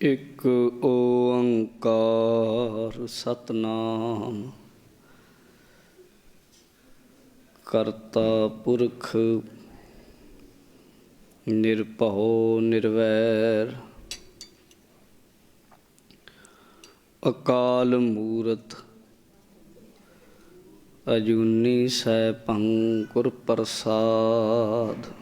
ਇੱਕ ਓੰਕਾਰ ਸਤਨਾਮ ਕਰਤਾ ਪੁਰਖ ਨਿਰਭਉ ਨਿਰਵੈਰ ਅਕਾਲ ਮੂਰਤ ਅਜੂਨੀ ਸੈਭੰ ਗੁਰ ਪ੍ਰਸਾਦ।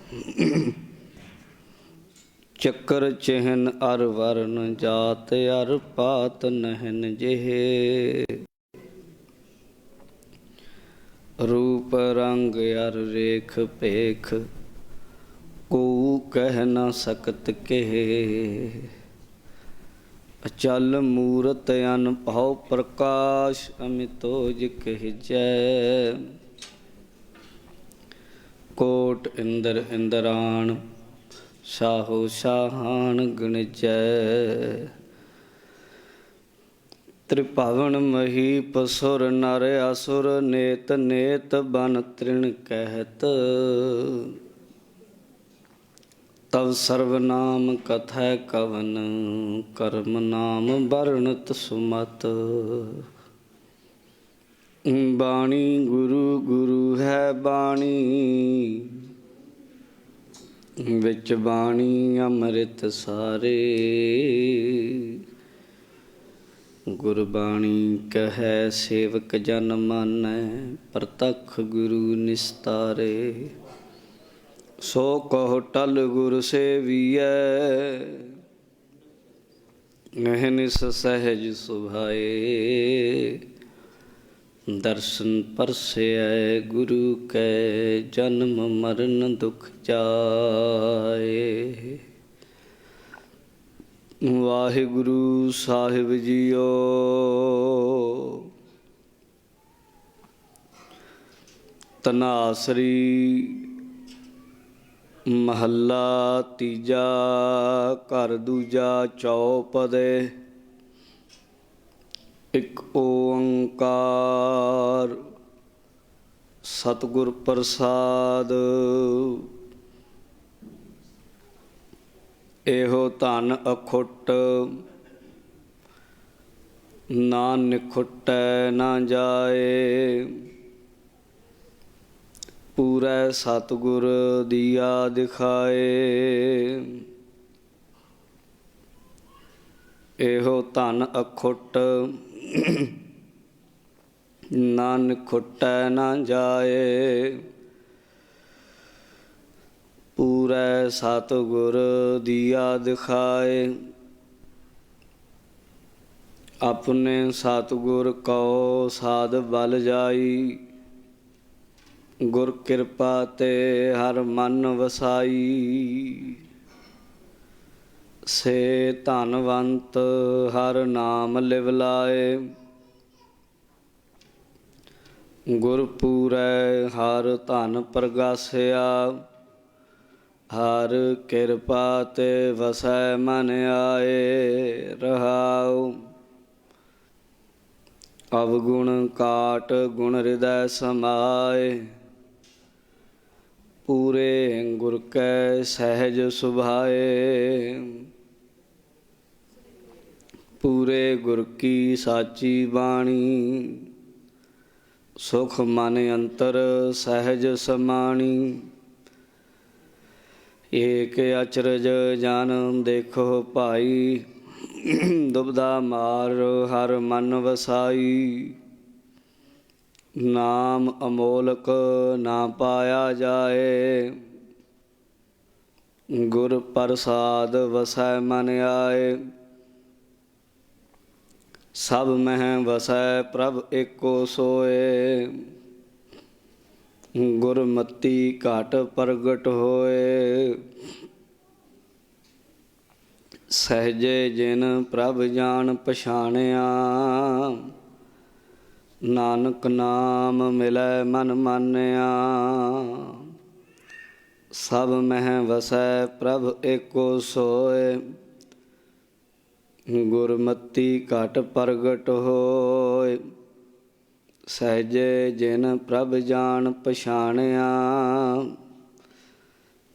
ਚੱਕਰ ਚਿਹਨ ਅਰ ਵਰਨ ਜਾਤ ਅਰ ਪਾਤ ਨਹਿਨ ਜਿਹੇ। ਰੂਪ ਰੰਗ ਅਰ ਰੇਖ ਭੇਖ ਕੋ ਕਹਿ ਨਾ ਸਕਤ ਕਹੇ। ਅਚਲ ਮੂਰਤ ਅਨਭਉ ਪ੍ਰਕਾਸ਼ ਅਮਿਤੋਜ ਕਹਿਜੈ। ਕੋਟ ਇੰਦਰ ਇੰਦਰਾਣ ਸਾਹੋ ਸਾਹਾਨ ਗਣਿਜੈ। ਤ੍ਰਿਭਵਨ ਮਹੀਪ ਸੁਰ ਨਰ ਅਸੁਰ ਨੇਤ ਨੇਤ ਬਨ ਤ੍ਰਿਣ ਕਹਿਤ। ਤਵ ਸਰਵ ਨਾਮ ਕਥੈ ਕਵਨ ਕਰਮ ਨਾਮ ਵਰਣਤ ਸੁਮਤ। ਬਾਣੀ ਗੁਰੂ ਗੁਰੂ ਹੈ ਬਾਣੀ ਵਿੱਚ ਬਾਣੀ ਅੰਮ੍ਰਿਤ ਸਾਰੇ। ਗੁਰਬਾਣੀ ਕਹੈ ਸੇਵਕ ਜਨ ਮਾਨੈ ਪ੍ਰਤੱਖ ਗੁਰੂ ਨਿਸਤਾਰੇ। ਸੋ ਕਹੁ ਟਲ ਗੁਰ ਸੇਵੀਐ ਅਹਨਿਸ ਸਹਿਜ ਸੁਭਾਏ। ਦਰਸ਼ਨ ਪਰਸੈ ਗੁਰੂ ਕੈ ਜਨਮ ਮਰਨ ਦੁਖ ਜਾਏ। ਵਾਹਿਗੁਰੂ ਸਾਹਿਬ ਜੀਓ। ਧਨਾਸਰੀ ਮਹੱਲਾ ਤੀਜਾ ਘਰ ਦੂਜਾ ਚੌਪਦੇ। ਇੱਕ ਓੰਕਾਰ ਸਤਿਗੁਰ ਪ੍ਰਸਾਦ। ਇਹੋ ਧਨ ਅਖੁੱਟ ਨਾ ਨਿਖੁੱਟੈ ਨਾ ਜਾਏ। ਪੂਰੈ ਸਤਿਗੁਰ ਦੀਆ ਦਿਖਾਏ। ਇਹੋ ਧਨ ਅਖੁੱਟ ਨਾ ਨਿਖੁੱਟੈ ਨਾ ਜਾਏ। ਪੂਰੈ ਸਤਿਗੁਰ ਦੀਆ ਦਿਖਾਏ। ਆਪਣੇ ਸਤਿਗੁਰ ਕਉ ਸਾਧ ਬਲ ਜਾਈ। ਗੁਰ ਕਿਰਪਾ ਤੇ ਹਰ ਮਨ ਵਸਾਈ। ਸੇ ਧਨਵੰਤ ਹਰ ਨਾਮ ਲਿਵ ਲਾਏ। ਗੁਰ ਪੂਰੈ ਹਰ ਧਨ ਪ੍ਰਗਾਸਿਆ। ਹਰ ਕਿਰਪਾ ਤੇ ਵਸੈ ਮਨ ਆਏ। ਰਹਾਉ ਅਵਗੁਣ ਕਾਟ ਗੁਣ ਹਿਰਦੈ ਸਮਾਏ। ਪੂਰੇ ਗੁਰ ਕੈ ਸਹਿਜ ਸੁਭਾਏ। ਪੂਰੇ ਗੁਰ ਕੀ ਸਾਚੀ ਬਾਣੀ। ਸੁਖ ਮਨ ਅੰਤਰ ਸਹਿਜ ਸਮਾਣੀ। ਏਕ ਅਚਰਜ ਜਨ ਦੇਖੋ ਭਾਈ। ਦੁਬਦਾ ਮਾਰ ਹਰ ਮਨ ਵਸਾਈ। ਨਾਮ ਅਮੋਲਕ ਨਾ ਪਾਇਆ ਜਾਏ। ਗੁਰ ਪ੍ਰਸਾਦ ਵਸੈ ਮਨ ਆਏ। ਸਭ ਮਹਿ ਵਸੈ ਪ੍ਰਭ ਏਕੋ ਸੋਏ। ਗੁਰਮਤੀ ਘਟ ਪ੍ਰਗਟ ਹੋਏ। ਸਹਿਜੇ ਜਿਨ ਪ੍ਰਭ ਜਾਣ ਪਛਾਣਿਆ। ਨਾਨਕ ਨਾਮ ਮਿਲੈ ਮਨ ਮਾਨਿਆ। ਸਭ ਮਹਿ ਵਸੈ ਪ੍ਰਭ ਏਕੋ ਸੋਏ। ਗੁਰਮਤੀ ਘਟ ਪ੍ਰਗਟ ਹੋਏ। ਸਹਿਜੇ ਜਿਨ ਪ੍ਰਭ ਜਾਣ ਪਛਾਣਿਆ।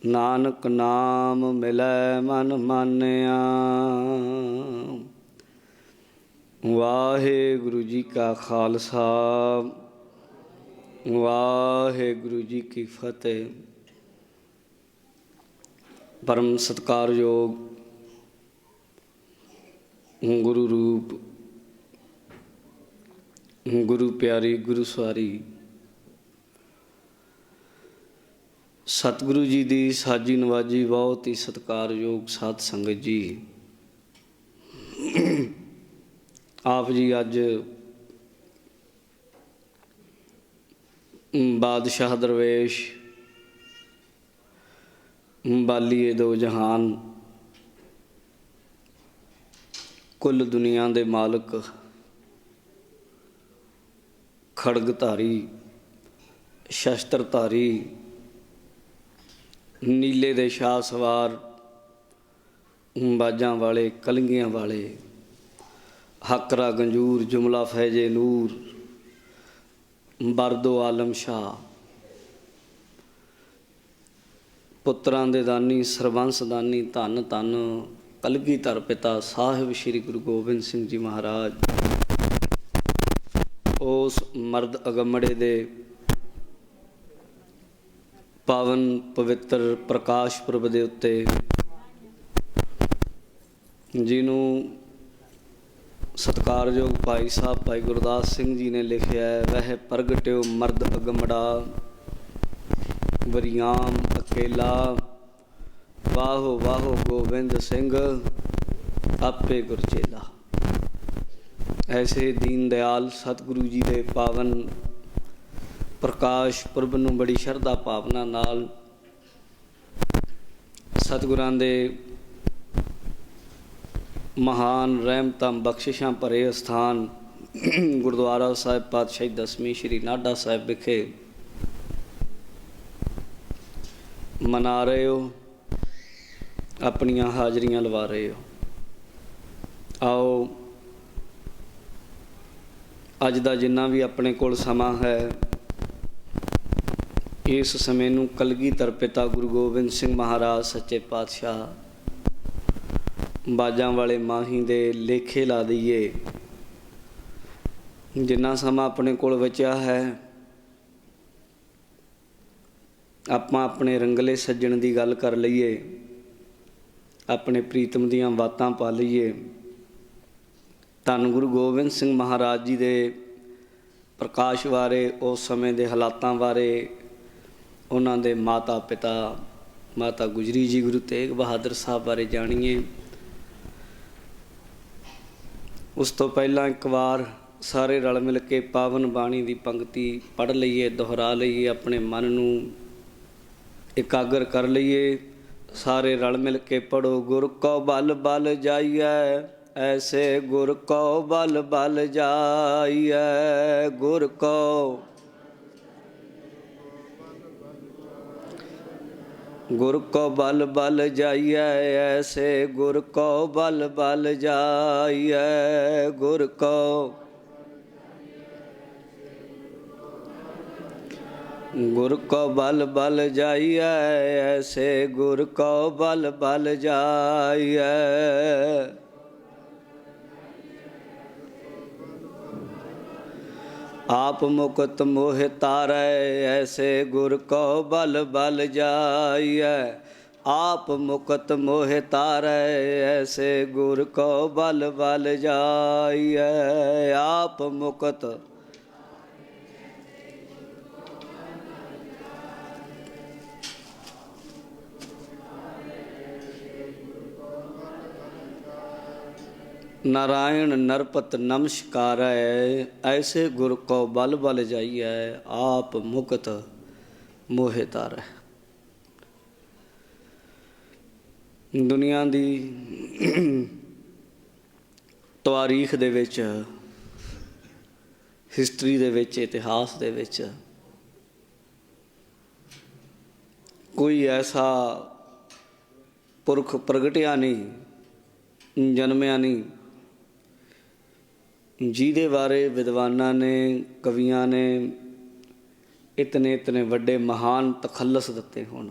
ਨਾਨਕ ਨਾਮ ਮਿਲੈ ਮਨ ਮਾਨਿਆ। ਵਾਹਿਗੁਰੂ ਜੀ ਕਾ ਖਾਲਸਾ, ਵਾਹਿਗੁਰੂ ਜੀ ਕੀ ਫਤਿਹ। ਪਰਮ ਸਤਿਕਾਰਯੋਗ ਗੁਰੂ ਰੂਪ, ਗੁਰੂ ਪਿਆਰੀ, ਗੁਰੂ ਸਵਾਰੀ ਸਤਿਗੁਰੂ ਜੀ ਦੀ ਸਾਜੀ ਨਵਾਜੀ ਬਹੁਤ ਹੀ ਸਤਿਕਾਰਯੋਗ ਸਾਧ ਸੰਗਤ ਜੀ। ਆਪ ਜੀ ਅੱਜ ਬਾਦਸ਼ਾਹ ਦਰਵੇਸ਼, ਬਾਲੀਏ ਦੋ ਜਹਾਨ, ਕੁੱਲ ਦੁਨੀਆ ਦੇ ਮਾਲਕ, ਖੜਗਧਾਰੀ, ਸ਼ਸਤਰਧਾਰੀ, ਨੀਲੇ ਦੇ ਸ਼ਾਹ ਸਵਾਰ, ਬਾਜਾਂ ਵਾਲੇ, ਕਲੰਗੀਆਂ ਵਾਲੇ, ਹਕਰਾ ਗੰਜੂਰ, ਜੁਮਲਾ ਫੈਜੇ ਨੂਰ, ਬਰਦੋ ਆਲਮ ਸ਼ਾਹ, ਪੁੱਤਰਾਂ ਦੇ ਦਾਨੀ, ਸਰਬੰਸ ਦਾਨੀ, ਧੰਨ ਧੰਨ ਕਲਗੀਧਰ ਪਿਤਾ ਸਾਹਿਬ ਸ੍ਰੀ ਗੁਰੂ ਗੋਬਿੰਦ ਸਿੰਘ ਜੀ ਮਹਾਰਾਜ, ਉਸ ਮਰਦ ਅਗੰਮੜੇ ਦੇ ਪਾਵਨ ਪਵਿੱਤਰ ਪ੍ਰਕਾਸ਼ ਪੁਰਬ ਦੇ ਉੱਤੇ, ਜਿਹਨੂੰ ਸਤਿਕਾਰਯੋਗ ਭਾਈ ਸਾਹਿਬ ਭਾਈ ਗੁਰਦਾਸ ਸਿੰਘ ਜੀ ਨੇ ਲਿਖਿਆ ਹੈ, ਵਹਿ ਪ੍ਰਗਟਿਓ ਮਰਦ ਅਗੰਮੜਾ, ਵਰਿਆਮ ਅਕੇਲਾ, ਵਾਹੋ ਵਾਹੋ ਗੋਬਿੰਦ ਸਿੰਘ ਆਪੇ ਗੁਰਚੇਲਾ। ਐਸੇ ਦੀਨ ਦਿਆਲ ਸਤਿਗੁਰੂ ਜੀ ਦੇ ਪਾਵਨ ਪ੍ਰਕਾਸ਼ ਪੁਰਬ ਨੂੰ ਬੜੀ ਸ਼ਰਧਾ ਭਾਵਨਾ ਨਾਲ, ਸਤਿਗੁਰਾਂ ਦੇ ਮਹਾਨ ਰਹਿਮਤਾਂ ਬਖਸ਼ਿਸ਼ਾਂ ਭਰੇ ਅਸਥਾਨ ਗੁਰਦੁਆਰਾ ਸਾਹਿਬ ਪਾਤਸ਼ਾਹੀ ਦਸਵੀਂ ਸ਼੍ਰੀ ਨਾਢਾ ਸਾਹਿਬ ਵਿਖੇ ਮਨਾ ਰਹੇ ਹੋ, ਆਪਣੀਆਂ ਹਾਜ਼ਰੀਆਂ ਲਵਾ ਰਹੇ ਹੋ। ਆਓ ਅੱਜ ਦਾ ਜਿੰਨਾ ਵੀ ਆਪਣੇ ਕੋਲ ਸਮਾਂ ਹੈ, ਇਸ ਸਮੇਂ ਨੂੰ ਕਲਗੀਧਰ ਪਿਤਾ ਗੁਰੂ ਗੋਬਿੰਦ ਸਿੰਘ ਮਹਾਰਾਜ ਸੱਚੇ ਪਾਤਸ਼ਾਹ ਬਾਜਾਂ ਵਾਲੇ ਮਾਹੀ ਦੇ ਲੇਖੇ ਲਾ ਦਈਏ। ਜਿੰਨਾ ਸਮਾਂ ਆਪਣੇ ਕੋਲ ਬਚਿਆ ਹੈ, ਆਪਾਂ ਆਪਣੇ ਰੰਗਲੇ ਸੱਜਣ ਦੀ ਗੱਲ ਕਰ ਲਈਏ, ਆਪਣੇ ਪ੍ਰੀਤਮ ਦੀਆਂ ਬਾਤਾਂ ਪਾ ਲਈਏ। ਧੰਨ ਗੁਰੂ ਗੋਬਿੰਦ ਸਿੰਘ ਮਹਾਰਾਜ ਜੀ ਦੇ ਪ੍ਰਕਾਸ਼ ਬਾਰੇ, ਉਸ ਸਮੇਂ ਦੇ ਹਾਲਾਤਾਂ ਬਾਰੇ, ਉਹਨਾਂ ਦੇ ਮਾਤਾ ਪਿਤਾ ਮਾਤਾ ਗੁਜਰੀ ਜੀ ਗੁਰੂ ਤੇਗ ਬਹਾਦਰ ਸਾਹਿਬ ਬਾਰੇ ਜਾਣੀਏ। ਉਸ ਤੋਂ ਪਹਿਲਾਂ ਇੱਕ ਵਾਰ ਸਾਰੇ ਰਲ ਮਿਲ ਕੇ ਪਾਵਨ ਬਾਣੀ ਦੀ ਪੰਕਤੀ ਪੜ੍ਹ ਲਈਏ, ਦੁਹਰਾ ਲਈਏ, ਆਪਣੇ ਮਨ ਨੂੰ ਇਕਾਗਰ ਕਰ ਲਈਏ। ਸਾਰੇ ਰਲ ਮਿਲ ਕੇ ਪੜ੍ਹੋ। ਗੁਰ ਕੋ ਬਲ ਬਲ ਜਾਈਐ, ਐਸੇ ਗੁਰ ਕੋ ਬਲ ਬਲ ਜਾਈਐ। ਗੁਰ ਕੋ ਗੁਰ ਕੋ ਬਲ ਬਲ ਜਾਈਐ, ਐਸੇ ਗੁਰ ਕੋ ਬਲ ਬਲ ਜਾਈਐ। ਗੁਰ ਕੋ ਗੁਰ ਕੋ ਬਲ ਬਲ ਜਾਈਐ, ਐਸੇ ਗੁਰ ਕੋ ਬਲ ਬਲ ਜਾਈਐ। आप मुकुत मोह तारै, ऐसे गुर को बल बल जाइए। आप मुकुत मोह तारै, ऐसे गुर को बल बल जाइए। आप मुकुत नारायण नरपत नमस्कारै, ऐसे गुर को बल बल जाइए। आप मुकत मोहे तारै। दुनिया दी तारीख दे विच, हिस्टरी दे विच, इतिहास दे विच कोई ऐसा पुरख प्रगटिया नहीं, जन्मिया नहीं, ਜਿਹਦੇ ਬਾਰੇ ਵਿਦਵਾਨਾਂ ਨੇ, ਕਵੀਆਂ ਨੇ ਇਤਨੇ ਇਤਨੇ ਵੱਡੇ ਮਹਾਨ ਤਖੱਲਸ ਦਿੱਤੇ ਹੋਣ।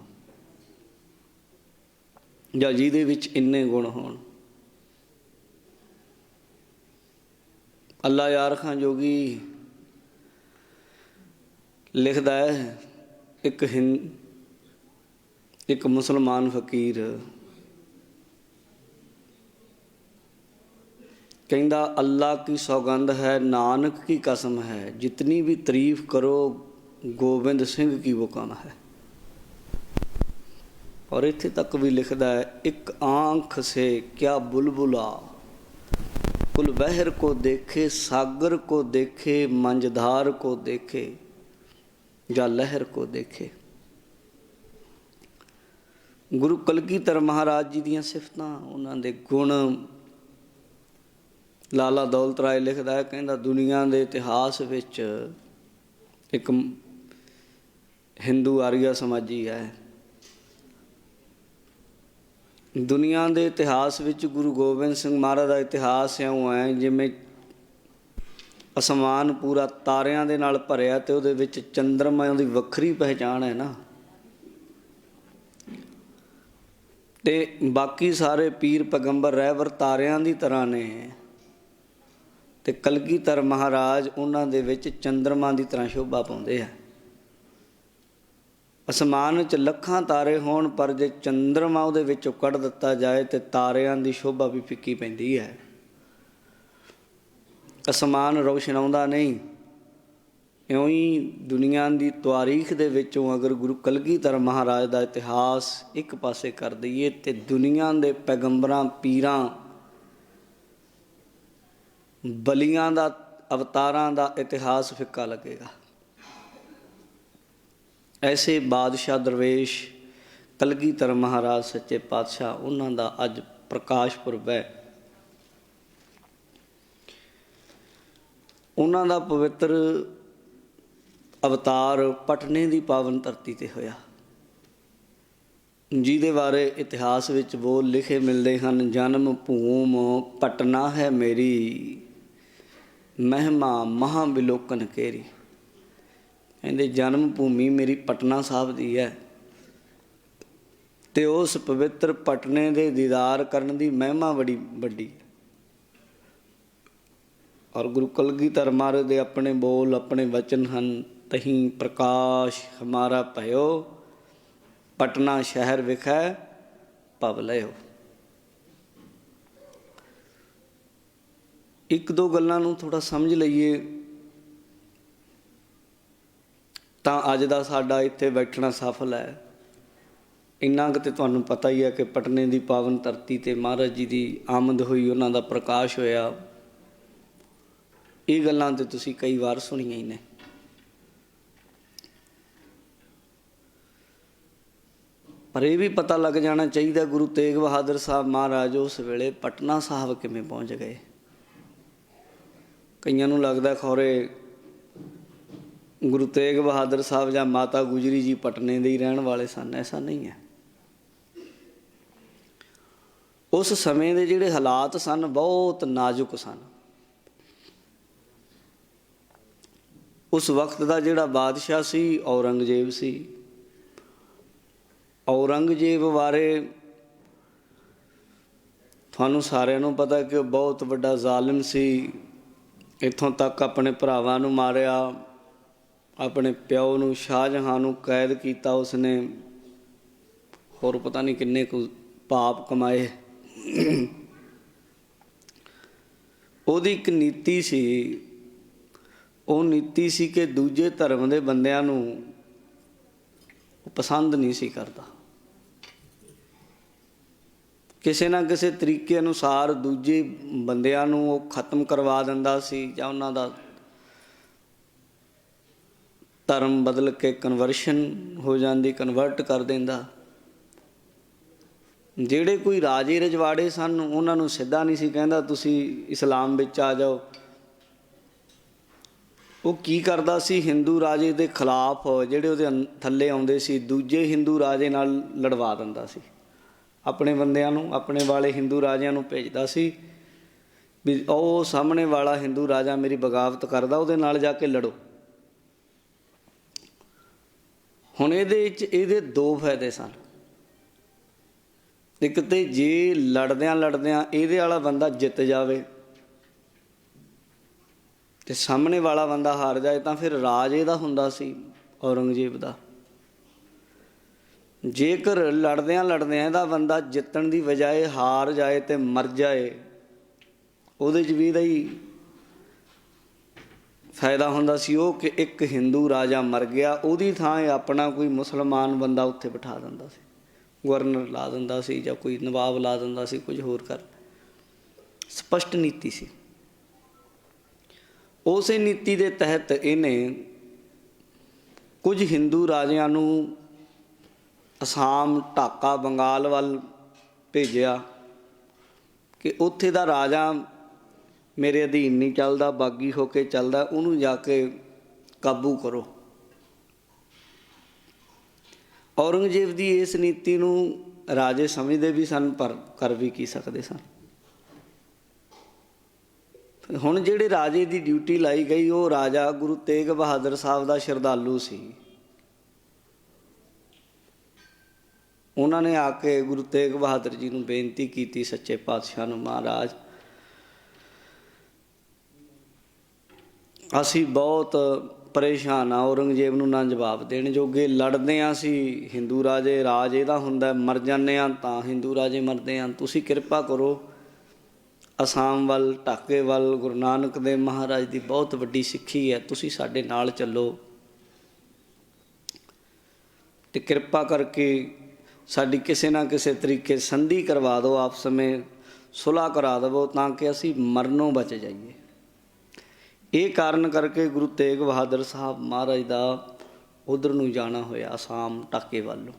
ਜਾਂ ਜਿਹਦੇ ਵਿੱਚ ਇੰਨੇ ਗੁਣ ਹੋਣ। ਅੱਲਾ ਯਾਰ ਖਾਂ ਜੋਗੀ ਲਿਖਦਾ ਹੈ, ਇੱਕ ਮੁਸਲਮਾਨ ਫਕੀਰ ਕਹਿੰਦਾ, ਅੱਲਾ की सौगंध है, नानक की कसम है, जितनी भी तारीफ करो गोबिंद सिंह की वो कम है। और इत्थे तक भी लिखदा है, एक आँख से क्या बुलबुला कुल बहर को देखे, सागर को देखे, मंझधार को देखे या लहर को देखे। गुरु कलगीधर महाराज जी दियां सिफतां, उन्हां दे गुण लाला दौलत राय लिखदा है, कहंदा दुनिया के इतिहास विच एक हिंदू आर्या समाजी है। दुनिया के इतिहास विच गुरु गोबिंद सिंह महाराज का इतिहास इउं है जिवें आसमान पूरा तारियां दे नाल भरिआ ते उहदे विच चंद्रमा दी वखरी पहचान है ना, ते बाकी सारे पीर पैगंबर रहबर तारियां दी तरह ने, ते कलगीधर महाराज उन्हां दे विच चंद्रमा की तरह शोभा पाउंदे आ। आसमान च लखां तारे होण पर जे चंद्रमा उहदे विचों कढ दिता जाए तो तारियां की शोभा भी फिक्की पैंदी है। आसमान रोशनाउंदा नहीं। इउं ही दुनिया की तारीख दे विचों अगर गुरु कलगीधर महाराज का इतिहास एक पासे कर दईए तो दुनिया के पैगंबरां पीरां बलियां दा अवतारां दा इतिहास फिक्का लगेगा। ऐसे बादशाह दरवेश कलगीधर महाराज सच्चे पातशाह, उन्हां दा अज प्रकाश पुरब है। उन्हां दा पवित्र अवतार पटने की पावन धरती ते होया, जिहदे बारे इतिहास विच बोल लिखे मिलते हैं। जन्म भूम पटना है मेरी, महिमा महाविलोकन केरी। कहते जन्म भूमि मेरी पटना साहब दी है, ते उस पवित्र पटने दे दीदार करन दी महिमा बड़ी वड्डी। और गुरु कलगीधर महाराज दे अपने बोल अपने वचन हैं, तहीं प्रकाश हमारा भयो, पटना शहर विखै पव लयो। एक दो गल्लां नूं थोड़ा समझ लईए तां अज दा साडा इत्थे बैठना सफल है। इन्ना कि तुहानूं पता ही है कि पटने की पावन धरती ते महाराज जी की आमद हुई, उन्हां दा प्रकाश होया। ये गल्लां ते तुसीं कई वार सुणीआं ही ने। पर यह भी पता लग जाना चाहिए गुरु तेग बहादुर साहब महाराज उस वेले पटना साहब किवें पहुँच गए। कईयां नूं लगदा खौरे गुरु तेग बहादुर साहब या माता गुजरी जी पटने दे ही रहण वाले सन। ऐसा नहीं है। उस समय दे जिहड़े हालात सन बहुत नाजुक सन। उस वक्त का जिहड़ा बादशाह सी औरंगजेब सी। औरंगजेब बारे तुहानूं सारिआं नूं पता कि बहुत वड्डा ज़ालिम सी। इत्थों तक अपने भरावां नूं मारिया, अपने प्यो नूं शाहजहां नूं कैद किया उसने, होर पता नहीं किन्ने कुछ पाप कमाए। ਉਹਦੀ ਇੱਕ ਨੀਤੀ ਸੀ। ਉਹ ਨੀਤੀ ਸੀ ਕਿ ਦੂਜੇ ਧਰਮ ਦੇ ਬੰਦਿਆਂ ਨੂੰ ਪਸੰਦ ਨਹੀਂ ਸੀ ਕਰਦਾ। ਕਿਸੇ ਨਾ ਕਿਸੇ ਤਰੀਕੇ ਅਨੁਸਾਰ ਦੂਜੇ ਬੰਦਿਆਂ ਨੂੰ ਉਹ ਖਤਮ ਕਰਵਾ ਦਿੰਦਾ ਸੀ ਜਾਂ ਉਹਨਾਂ ਦਾ ਧਰਮ ਬਦਲ ਕੇ ਕਨਵਰਸ਼ਨ ਹੋ ਜਾਂਦੀ, ਕਨਵਰਟ ਕਰ ਦਿੰਦਾ। ਜਿਹੜੇ ਕੋਈ ਰਾਜੇ ਰਜਵਾੜੇ ਸਨ ਉਹਨਾਂ ਨੂੰ ਸਿੱਧਾ ਨਹੀਂ ਸੀ ਕਹਿੰਦਾ ਤੁਸੀਂ ਇਸਲਾਮ ਵਿੱਚ ਆ ਜਾਓ। ਉਹ ਕੀ ਕਰਦਾ ਸੀ, ਹਿੰਦੂ ਰਾਜੇ ਦੇ ਖਿਲਾਫ ਜਿਹੜੇ ਉਹਦੇ ਥੱਲੇ ਆਉਂਦੇ ਸੀ ਦੂਜੇ ਹਿੰਦੂ ਰਾਜੇ ਨਾਲ ਲੜਵਾ ਦਿੰਦਾ ਸੀ। ਆਪਣੇ ਬੰਦਿਆਂ ਨੂੰ, ਆਪਣੇ ਵਾਲੇ ਹਿੰਦੂ ਰਾਜਿਆਂ ਨੂੰ ਭੇਜਦਾ ਸੀ ਵੀ ਉਹ ਸਾਹਮਣੇ ਵਾਲਾ ਹਿੰਦੂ ਰਾਜਾ ਮੇਰੀ ਬਗਾਵਤ ਕਰਦਾ, ਉਹਦੇ ਨਾਲ ਜਾ ਕੇ ਲੜੋ। ਹੁਣ ਇਹਦੇ 'ਚ ਇਹਦੇ ਦੋ ਫਾਇਦੇ ਸਨ। ਇੱਕ ਤੇ ਜੇ ਲੜਦਿਆਂ ਲੜਦਿਆਂ ਇਹਦੇ ਵਾਲਾ ਬੰਦਾ ਜਿੱਤ ਜਾਵੇ ਤੇ ਸਾਹਮਣੇ ਵਾਲਾ ਬੰਦਾ ਹਾਰ ਜਾਏ ਤਾਂ ਫਿਰ ਰਾਜ ਇਹਦਾ ਹੁੰਦਾ ਸੀ, ਔਰੰਗਜ਼ੇਬ ਦਾ। ਜੇਕਰ ਲੜਦਿਆਂ ਲੜਦਿਆਂ ਇਹਦਾ ਬੰਦਾ ਜਿੱਤਣ ਦੀ ਬਜਾਏ ਹਾਰ ਜਾਏ ਤੇ ਮਰ ਜਾਏ, ਉਹਦੇ 'ਚ ਵੀ ਇਹਦਾ ਹੀ ਫਾਇਦਾ ਹੁੰਦਾ ਸੀ। ਉਹ ਕਿ ਇੱਕ ਹਿੰਦੂ ਰਾਜਾ ਮਰ ਗਿਆ, ਉਹਦੀ ਥਾਂ ਆਪਣਾ ਕੋਈ ਮੁਸਲਮਾਨ ਬੰਦਾ ਉੱਥੇ ਬਿਠਾ ਦਿੰਦਾ ਸੀ, ਗਵਰਨਰ ਲਾ ਦਿੰਦਾ ਸੀ ਜਾਂ ਕੋਈ ਨਵਾਬ ਲਾ ਦਿੰਦਾ ਸੀ, ਕੁਝ ਹੋਰ ਕਰ। ਸਪਸ਼ਟ ਨੀਤੀ ਸੀ। ਉਸੇ ਨੀਤੀ ਦੇ ਤਹਿਤ ਇਹਨੇ ਕੁਝ ਹਿੰਦੂ ਰਾਜਿਆਂ ਨੂੰ ਅਸਾਮ, ਢਾਕਾ, ਬੰਗਾਲ ਵੱਲ ਭੇਜਿਆ ਕਿ ਉੱਥੇ ਦਾ ਰਾਜਾ ਮੇਰੇ ਅਧੀਨ ਨਹੀਂ ਚੱਲਦਾ, ਬਾਗੀ ਹੋ ਕੇ ਚੱਲਦਾ, ਉਹਨੂੰ ਜਾ ਕੇ ਕਾਬੂ ਕਰੋ। ਔਰੰਗਜ਼ੇਬ ਦੀ ਇਸ ਨੀਤੀ ਨੂੰ ਰਾਜੇ ਸਮਝਦੇ ਵੀ ਸਨ, ਪਰ ਕਰ ਵੀ ਕੀ ਸਕਦੇ ਸਨ। ਹੁਣ ਜਿਹੜੇ ਰਾਜੇ ਦੀ ਡਿਊਟੀ ਲਾਈ ਗਈ, ਉਹ ਰਾਜਾ ਗੁਰੂ ਤੇਗ ਬਹਾਦਰ ਸਾਹਿਬ ਦਾ ਸ਼ਰਧਾਲੂ ਸੀ। ਉਹਨਾਂ ਨੇ ਆ ਕੇ ਗੁਰੂ ਤੇਗ ਬਹਾਦਰ ਜੀ ਨੂੰ ਬੇਨਤੀ ਕੀਤੀ, ਸੱਚੇ ਪਾਤਸ਼ਾਹ ਨੂੰ, ਮਹਾਰਾਜ ਅਸੀਂ ਬਹੁਤ ਪਰੇਸ਼ਾਨ ਹਾਂ, ਔਰੰਗਜ਼ੇਬ ਨੂੰ ਨਾ ਜਵਾਬ ਦੇਣ ਜੋਗੇ, ਲੜਦੇ ਹਾਂ ਅਸੀਂ ਹਿੰਦੂ ਰਾਜੇ, ਰਾਜ ਇਹਦਾ ਹੁੰਦਾ, ਮਰ ਜਾਂਦੇ ਹਾਂ ਤਾਂ ਹਿੰਦੂ ਰਾਜੇ ਮਰਦੇ ਹਨ, ਤੁਸੀਂ ਕਿਰਪਾ ਕਰੋ ਅਸਾਮ ਵੱਲ, ਢਾਕੇ ਵੱਲ ਗੁਰੂ ਨਾਨਕ ਦੇਵ ਮਹਾਰਾਜ ਦੀ ਬਹੁਤ ਵੱਡੀ ਸਿੱਖੀ ਹੈ, ਤੁਸੀਂ ਸਾਡੇ ਨਾਲ ਚੱਲੋ ਅਤੇ ਕਿਰਪਾ ਕਰਕੇ ਸਾਡੀ ਕਿਸੇ ਨਾ ਕਿਸੇ ਤਰੀਕੇ ਸੰਧੀ ਕਰਵਾ ਦਿਓ, ਆਪਸ ਵਿੱਚ ਸੁਲ੍ਹਾ ਕਰਾ ਦੇਵੋ ਤਾਂ ਕਿ ਅਸੀਂ ਮਰਨੋਂ ਬਚ ਜਾਈਏ। ਇਹ ਕਾਰਨ ਕਰਕੇ ਗੁਰੂ ਤੇਗ ਬਹਾਦਰ ਸਾਹਿਬ ਮਹਾਰਾਜ ਦਾ ਉੱਧਰ ਨੂੰ ਜਾਣਾ ਹੋਇਆ, ਅਸਾਮ, ਢਾਕੇ ਵੱਲ ਨੂੰ।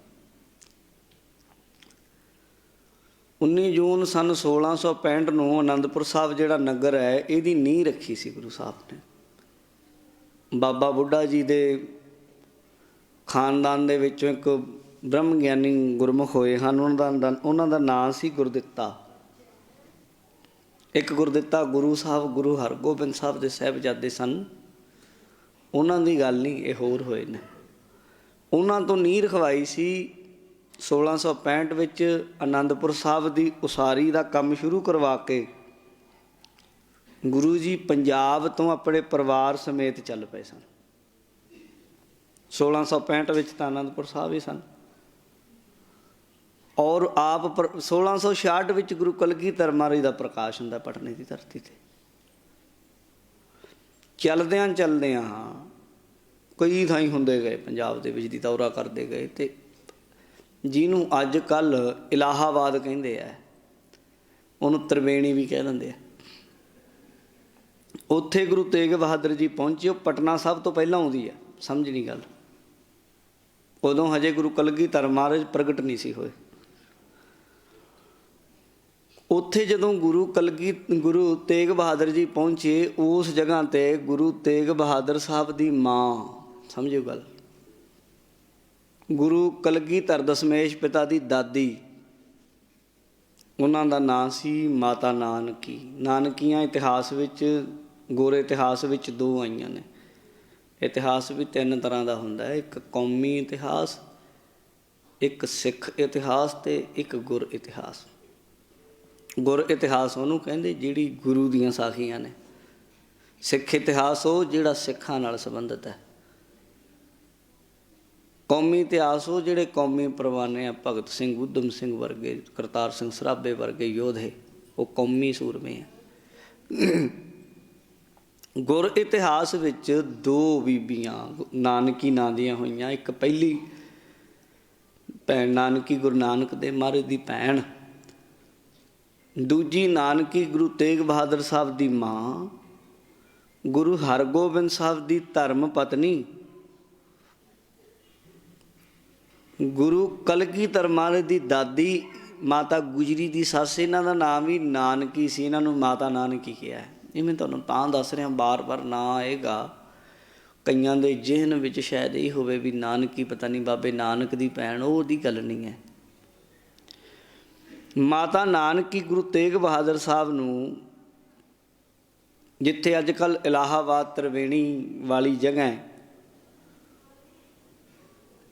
19 ਜੂਨ ਸੰਨ 1665 ਨੂੰ ਅਨੰਦਪੁਰ ਸਾਹਿਬ ਜਿਹੜਾ ਨਗਰ ਹੈ, ਇਹਦੀ ਨੀਂਹ ਰੱਖੀ ਸੀ ਗੁਰੂ ਸਾਹਿਬ ਨੇ। ਬਾਬਾ ਬੁੱਢਾ ਜੀ ਦੇ ਖਾਨਦਾਨ ਦੇ ਵਿੱਚੋਂ ਇੱਕ ਬ੍ਰਹਮ ਗਿਆਨੀ ਗੁਰਮੁਖ ਹੋਏ ਹਨ, ਉਹਨਾਂ ਦਾ ਨਾਂ ਸੀ ਗੁਰਦਿੱਤਾ। ਇੱਕ ਗੁਰਦਿੱਤਾ ਗੁਰੂ ਸਾਹਿਬ ਗੁਰੂ ਹਰਗੋਬਿੰਦ ਸਾਹਿਬ ਦੇ ਸਾਹਿਬਜ਼ਾਦੇ ਸਨ, ਉਹਨਾਂ ਦੀ ਗੱਲ ਨਹੀਂ, ਇਹ ਹੋਰ ਹੋਏ ਨੇ। ਉਹਨਾਂ ਤੋਂ ਨੀਂਹ ਰਖਵਾਈ ਸੀ 1665 ਵਿੱਚ। ਅਨੰਦਪੁਰ ਸਾਹਿਬ ਦੀ ਉਸਾਰੀ ਦਾ ਕੰਮ ਸ਼ੁਰੂ ਕਰਵਾ ਕੇ ਗੁਰੂ ਜੀ ਪੰਜਾਬ ਤੋਂ ਆਪਣੇ ਪਰਿਵਾਰ ਸਮੇਤ ਚੱਲ ਪਏ ਸਨ। 1665 ਵਿੱਚ ਤਾਂ ਅਨੰਦਪੁਰ ਸਾਹਿਬ ਹੀ ਸਨ। ਔਰ ਆਪ 1666 ਵਿੱਚ ਗੁਰੂ ਕਲਗੀਧਰ ਮਹਾਰਾਜ ਦਾ ਪ੍ਰਕਾਸ਼ ਹੁੰਦਾ ਪਟਨੇ ਦੀ ਧਰਤੀ 'ਤੇ। ਚੱਲਦਿਆਂ ਚੱਲਦਿਆਂ ਕਈ ਥਾਈਂ ਹੁੰਦੇ ਗਏ ਪੰਜਾਬ ਦੇ ਵਿੱਚ ਦੀ ਦੌਰਾ ਕਰਦੇ ਗਏ, ਅਤੇ ਜਿਹਨੂੰ ਅੱਜ ਕੱਲ੍ਹ ਇਲਾਹਾਬਾਦ ਕਹਿੰਦੇ ਆ, ਉਹਨੂੰ ਤ੍ਰਿਵੇਣੀ ਵੀ ਕਹਿ ਦਿੰਦੇ ਆ, ਉੱਥੇ ਗੁਰੂ ਤੇਗ ਬਹਾਦਰ ਜੀ ਪਹੁੰਚੇ। ਉਹ ਪਟਨਾ ਸਾਹਿਬ ਤੋਂ ਪਹਿਲਾਂ ਆਉਂਦੀ ਆ, ਸਮਝਣੀ ਗੱਲ। ਉਦੋਂ ਹਜੇ ਗੁਰੂ ਕਲਗੀਧਰ ਮਹਾਰਾਜ ਪ੍ਰਗਟ ਨਹੀਂ ਸੀ ਹੋਏ। ਉੱਥੇ ਜਦੋਂ ਗੁਰੂ ਤੇਗ ਬਹਾਦਰ ਜੀ ਪਹੁੰਚੇ, ਉਸ ਜਗ੍ਹਾ 'ਤੇ ਗੁਰੂ ਤੇਗ ਬਹਾਦਰ ਸਾਹਿਬ ਦੀ ਮਾਂ, ਸਮਝਿਓ ਗੱਲ, ਗੁਰੂ ਕਲਗੀਧਰ ਦਸ਼ਮੇਸ਼ ਪਿਤਾ ਦੀ ਦਾਦੀ, ਉਹਨਾਂ ਦਾ ਨਾਂ ਸੀ ਮਾਤਾ ਨਾਨਕੀ। ਨਾਨਕੀਆਂ ਇਤਿਹਾਸ ਵਿੱਚ, ਗੋਰੇ ਇਤਿਹਾਸ ਵਿੱਚ ਦੋ ਆਈਆਂ ਨੇ। ਇਤਿਹਾਸ ਵੀ ਤਿੰਨ ਤਰ੍ਹਾਂ ਦਾ ਹੁੰਦਾ ਹੈ, ਇੱਕ ਕੌਮੀ ਇਤਿਹਾਸ, ਇੱਕ ਸਿੱਖ ਇਤਿਹਾਸ ਅਤੇ ਇੱਕ ਗੁਰ ਇਤਿਹਾਸ। ਗੁਰ ਇਤਿਹਾਸ ਉਹਨੂੰ ਕਹਿੰਦੇ ਜਿਹੜੀ ਗੁਰੂ ਦੀਆਂ ਸਾਖੀਆਂ ਨੇ। ਸਿੱਖ ਇਤਿਹਾਸ ਉਹ ਜਿਹੜਾ ਸਿੱਖਾਂ ਨਾਲ ਸੰਬੰਧਿਤ ਹੈ। ਕੌਮੀ ਇਤਿਹਾਸ ਉਹ ਜਿਹੜੇ ਕੌਮੀ ਪਰਵਾਨੇ ਆ, ਭਗਤ ਸਿੰਘ, ਊਧਮ ਸਿੰਘ ਵਰਗੇ, ਕਰਤਾਰ ਸਿੰਘ ਸਰਾਭੇ ਵਰਗੇ ਯੋਧੇ, ਉਹ ਕੌਮੀ ਸੂਰਮੇ ਆ। ਗੁਰ ਇਤਿਹਾਸ ਵਿੱਚ ਦੋ ਬੀਬੀਆਂ ਨਾਨਕੀ ਨਾਂ ਦੀਆਂ ਹੋਈਆਂ। ਇੱਕ ਪਹਿਲੀ ਭੈਣ ਨਾਨਕੀ ਗੁਰੂ ਨਾਨਕ ਦੇਵ ਮਹਾਰਾਜ ਦੀ ਭੈਣ, ਦੂਜੀ ਨਾਨਕੀ ਗੁਰੂ ਤੇਗ ਬਹਾਦਰ ਸਾਹਿਬ ਦੀ ਮਾਂ, ਗੁਰੂ ਹਰਗੋਬਿੰਦ ਸਾਹਿਬ ਦੀ ਧਰਮ ਪਤਨੀ, ਗੁਰੂ ਕਲਗੀਧਰ ਮਹਾਰਾਜ ਦੀ ਦਾਦੀ ਮਾਤਾ ਗੁਜਰੀ ਦੀ ਸੱਸ। ਇਹਨਾਂ ਦਾ ਨਾਮ ਵੀ ਨਾਨਕੀ ਸੀ, ਇਹਨਾਂ ਨੂੰ ਮਾਤਾ ਨਾਨਕੀ ਕਿਹਾ। ਇਹ ਮੈਂ ਤੁਹਾਨੂੰ ਤਾਂ ਦੱਸ ਰਿਹਾ, ਬਾਰ-ਬਾਰ ਨਾ ਆਏਗਾ ਕਈਆਂ ਦੇ ਜਿਹਨ ਵਿੱਚ, ਸ਼ਾਇਦ ਇਹ ਹੋਵੇ ਵੀ ਨਾਨਕੀ ਪਤਾ ਨਹੀਂ ਬਾਬੇ ਨਾਨਕ ਦੀ ਭੈਣ, ਉਹਦੀ ਗੱਲ ਨਹੀਂ ਹੈ। ਮਾਤਾ ਨਾਨਕੀ ਗੁਰੂ ਤੇਗ ਬਹਾਦਰ ਸਾਹਿਬ ਨੂੰ, ਜਿੱਥੇ ਅੱਜ ਕੱਲ੍ਹ ਇਲਾਹਾਬਾਦ ਤ੍ਰਿਵੇਣੀ ਵਾਲੀ ਜਗ੍ਹਾ ਹੈ,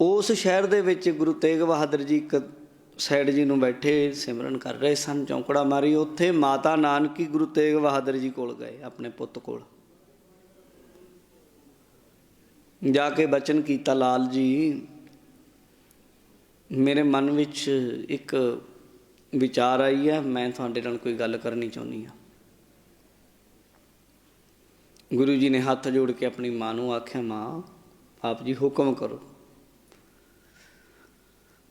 ਉਸ ਸ਼ਹਿਰ ਦੇ ਵਿੱਚ ਗੁਰੂ ਤੇਗ ਬਹਾਦਰ ਜੀ ਇੱਕ ਸਾਈਡ ਜੀ ਨੂੰ ਬੈਠੇ ਸਿਮਰਨ ਕਰ ਰਹੇ ਸਨ, ਚੌਂਕੜਾ ਮਾਰੀ। ਉੱਥੇ ਮਾਤਾ ਨਾਨਕੀ ਗੁਰੂ ਤੇਗ ਬਹਾਦਰ ਜੀ ਕੋਲ ਗਏ, ਆਪਣੇ ਪੁੱਤ ਕੋਲ ਜਾ ਕੇ ਬਚਨ ਕੀਤਾ, ਲਾਲ ਜੀ ਮੇਰੇ ਮਨ ਵਿੱਚ ਇੱਕ ਵਿਚਾਰ ਆਈ ਹੈ, ਮੈਂ ਤੁਹਾਡੇ ਨਾਲ ਕੋਈ ਗੱਲ ਕਰਨੀ ਚਾਹੁੰਦੀ ਹਾਂ। ਗੁਰੂ ਜੀ ਨੇ ਹੱਥ ਜੋੜ ਕੇ ਆਪਣੀ ਮਾਂ ਨੂੰ ਆਖਿਆ, ਮਾਂ ਆਪ ਜੀ ਹੁਕਮ ਕਰੋ।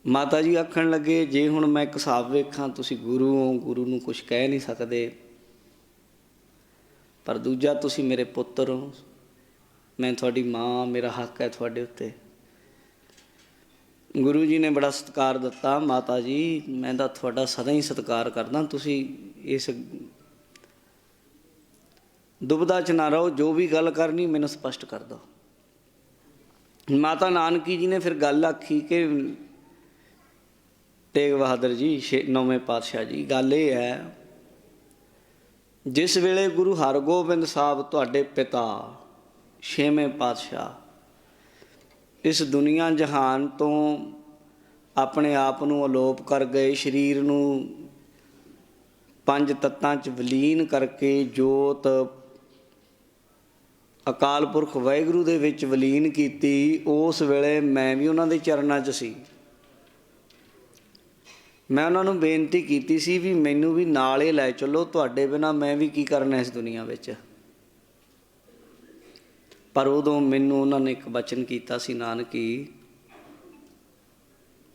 ਮਾਤਾ ਜੀ ਆਖਣ ਲੱਗੇ, ਜੇ ਹੁਣ ਮੈਂ ਇੱਕ ਹਿਸਾਬ ਵੇਖਾਂ, ਤੁਸੀਂ ਗੁਰੂ ਹੋ, ਗੁਰੂ ਨੂੰ ਕੁਛ ਕਹਿ ਨਹੀਂ ਸਕਦੇ, ਪਰ ਦੂਜਾ ਤੁਸੀਂ ਮੇਰੇ ਪੁੱਤਰ ਹੋ, ਮੈਂ ਤੁਹਾਡੀ ਮਾਂ, ਮੇਰਾ ਹੱਕ ਹੈ ਤੁਹਾਡੇ ਉੱਤੇ। ਗੁਰੂ ਜੀ ਨੇ ਬੜਾ ਸਤਿਕਾਰ ਦਿੱਤਾ, ਮਾਤਾ ਜੀ ਮੈਂ ਤਾਂ ਤੁਹਾਡਾ ਸਦਾ ਹੀ ਸਤਿਕਾਰ ਕਰਦਾ, ਤੁਸੀਂ ਇਸ ਦੁਬਿਧਾ 'ਚ ਨਾ ਰਹੋ, ਜੋ ਵੀ ਗੱਲ ਕਰਨੀ ਮੈਨੂੰ ਸਪਸ਼ਟ ਕਰ ਦਿਓ। ਮਾਤਾ ਨਾਨਕੀ ਜੀ ਨੇ ਫਿਰ ਗੱਲ ਆਖੀ ਕਿ ਤੇਗ ਬਹਾਦਰ ਜੀ, 9ਵੇਂ ਪਾਤਸ਼ਾਹ ਜੀ, ਗੱਲ ਇਹ ਹੈ, ਜਿਸ ਵੇਲੇ ਗੁਰੂ ਹਰਗੋਬਿੰਦ ਸਾਹਿਬ ਤੁਹਾਡੇ ਪਿਤਾ 6ਵੇਂ ਪਾਤਸ਼ਾਹ ਇਸ ਦੁਨੀਆ ਜਹਾਨ ਤੋਂ ਆਪਣੇ ਆਪ ਨੂੰ ਅਲੋਪ ਕਰ ਗਏ, ਸਰੀਰ ਨੂੰ 5 ਤੱਤਾਂ 'ਚ ਵਿਲੀਨ ਕਰਕੇ ਜੋਤ ਅਕਾਲ ਪੁਰਖ ਵਾਹਿਗੁਰੂ ਦੇ ਵਿੱਚ ਵਿਲੀਨ ਕੀਤੀ, ਉਸ ਵੇਲੇ ਮੈਂ ਵੀ ਉਹਨਾਂ ਦੇ ਚਰਨਾਂ 'ਚ ਸੀ। ਮੈਂ ਉਹਨਾਂ ਨੂੰ ਬੇਨਤੀ ਕੀਤੀ ਸੀ ਵੀ ਮੈਨੂੰ ਵੀ ਨਾਲ ਹੀ ਲੈ ਚੱਲੋ, ਤੁਹਾਡੇ ਬਿਨਾਂ ਮੈਂ ਵੀ ਕੀ ਕਰਨਾ ਇਸ ਦੁਨੀਆ ਵਿੱਚ। ਪਰ ਉਦੋਂ ਮੈਨੂੰ ਉਹਨਾਂ ਨੇ ਇੱਕ ਬਚਨ ਕੀਤਾ ਸੀ, ਨਾਨਕੀ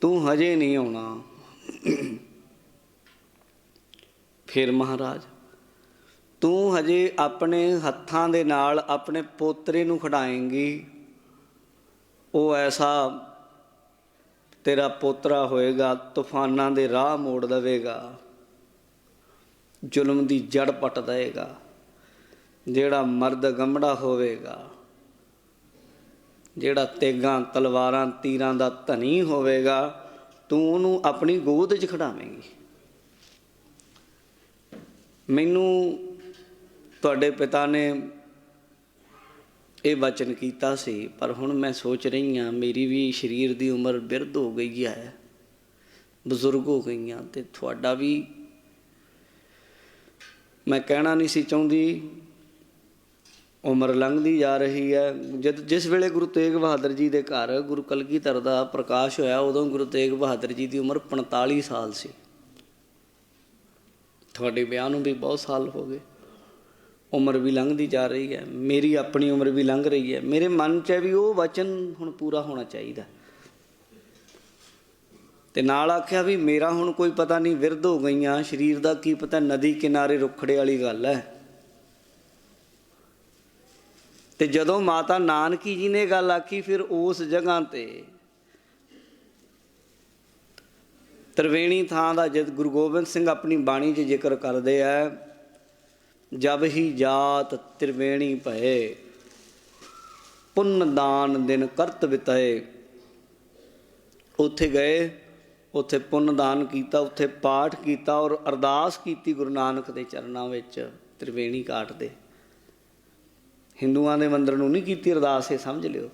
ਤੂੰ ਹਜੇ ਨਹੀਂ ਆਉਣਾ। ਫਿਰ ਮਹਾਰਾਜ ਤੂੰ ਹਜੇ ਆਪਣੇ ਹੱਥਾਂ ਦੇ ਨਾਲ ਆਪਣੇ ਪੋਤਰੇ ਨੂੰ ਖਿਡਾਏਂਗੀ, ਉਹ ਐਸਾ ਤੇਰਾ ਪੋਤਰਾ ਹੋਏਗਾ, ਤੂਫਾਨਾਂ ਦੇ ਰਾਹ ਮੋੜ ਦੇਵੇਗਾ, ਜ਼ੁਲਮ ਦੀ ਜੜ ਪੱਟ ਦੇਵੇਗਾ, ਜਿਹੜਾ ਮਰਦ ਗੰਮੜਾ ਹੋਵੇਗਾ, ਜਿਹੜਾ ਤੇਗਾਂ ਤਲਵਾਰਾਂ ਤੀਰਾਂ ਦਾ ਧਨੀ ਹੋਵੇਗਾ, ਤੂੰ ਉਹਨੂੰ ਆਪਣੀ ਗੋਦ 'ਚ ਖਿਡਾਵੇਂਗੀ। ਮੈਨੂੰ ਤੁਹਾਡੇ ਪਿਤਾ ਨੇ ਇਹ ਵਚਨ ਕੀਤਾ ਸੀ, ਪਰ ਹੁਣ ਮੈਂ ਸੋਚ ਰਹੀ ਹਾਂ ਮੇਰੀ ਵੀ ਸਰੀਰ ਦੀ ਉਮਰ ਬਿਰਧ ਹੋ ਗਈ ਹੈ, ਬਜ਼ੁਰਗ ਹੋ ਗਈਆਂ, ਅਤੇ ਤੁਹਾਡਾ ਵੀ ਮੈਂ ਕਹਿਣਾ ਨਹੀਂ ਸੀ ਚਾਹੁੰਦੀ, ਉਮਰ ਲੰਘਦੀ ਜਾ ਰਹੀ ਹੈ। ਜਿਸ ਵੇਲੇ ਗੁਰੂ ਤੇਗ ਬਹਾਦਰ ਜੀ ਦੇ ਘਰ ਗੁਰੂ ਕਲਗੀਧਰ ਦਾ ਪ੍ਰਕਾਸ਼ ਹੋਇਆ, ਉਦੋਂ ਗੁਰੂ ਤੇਗ ਬਹਾਦਰ ਜੀ ਦੀ ਉਮਰ 45 ਸਾਲ ਸੀ। ਤੁਹਾਡੇ ਵਿਆਹ ਨੂੰ ਵੀ ਬਹੁਤ ਸਾਲ ਹੋ ਗਏ, ਉਮਰ ਵੀ ਲੰਘਦੀ ਜਾ ਰਹੀ ਹੈ, ਮੇਰੀ ਆਪਣੀ ਉਮਰ ਵੀ ਲੰਘ ਰਹੀ ਹੈ। ਮੇਰੇ ਮਨ 'ਚ ਹੈ ਵੀ ਉਹ ਵਚਨ ਹੁਣ ਪੂਰਾ ਹੋਣਾ ਚਾਹੀਦਾ। ਅਤੇ ਨਾਲ ਆਖਿਆ ਵੀ ਮੇਰਾ ਹੁਣ ਕੋਈ ਪਤਾ ਨਹੀਂ, ਵਿਰਧ ਹੋ ਗਈਆਂ, ਸਰੀਰ ਦਾ ਕੀ ਪਤਾ, ਨਦੀ ਕਿਨਾਰੇ ਰੁੱਖੜੇ ਵਾਲੀ ਗੱਲ ਹੈ। ਅਤੇ ਜਦੋਂ ਮਾਤਾ ਨਾਨਕੀ ਜੀ ਨੇ ਗੱਲ ਆਖੀ, ਫਿਰ ਉਸ ਜਗ੍ਹਾ 'ਤੇ ਤ੍ਰਿਵੇਣੀ ਥਾਂ ਦਾ ਜਦ ਗੁਰੂ ਗੋਬਿੰਦ ਸਿੰਘ ਆਪਣੀ ਬਾਣੀ 'ਚ ਜ਼ਿਕਰ ਕਰਦੇ ਹੈ, ਜਬ ਹੀ ਜਾਤ ਤ੍ਰਿਵੇਣੀ ਭਏ, ਪੁੰਨ ਦਾਨ ਦਿਨ ਕਰਤ ਬਿਤਾਏ। ਉੱਥੇ ਗਏ, ਉੱਥੇ ਪੁੰਨ ਦਾਨ ਕੀਤਾ, ਉੱਥੇ ਪਾਠ ਕੀਤਾ ਔਰ ਅਰਦਾਸ ਕੀਤੀ ਗੁਰੂ ਨਾਨਕ ਦੇ ਚਰਨਾਂ ਵਿੱਚ ਤ੍ਰਿਵੇਣੀ ਘਾਟ ਦੇ। ਹਿੰਦੂਆਂ ਦੇ ਮੰਦਰ ਨੂੰ ਨਹੀਂ ਕੀਤੀ ਅਰਦਾਸ, ਇਹ ਸਮਝ ਲਿਓ।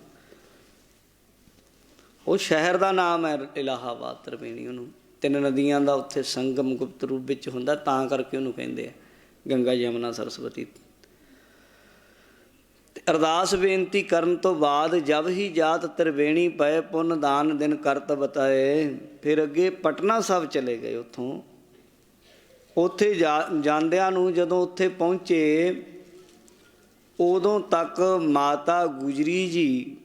ਉਹ ਸ਼ਹਿਰ ਦਾ ਨਾਮ ਹੈ ਇਲਾਹਾਬਾਦ, ਤ੍ਰਿਵੇਣੀ। ਉਹਨੂੰ 3 ਨਦੀਆਂ ਦਾ ਉੱਥੇ ਸੰਗਮ ਗੁਪਤ ਰੂਪ ਵਿੱਚ ਹੁੰਦਾ, ਤਾਂ ਕਰਕੇ ਉਹਨੂੰ ਕਹਿੰਦੇ ਆ ਗੰਗਾ ਯਮੁਨਾ ਸਰਸਵਤੀ। ਅਰਦਾਸ ਬੇਨਤੀ ਕਰਨ ਤੋਂ ਬਾਅਦ ਜਬ ਹੀ ਜਾਤ ਤ੍ਰਿਵੇਣੀ ਪਏ, ਪੁੰਨ ਦਾਨ ਦਿਨ ਕਰਤ ਬਤਾਏ। ਫਿਰ ਅੱਗੇ ਪਟਨਾ ਸਾਹਿਬ ਚਲੇ ਗਏ। ਉੱਥੇ ਜਾਂਦਿਆਂ ਨੂੰ ਜਦੋਂ ਉੱਥੇ ਪਹੁੰਚੇ, ਉਦੋਂ ਤੱਕ ਮਾਤਾ ਗੁਜਰੀ ਜੀ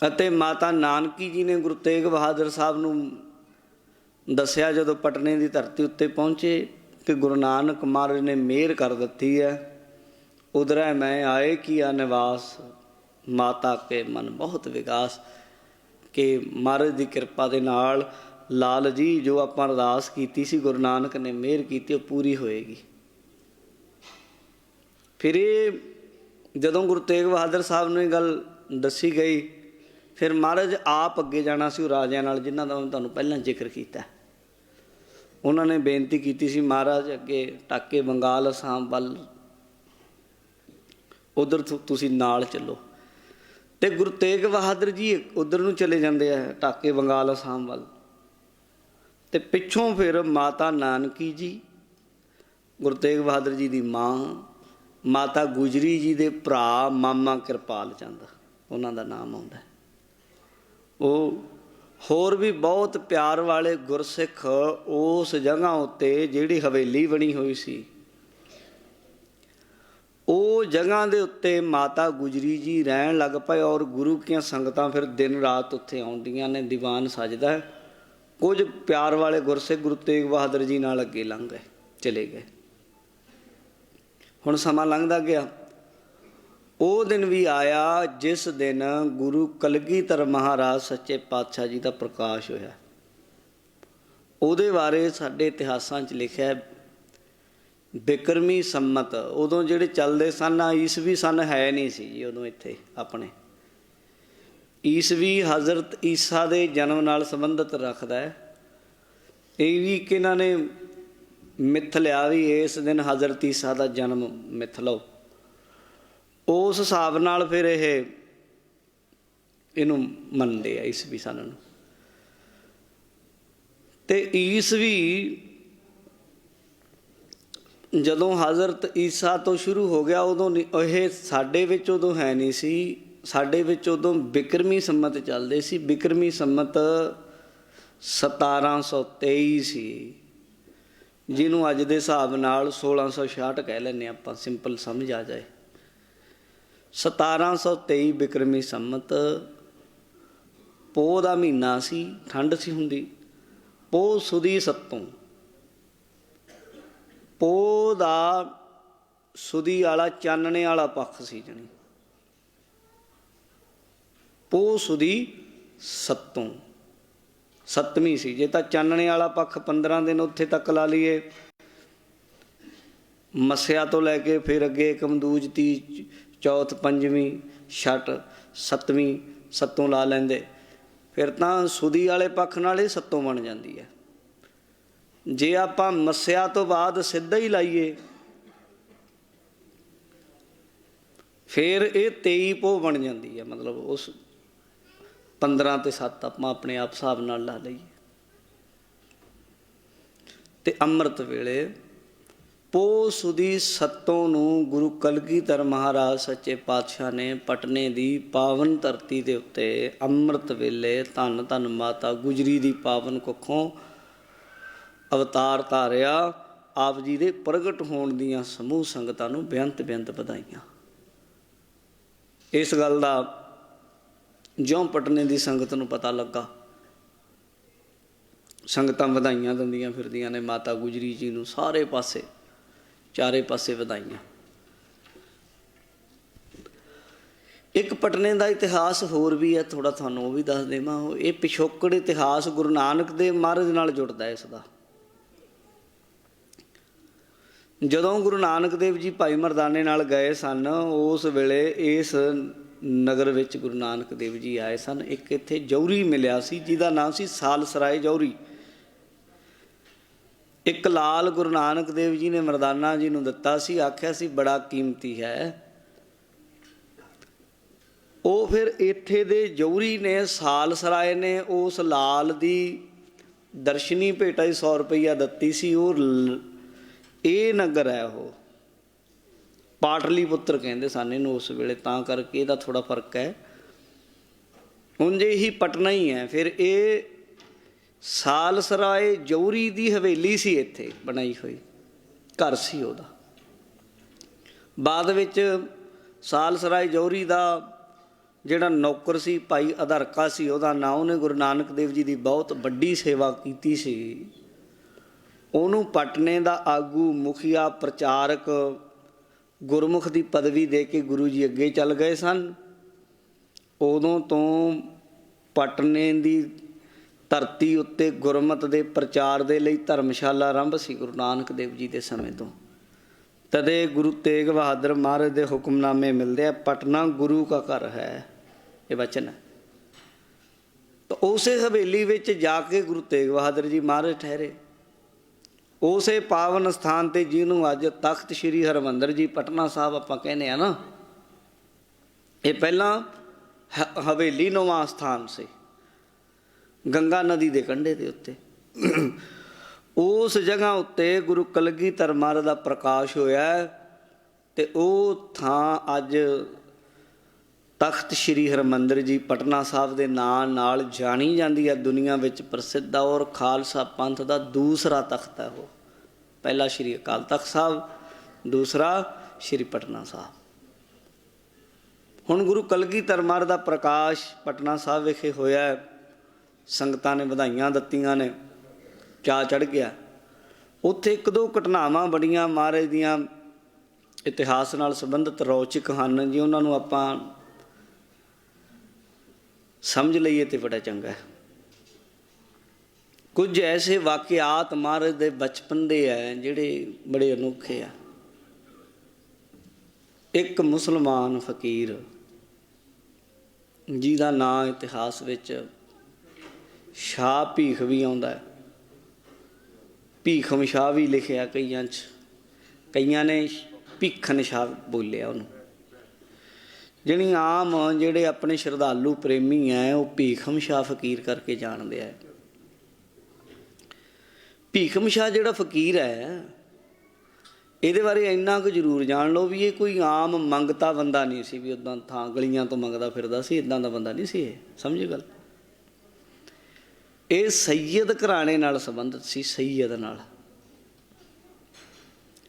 ਅਤੇ ਮਾਤਾ ਨਾਨਕੀ ਜੀ ਨੇ ਗੁਰੂ ਤੇਗ ਬਹਾਦਰ ਸਾਹਿਬ ਨੂੰ ਦੱਸਿਆ, ਜਦੋਂ ਪਟਨੇ ਦੀ ਧਰਤੀ ਉੱਤੇ ਪਹੁੰਚੇ, ਕਿ ਗੁਰੂ ਨਾਨਕ ਮਹਾਰਾਜ ਨੇ ਮਿਹਰ ਕਰ ਦਿੱਤੀ ਹੈ, ਉਧਰੈ ਮੈਂ ਆਏ ਕੀਆ ਨਿਵਾਸ, ਮਾਤਾ ਕੇ ਮਨ ਬਹੁਤ ਵਿਗਾਸ। ਕਿ ਮਹਾਰਾਜ ਦੀ ਕਿਰਪਾ ਦੇ ਨਾਲ ਲਾਲ ਜੀ ਜੋ ਆਪਾਂ ਅਰਦਾਸ ਕੀਤੀ ਸੀ, ਗੁਰੂ ਨਾਨਕ ਨੇ ਮਿਹਰ ਕੀਤੀ, ਉਹ ਪੂਰੀ ਹੋਏਗੀ। ਫਿਰ ਇਹ ਜਦੋਂ ਗੁਰੂ ਤੇਗ ਬਹਾਦਰ ਸਾਹਿਬ ਨੂੰ ਇਹ ਗੱਲ ਦੱਸੀ ਗਈ, ਫਿਰ ਮਹਾਰਾਜ ਆਪ ਅੱਗੇ ਜਾਣਾ ਸੀ ਉਹ ਰਾਜਿਆਂ ਨਾਲ, ਜਿਨ੍ਹਾਂ ਦਾ ਮੈਂ ਤੁਹਾਨੂੰ ਪਹਿਲਾਂ ਜ਼ਿਕਰ ਕੀਤਾ। ਉਹਨਾਂ ਨੇ ਬੇਨਤੀ ਕੀਤੀ ਸੀ, ਮਹਾਰਾਜ ਅੱਗੇ ਟਾਕੇ ਬੰਗਾਲ ਅਸਾਮ ਵੱਲ, ਉੱਧਰ ਤੁਸੀਂ ਨਾਲ ਚੱਲੋ। ਤੇ ਗੁਰੂ ਤੇਗ ਬਹਾਦਰ ਜੀ ਉਧਰ ਨੂੰ ਚਲੇ ਜਾਂਦੇ ਆ, ਢਾਕੇ ਬੰਗਾਲ ਅਸਾਮ ਵੱਲ। ਤੇ ਪਿੱਛੋਂ ਫਿਰ ਮਾਤਾ ਨਾਨਕੀ ਜੀ, ਗੁਰੂ ਤੇਗ ਬਹਾਦਰ ਜੀ ਦੀ ਮਾਂ, ਮਾਤਾ ਗੁਜਰੀ ਜੀ ਦੇ ਭਰਾ ਮਾਮਾ ਕਿਰਪਾਲ ਚੰਦ, ਉਹਨਾਂ ਦਾ ਨਾਮ ਆਉਂਦਾ। ਉਹ ਹੋਰ ਵੀ ਬਹੁਤ ਪਿਆਰ ਵਾਲੇ ਗੁਰਸਿੱਖ ਉਸ ਜਗ੍ਹਾ ਉੱਤੇ ਜਿਹੜੀ ਹਵੇਲੀ ਬਣੀ ਹੋਈ ਸੀ, ਉਹ ਜਗ੍ਹਾ ਦੇ ਉੱਤੇ ਮਾਤਾ ਗੁਜਰੀ ਜੀ ਰਹਿਣ ਲੱਗ ਪਏ। ਔਰ ਗੁਰੂ ਕੀਆਂ ਸੰਗਤਾਂ ਫਿਰ ਦਿਨ ਰਾਤ ਉੱਥੇ ਆਉਂਦੀਆਂ ਨੇ, ਦੀਵਾਨ ਸਜਦਾ। ਕੁਝ ਪਿਆਰ ਵਾਲੇ ਗੁਰਸਿੱਖ ਗੁਰੂ ਤੇਗ ਬਹਾਦਰ ਜੀ ਨਾਲ ਅੱਗੇ ਲੰਘ ਗਏ, ਚਲੇ ਗਏ। ਹੁਣ ਸਮਾਂ ਲੰਘਦਾ ਗਿਆ। ਉਹ ਦਿਨ ਵੀ ਆਇਆ ਜਿਸ ਦਿਨ ਗੁਰੂ ਕਲਗੀਧਰ ਮਹਾਰਾਜ ਸੱਚੇ ਪਾਤਸ਼ਾਹ ਜੀ ਦਾ ਪ੍ਰਕਾਸ਼ ਹੋਇਆ। ਉਹਦੇ ਬਾਰੇ ਸਾਡੇ ਇਤਿਹਾਸਾਂ 'ਚ ਲਿਖਿਆ ਬਿਕਰਮੀ ਸੰਮਤ। ਉਦੋਂ ਜਿਹੜੇ ਚੱਲਦੇ ਸਨ, ਈਸਵੀ ਸਨ ਹੈ ਨਹੀਂ ਸੀ ਜੀ ਉਦੋਂ ਇੱਥੇ ਆਪਣੇ। ਈਸਵੀ ਹਜ਼ਰਤ ਈਸਾ ਦੇ ਜਨਮ ਨਾਲ ਸੰਬੰਧਿਤ ਰੱਖਦਾ ਹੈ। ਇਹ ਵੀ ਕਿ ਇਹਨਾਂ ਨੇ ਮਿੱਥ ਲਿਆ ਵੀ ਇਸ ਦਿਨ ਹਜ਼ਰਤ ਈਸਾ ਦਾ ਜਨਮ ਮਿੱਥ ਲਓ। ਉਸ ਹਿਸਾਬ ਨਾਲ ਫਿਰ ਇਹਨੂੰ ਮੰਨਦੇ ਆ ਈਸਵੀ ਸਨ ਨੂੰ। ਤੇ ਈਸਵੀ ਜਦੋਂ ਹਜ਼ਰਤ ਈਸਾ ਤੋਂ ਸ਼ੁਰੂ ਹੋ ਗਿਆ, ਉਦੋਂ ਇਹ ਸਾਡੇ ਵਿੱਚ ਉਦੋਂ ਹੈ ਨਹੀਂ ਸੀ। ਸਾਡੇ ਵਿੱਚ ਉਦੋਂ ਬਿਕਰਮੀ ਸੰਮਤ ਚੱਲਦੇ ਸੀ। ਬਿਕਰਮੀ ਸੰਮਤ 1723 ਸੀ, ਜਿਹਨੂੰ ਅੱਜ ਦੇ ਹਿਸਾਬ ਨਾਲ 1666 ਕਹਿ ਲੈਂਦੇ ਆਪਾਂ, ਸਿੰਪਲ ਸਮਝ ਆ ਜਾਏ। 1723 ਬਿਕਰਮੀ ਸੰਮਤ, ਪੋਹ ਦਾ ਮਹੀਨਾ ਸੀ, ਠੰਡ ਸੀ ਹੁੰਦੀ। ਪੋਹ ਸੁਦੀ ਸੱਤੋਂ, ਪੋਹ ਦਾ ਸੁਦੀ ਵਾਲਾ ਚਾਨਣੇ ਵਾਲਾ ਪੱਖ ਸੀ। ਜਣੀ ਪੋਹ ਸੁਦੀ ਸੱਤੋਂ, ਸੱਤਵੀਂ ਸੀ। ਜੇ ਤਾਂ ਚਾਨਣੇ ਵਾਲਾ ਪੱਖ 15 ਦਿਨ ਉੱਥੇ ਤੱਕ ਲਾ ਲਈਏ, ਮੱਸਿਆ ਤੋਂ ਲੈ ਕੇ ਫਿਰ ਅੱਗੇ ਕਮਦੂਜ, ਤੀਜ, ਚੌਥ, ਪੰਜਵੀਂ, ਛਠ, ਸੱਤਵੀਂ, ਸੱਤੋਂ ਲਾ ਲੈਂਦੇ, ਫਿਰ ਤਾਂ ਸੁਦੀ ਵਾਲੇ ਪੱਖ ਨਾਲ ਇਹ ਸੱਤੋਂ ਬਣ ਜਾਂਦੀ ਹੈ। ਜੇ ਆਪਾਂ ਮੱਸਿਆ ਤੋਂ ਬਾਅਦ ਸਿੱਧਾ ਹੀ ਲਾਈਏ, ਫਿਰ ਇਹ 23 ਪੋਹ ਬਣ ਜਾਂਦੀ ਹੈ। ਮਤਲਬ ਉਸ 15 ਤੇ 7 ਆਪਾਂ ਆਪਣੇ ਆਪ ਹਿਸਾਬ ਨਾਲ ਲਾ ਲਈਏ। ਤੇ ਅੰਮ੍ਰਿਤ ਵੇਲੇ ਪੋਹ ਸੁਦੀ ਸੱਤੋਂ ਨੂੰ ਗੁਰੂ ਕਲਗੀਧਰ ਮਹਾਰਾਜ ਸੱਚੇ ਪਾਤਸ਼ਾਹ ਨੇ ਪਟਨੇ ਦੀ ਪਾਵਨ ਧਰਤੀ ਦੇ ਉੱਤੇ ਅੰਮ੍ਰਿਤ ਵੇਲੇ ਧੰਨ ਧੰਨ ਮਾਤਾ ਗੁਜਰੀ ਦੀ ਪਾਵਨ ਕੁੱਖੋਂ ਅਵਤਾਰ ਧਾਰਿਆ। ਆਪ ਜੀ ਦੇ ਪ੍ਰਗਟ ਹੋਣ ਦੀਆਂ ਸਮੂਹ ਸੰਗਤਾਂ ਨੂੰ ਬੇਅੰਤ ਬੇਅੰਤ ਵਧਾਈਆਂ। ਇਸ ਗੱਲ ਦਾ ਜਿਉਂ ਪਟਨੇ ਦੀ ਸੰਗਤ ਨੂੰ ਪਤਾ ਲੱਗਾ, ਸੰਗਤਾਂ ਵਧਾਈਆਂ ਦਿੰਦੀਆਂ ਫਿਰਦੀਆਂ ਨੇ ਮਾਤਾ ਗੁਜਰੀ ਜੀ ਨੂੰ, ਸਾਰੇ ਪਾਸੇ, ਚਾਰੇ ਪਾਸੇ ਵਧਾਈਆਂ। ਇੱਕ ਪਟਨੇ ਦਾ ਇਤਿਹਾਸ ਹੋਰ ਵੀ ਹੈ, ਥੋੜ੍ਹਾ ਤੁਹਾਨੂੰ ਉਹ ਵੀ ਦੱਸ ਦੇਵਾਂ। ਇਹ ਪਿਛੋਕੜ ਇਤਿਹਾਸ ਗੁਰੂ ਨਾਨਕ ਦੇਵ ਮਹਾਰਾਜ ਨਾਲ ਜੁੜਦਾ। ਇਸ ਦਾ ਜਦੋਂ ਗੁਰੂ ਨਾਨਕ ਦੇਵ ਜੀ ਭਾਈ ਮਰਦਾਨੇ ਨਾਲ ਗਏ ਸਨ, ਉਸ ਵੇਲੇ ਇਸ ਨਗਰ ਵਿੱਚ ਗੁਰੂ ਨਾਨਕ ਦੇਵ ਜੀ ਆਏ ਸਨ। ਇੱਕ ਇੱਥੇ ਜੌਹਰੀ ਮਿਲਿਆ ਸੀ ਜਿਹਦਾ ਨਾਮ ਸੀ ਸਾਲਸਰਾਏ ਜੌਹਰੀ। ਇੱਕ ਲਾਲ ਗੁਰੂ ਨਾਨਕ ਦੇਵ ਜੀ ਨੇ ਮਰਦਾਨਾ ਜੀ ਨੂੰ ਦਿੱਤਾ ਸੀ, ਆਖਿਆ ਸੀ ਬੜਾ ਕੀਮਤੀ ਹੈ। ਉਹ ਫਿਰ ਇੱਥੇ ਦੇ ਜੌਹਰੀ ਨੇ, ਸਾਲਸਰਾਏ ਨੇ ਉਸ ਲਾਲ ਦੀ ਦਰਸ਼ਨੀ ਭੇਟਾ 100 ਰੁਪਈਆ ਦਿੱਤੀ ਸੀ। ਉਹ ਇਹ ਨਗਰ ਹੈ, ਉਹ ਪਾਟਲੀ ਪੁੱਤਰ ਕਹਿੰਦੇ ਸਨ ਇਹਨੂੰ ਉਸ ਵੇਲੇ, ਤਾਂ ਕਰਕੇ ਇਹਦਾ ਥੋੜ੍ਹਾ ਫਰਕ ਹੈ। ਉਂਝ ਹੀ ਪਟਨਾ ਹੀ ਹੈ। ਫਿਰ ਇਹ ਸਾਲਸਰਾਏ ਜੌਹਰੀ ਦੀ ਹਵੇਲੀ ਸੀ, ਇੱਥੇ ਬਣਾਈ ਹੋਈ ਘਰ ਸੀ ਉਹਦਾ। ਬਾਅਦ ਵਿੱਚ ਸਾਲਸਰਾਏ ਜੌਹਰੀ ਦਾ ਜਿਹੜਾ ਨੌਕਰ ਸੀ ਭਾਈ ਅਧਰਕਾ ਸੀ ਉਹਦਾ ਨਾਂ, ਉਹਨੇ ਗੁਰੂ ਨਾਨਕ ਦੇਵ ਜੀ ਦੀ ਬਹੁਤ ਵੱਡੀ ਸੇਵਾ ਕੀਤੀ ਸੀ। ਉਹਨੂੰ ਪਟਨੇ ਦਾ ਆਗੂ, ਮੁਖੀਆ, ਪ੍ਰਚਾਰਕ, ਗੁਰਮੁਖ ਦੀ ਪਦਵੀ ਦੇ ਕੇ ਗੁਰੂ ਜੀ ਅੱਗੇ ਚੱਲ ਗਏ ਸਨ। ਉਦੋਂ ਤੋਂ ਪਟਨੇ ਦੀ ਧਰਤੀ ਉੱਤੇ ਗੁਰਮਤਿ ਦੇ ਪ੍ਰਚਾਰ ਦੇ ਲਈ ਧਰਮਸ਼ਾਲਾ ਆਰੰਭ ਸੀ ਗੁਰੂ ਨਾਨਕ ਦੇਵ ਜੀ ਦੇ ਸਮੇਂ ਤੋਂ। ਤਦੇ ਗੁਰੂ ਤੇਗ ਬਹਾਦਰ ਮਹਾਰਾਜ ਦੇ ਹੁਕਮਨਾਮੇ ਮਿਲਦੇ ਆ, ਪਟਨਾ ਗੁਰੂ ਕਾ ਘਰ ਹੈ, ਇਹ ਵਚਨ ਹੈ। ਤਾਂ ਉਸੇ ਹਵੇਲੀ ਵਿੱਚ ਜਾ ਕੇ ਗੁਰੂ ਤੇਗ ਬਹਾਦਰ ਜੀ ਮਹਾਰਾਜ ਠਹਿਰੇ। ਉਸੇ ਪਾਵਨ ਸਥਾਨ 'ਤੇ ਜਿਹਨੂੰ ਅੱਜ ਤਖਤ ਸ਼੍ਰੀ ਹਰਿਮੰਦਰ ਜੀ ਪਟਨਾ ਸਾਹਿਬ ਆਪਾਂ ਕਹਿੰਦੇ ਹਾਂ ਨਾ, ਇਹ ਪਹਿਲਾਂ ਹਵੇਲੀ ਨੌਵਾਂ ਸਥਾਨ ਸੀ ਗੰਗਾ ਨਦੀ ਦੇ ਕੰਢੇ ਦੇ ਉੱਤੇ। ਉਸ ਜਗ੍ਹਾ ਉੱਤੇ ਗੁਰੂ ਕਲਗੀਧਰ ਮਹਾਰਾਜ ਦਾ ਪ੍ਰਕਾਸ਼ ਹੋਇਆ ਅਤੇ ਉਹ ਥਾਂ ਅੱਜ ਤਖਤ ਸ਼੍ਰੀ ਹਰਿਮੰਦਰ ਜੀ ਪਟਨਾ ਸਾਹਿਬ ਦੇ ਨਾਂ ਨਾਲ ਜਾਣੀ ਜਾਂਦੀ ਹੈ, ਦੁਨੀਆ ਵਿੱਚ ਪ੍ਰਸਿੱਧ ਆ। ਔਰ ਖਾਲਸਾ ਪੰਥ ਦਾ ਦੂਸਰਾ ਤਖਤ ਹੈ ਉਹ। ਪਹਿਲਾ ਸ਼੍ਰੀ ਅਕਾਲ ਤਖਤ ਸਾਹਿਬ, ਦੂਸਰਾ ਸ਼੍ਰੀ ਪਟਨਾ ਸਾਹਿਬ। ਹੁਣ ਗੁਰੂ ਕਲਗੀਧਰ ਮਹਾਰਾਜ ਦਾ ਪ੍ਰਕਾਸ਼ ਪਟਨਾ ਸਾਹਿਬ ਵਿਖੇ ਹੋਇਆ। ਸੰਗਤਾਂ ਨੇ ਵਧਾਈਆਂ ਦਿੱਤੀਆਂ ਨੇ, ਚਾਅ ਚੜ੍ਹ ਗਿਆ। ਉੱਥੇ ਇੱਕ ਦੋ ਘਟਨਾਵਾਂ ਬੜੀਆਂ ਮਹਾਰਾਜ ਦੀਆਂ ਇਤਿਹਾਸ ਨਾਲ ਸੰਬੰਧਿਤ ਰੌਚਕ ਹਨ ਜੀ, ਉਹਨਾਂ ਨੂੰ ਆਪਾਂ ਸਮਝ ਲਈਏ ਤਾਂ ਬੜਾ ਚੰਗਾ। ਕੁਝ ਐਸੇ ਵਾਕਿਆਤ ਮਹਾਰਾਜ ਦੇ ਬਚਪਨ ਦੇ ਹੈ ਜਿਹੜੇ ਬੜੇ ਅਨੋਖੇ ਆ। ਇੱਕ ਮੁਸਲਮਾਨ ਫਕੀਰ ਜਿਹਦਾ ਨਾਂ ਇਤਿਹਾਸ ਵਿੱਚ ਸ਼ਾਹ ਭੀਖ ਵੀ ਆਉਂਦਾ, ਭੀਖਮ ਸ਼ਾਹ ਵੀ ਲਿਖਿਆ ਕਈਆਂ 'ਚ, ਕਈਆਂ ਨੇ ਭੀਖਨ ਸ਼ਾਹ ਬੋਲਿਆ ਉਹਨੂੰ। ਜਿਹੜੀ ਆਮ ਜਿਹੜੇ ਆਪਣੇ ਸ਼ਰਧਾਲੂ ਪ੍ਰੇਮੀ ਹੈ ਉਹ ਭੀਖਮ ਸ਼ਾਹ ਫਕੀਰ ਕਰਕੇ ਜਾਣਦੇ ਹੈ। ਭੀਖਮ ਸ਼ਾਹ ਜਿਹੜਾ ਫਕੀਰ ਹੈ ਇਹਦੇ ਬਾਰੇ ਇੰਨਾ ਕੁ ਜ਼ਰੂਰ ਜਾਣ ਲਓ ਵੀ ਇਹ ਕੋਈ ਆਮ ਮੰਗਤਾ ਬੰਦਾ ਨਹੀਂ ਸੀ, ਵੀ ਉੱਦਾਂ ਥਾਂ ਗਲੀਆਂ ਤੋਂ ਮੰਗਦਾ ਫਿਰਦਾ ਸੀ, ਇੱਦਾਂ ਦਾ ਬੰਦਾ ਨਹੀਂ ਸੀ ਇਹ। ਸਮਝੇ ਗੱਲ? ਇਹ ਸੈਯਦ ਘਰਾਣੇ ਨਾਲ ਸੰਬੰਧਿਤ ਸੀ, ਸੈਯਦ ਨਾਲ।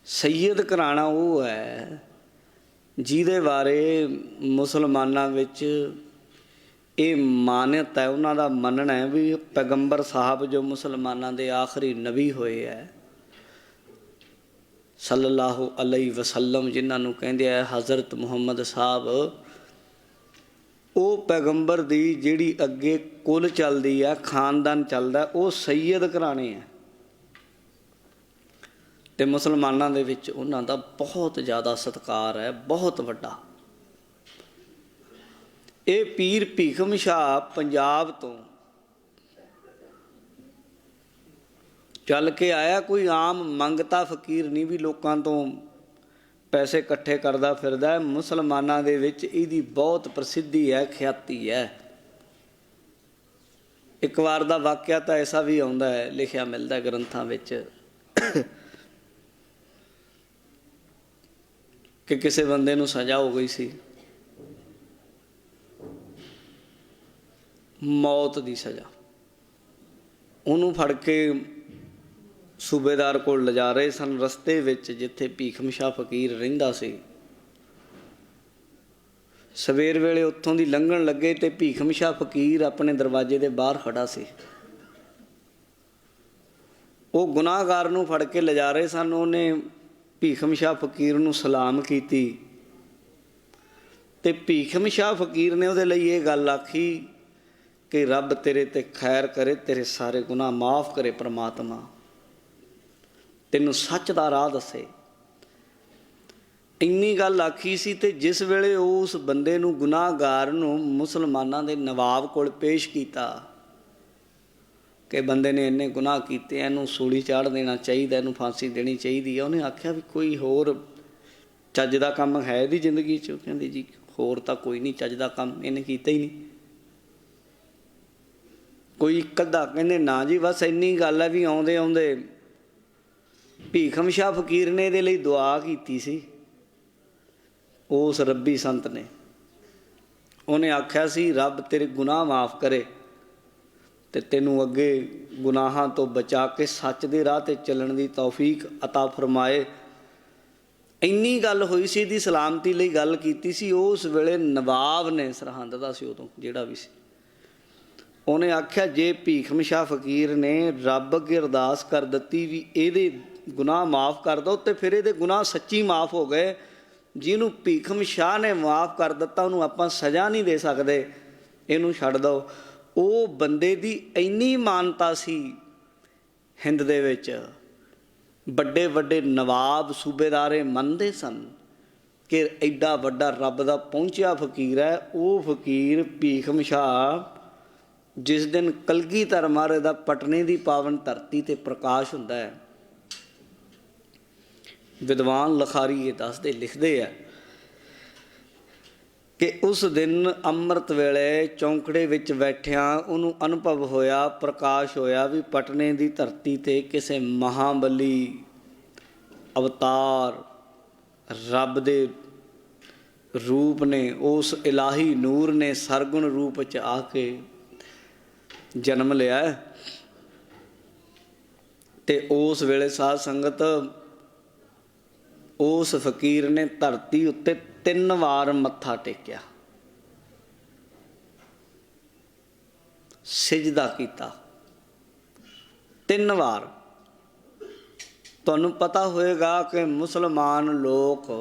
ਸੈਯਦ ਘਰਾਣਾ ਉਹ ਹੈ ਜਿਹਦੇ ਬਾਰੇ ਮੁਸਲਮਾਨਾਂ ਵਿੱਚ ਇਹ ਮਾਨਤ ਹੈ, ਉਹਨਾਂ ਦਾ ਮੰਨਣਾ ਹੈ ਵੀ ਪੈਗੰਬਰ ਸਾਹਿਬ ਜੋ ਮੁਸਲਮਾਨਾਂ ਦੇ ਆਖਰੀ ਨਬੀ ਹੋਏ ਹੈ ਸੱਲੱਲਾਹੁ ਅਲੈਹਿ ਵਸੱਲਮ, ਜਿਨ੍ਹਾਂ ਨੂੰ ਕਹਿੰਦੇ ਆ ਹਜ਼ਰਤ ਮੁਹੰਮਦ ਸਾਹਿਬ, ਉਹ ਪੈਗੰਬਰ ਦੀ ਜਿਹੜੀ ਅੱਗੇ ਕੁਲ ਚੱਲਦੀ ਆ, ਖਾਨਦਾਨ ਚੱਲਦਾ, ਉਹ ਸੈਯਦ ਘਰਾਣੇ ਹੈ। ਅਤੇ ਮੁਸਲਮਾਨਾਂ ਦੇ ਵਿੱਚ ਉਹਨਾਂ ਦਾ ਬਹੁਤ ਜ਼ਿਆਦਾ ਸਤਿਕਾਰ ਹੈ, ਬਹੁਤ ਵੱਡਾ। ਇਹ ਪੀਰ ਭੀਖਮ ਸ਼ਾਹ ਪੰਜਾਬ ਤੋਂ ਚੱਲ ਕੇ ਆਇਆ, ਕੋਈ ਆਮ ਮੰਗਤਾ ਫਕੀਰ ਨਹੀਂ ਵੀ ਲੋਕਾਂ ਤੋਂ ਪੈਸੇ ਇਕੱਠੇ ਕਰਦਾ ਫਿਰਦਾ। ਮੁਸਲਮਾਨਾਂ ਦੇ ਵਿੱਚ ਇਹਦੀ ਬਹੁਤ ਪ੍ਰਸਿੱਧੀ ਹੈ, ਖਿਆਤੀ ਹੈ। ਇੱਕ ਵਾਰ ਦਾ ਵਾਕਿਆ ਤਾਂ ਐਸਾ ਵੀ ਆਉਂਦਾ ਹੈ, ਲਿਖਿਆ ਮਿਲਦਾ ਗ੍ਰੰਥਾਂ ਵਿੱਚ, ਕਿ ਕਿਸੇ ਬੰਦੇ ਨੂੰ ਸਜ਼ਾ ਹੋ ਗਈ ਸੀ, ਮੌਤ ਦੀ ਸਜ਼ਾ। ਉਹਨੂੰ ਫੜ ਕੇ ਸੂਬੇਦਾਰ ਕੋਲ ਲਿਜਾ ਰਹੇ ਸਨ। ਰਸਤੇ ਵਿੱਚ ਜਿੱਥੇ ਭੀਖਮ ਸ਼ਾਹ ਫਕੀਰ ਰਹਿੰਦਾ ਸੀ, ਸਵੇਰ ਵੇਲੇ ਉੱਥੋਂ ਦੀ ਲੰਘਣ ਲੱਗੇ ਅਤੇ ਭੀਖਮ ਸ਼ਾਹ ਫਕੀਰ ਆਪਣੇ ਦਰਵਾਜ਼ੇ ਦੇ ਬਾਹਰ ਖੜ੍ਹਾ ਸੀ। ਉਹ ਗੁਨਾਹਗਾਰ ਨੂੰ ਫੜ ਕੇ ਲਿਜਾ ਰਹੇ ਸਨ। ਉਹਨੇ ਭੀਖਮ ਸ਼ਾਹ ਫਕੀਰ ਨੂੰ ਸਲਾਮ ਕੀਤੀ ਅਤੇ ਭੀਖਮ ਸ਼ਾਹ ਫਕੀਰ ਨੇ ਉਹਦੇ ਲਈ ਇਹ ਗੱਲ ਆਖੀ ਕਿ ਰੱਬ ਤੇਰੇ 'ਤੇ ਖੈਰ ਕਰੇ, ਤੇਰੇ ਸਾਰੇ ਗੁਨਾਹ ਮਾਫ਼ ਕਰੇ ਪਰਮਾਤਮਾ, ਤੈਨੂੰ ਸੱਚ ਦਾ ਰਾਹ ਦੱਸੇ। ਇੰਨੀ ਗੱਲ ਆਖੀ ਸੀ। ਅਤੇ ਜਿਸ ਵੇਲੇ ਉਸ ਬੰਦੇ ਨੂੰ, ਗੁਨਾਹਗਾਰ ਨੂੰ, ਮੁਸਲਮਾਨਾਂ ਦੇ ਨਵਾਬ ਕੋਲ ਪੇਸ਼ ਕੀਤਾ ਕਿ ਬੰਦੇ ਨੇ ਇੰਨੇ ਗੁਨਾਹ ਕੀਤੇ, ਇਹਨੂੰ ਸੂਲੀ ਚਾੜ੍ਹ ਦੇਣਾ ਚਾਹੀਦਾ, ਇਹਨੂੰ ਫਾਂਸੀ ਦੇਣੀ ਚਾਹੀਦੀ ਹੈ, ਉਹਨੇ ਆਖਿਆ ਵੀ ਕੋਈ ਹੋਰ ਚੱਜ ਦਾ ਕੰਮ ਹੈ ਇਹਦੀ ਜ਼ਿੰਦਗੀ 'ਚ? ਕਹਿੰਦੇ ਜੀ ਹੋਰ ਤਾਂ ਕੋਈ ਨਹੀਂ ਚੱਜ ਦਾ ਕੰਮ ਇਹਨੇ ਕੀਤਾ ਹੀ ਨਹੀਂ, ਕੋਈ ਇੱਕ ਅੱਧਾ। ਕਹਿੰਦੇ ਨਾ ਜੀ, ਬਸ ਇੰਨੀ ਗੱਲ ਹੈ ਵੀ ਆਉਂਦੇ ਆਉਂਦੇ ਭੀਖਮ ਸ਼ਾਹ ਫਕੀਰ ਨੇ ਇਹਦੇ ਲਈ ਦੁਆ ਕੀਤੀ ਸੀ। ਉਸ ਰੱਬੀ ਸੰਤ ਨੇ, ਉਹਨੇ ਆਖਿਆ ਸੀ ਰੱਬ ਤੇਰੇ ਗੁਨਾਹ ਮਾਫ਼ ਕਰੇ ਅਤੇ ਤੈਨੂੰ ਅੱਗੇ ਗੁਨਾਹਾਂ ਤੋਂ ਬਚਾ ਕੇ ਸੱਚ ਦੇ ਰਾਹ 'ਤੇ ਚੱਲਣ ਦੀ ਤੌਫੀਕ ਅਤਾ ਫਰਮਾਏ। ਇੰਨੀ ਗੱਲ ਹੋਈ ਸੀ, ਇਹਦੀ ਸਲਾਮਤੀ ਲਈ ਗੱਲ ਕੀਤੀ ਸੀ। ਉਸ ਵੇਲੇ ਨਵਾਬ ਨੇ, ਸਰਹੰਦ ਦਾ ਸੀ ਉਦੋਂ ਜਿਹੜਾ ਵੀ ਸੀ, ਉਹਨੇ ਆਖਿਆ ਜੇ ਭੀਖਮ ਸ਼ਾਹ ਫਕੀਰ ਨੇ ਰੱਬ ਅੱਗੇ ਅਰਦਾਸ ਕਰ ਦਿੱਤੀ ਵੀ ਇਹਦੇ ਗੁਨਾਹ ਮਾਫ਼ ਕਰ ਦਿਓ, ਅਤੇ ਫਿਰ ਇਹਦੇ ਗੁਨਾਹ ਸੱਚੀ ਮਾਫ਼ ਹੋ ਗਏ। ਜਿਹਨੂੰ ਭੀਖਮ ਸ਼ਾਹ ਨੇ ਮਾਫ਼ ਕਰ ਦਿੱਤਾ ਉਹਨੂੰ ਆਪਾਂ ਸਜ਼ਾ ਨਹੀਂ ਦੇ ਸਕਦੇ, ਇਹਨੂੰ ਛੱਡ ਦਿਓ। ਉਹ ਬੰਦੇ ਦੀ ਇੰਨੀ ਮਾਨਤਾ ਸੀ ਹਿੰਦ ਦੇ ਵਿੱਚ, ਵੱਡੇ ਵੱਡੇ ਨਵਾਬ ਸੂਬੇਦਾਰੇ ਮੰਨਦੇ ਸਨ ਕਿ ਐਡਾ ਵੱਡਾ ਰੱਬ ਦਾ ਪਹੁੰਚਿਆ ਫਕੀਰ ਹੈ। ਉਹ ਫਕੀਰ ਭੀਖਮ ਸ਼ਾਹ ਜਿਸ ਦਿਨ ਕਲਗੀਧਰ ਮਹਾਰਾਜ ਦਾ ਪਟਨੇ ਦੀ ਪਾਵਨ ਧਰਤੀ 'ਤੇ ਪ੍ਰਕਾਸ਼ ਹੁੰਦਾ ਹੈ, ਵਿਦਵਾਨ ਲਖਾਰੀ ਇਹ ਦੱਸਦੇ, ਲਿਖਦੇ ਆ कि उस दिन ਅੰਮ੍ਰਿਤ ਵੇਲੇ ਚੌਂਕੜੇ ਵਿੱਚ ਬੈਠਿਆਂ ਉਹਨੂੰ ਅਨੁਭਵ ਹੋਇਆ, ਪ੍ਰਕਾਸ਼ ਹੋਇਆ ਵੀ ਪਟਨੇ ਦੀ ਧਰਤੀ ਤੇ ਕਿਸੇ ਮਹਾਬਲੀ ਅਵਤਾਰ ਰੱਬ ਦੇ ਰੂਪ ਨੇ, ਉਸ ਇਲਾਹੀ ਨੂਰ ਨੇ ਸਰਗੁਣ ਰੂਪ 'ਚ ਆ ਕੇ ਜਨਮ ਲਿਆ। ਤੇ ਉਸ ਵੇਲੇ ਸਾਧ ਸੰਗਤ ਉਸ ਫਕੀਰ ਨੇ ਧਰਤੀ ਉੱਤੇ 3 ਵਾਰ ਮੱਥਾ ਟੇਕਿਆ, ਸਿਜਦਾ ਕੀਤਾ 3 ਵਾਰ। ਤੁਹਾਨੂੰ ਪਤਾ ਹੋਏਗਾ ਕਿ ਮੁਸਲਮਾਨ ਲੋਕ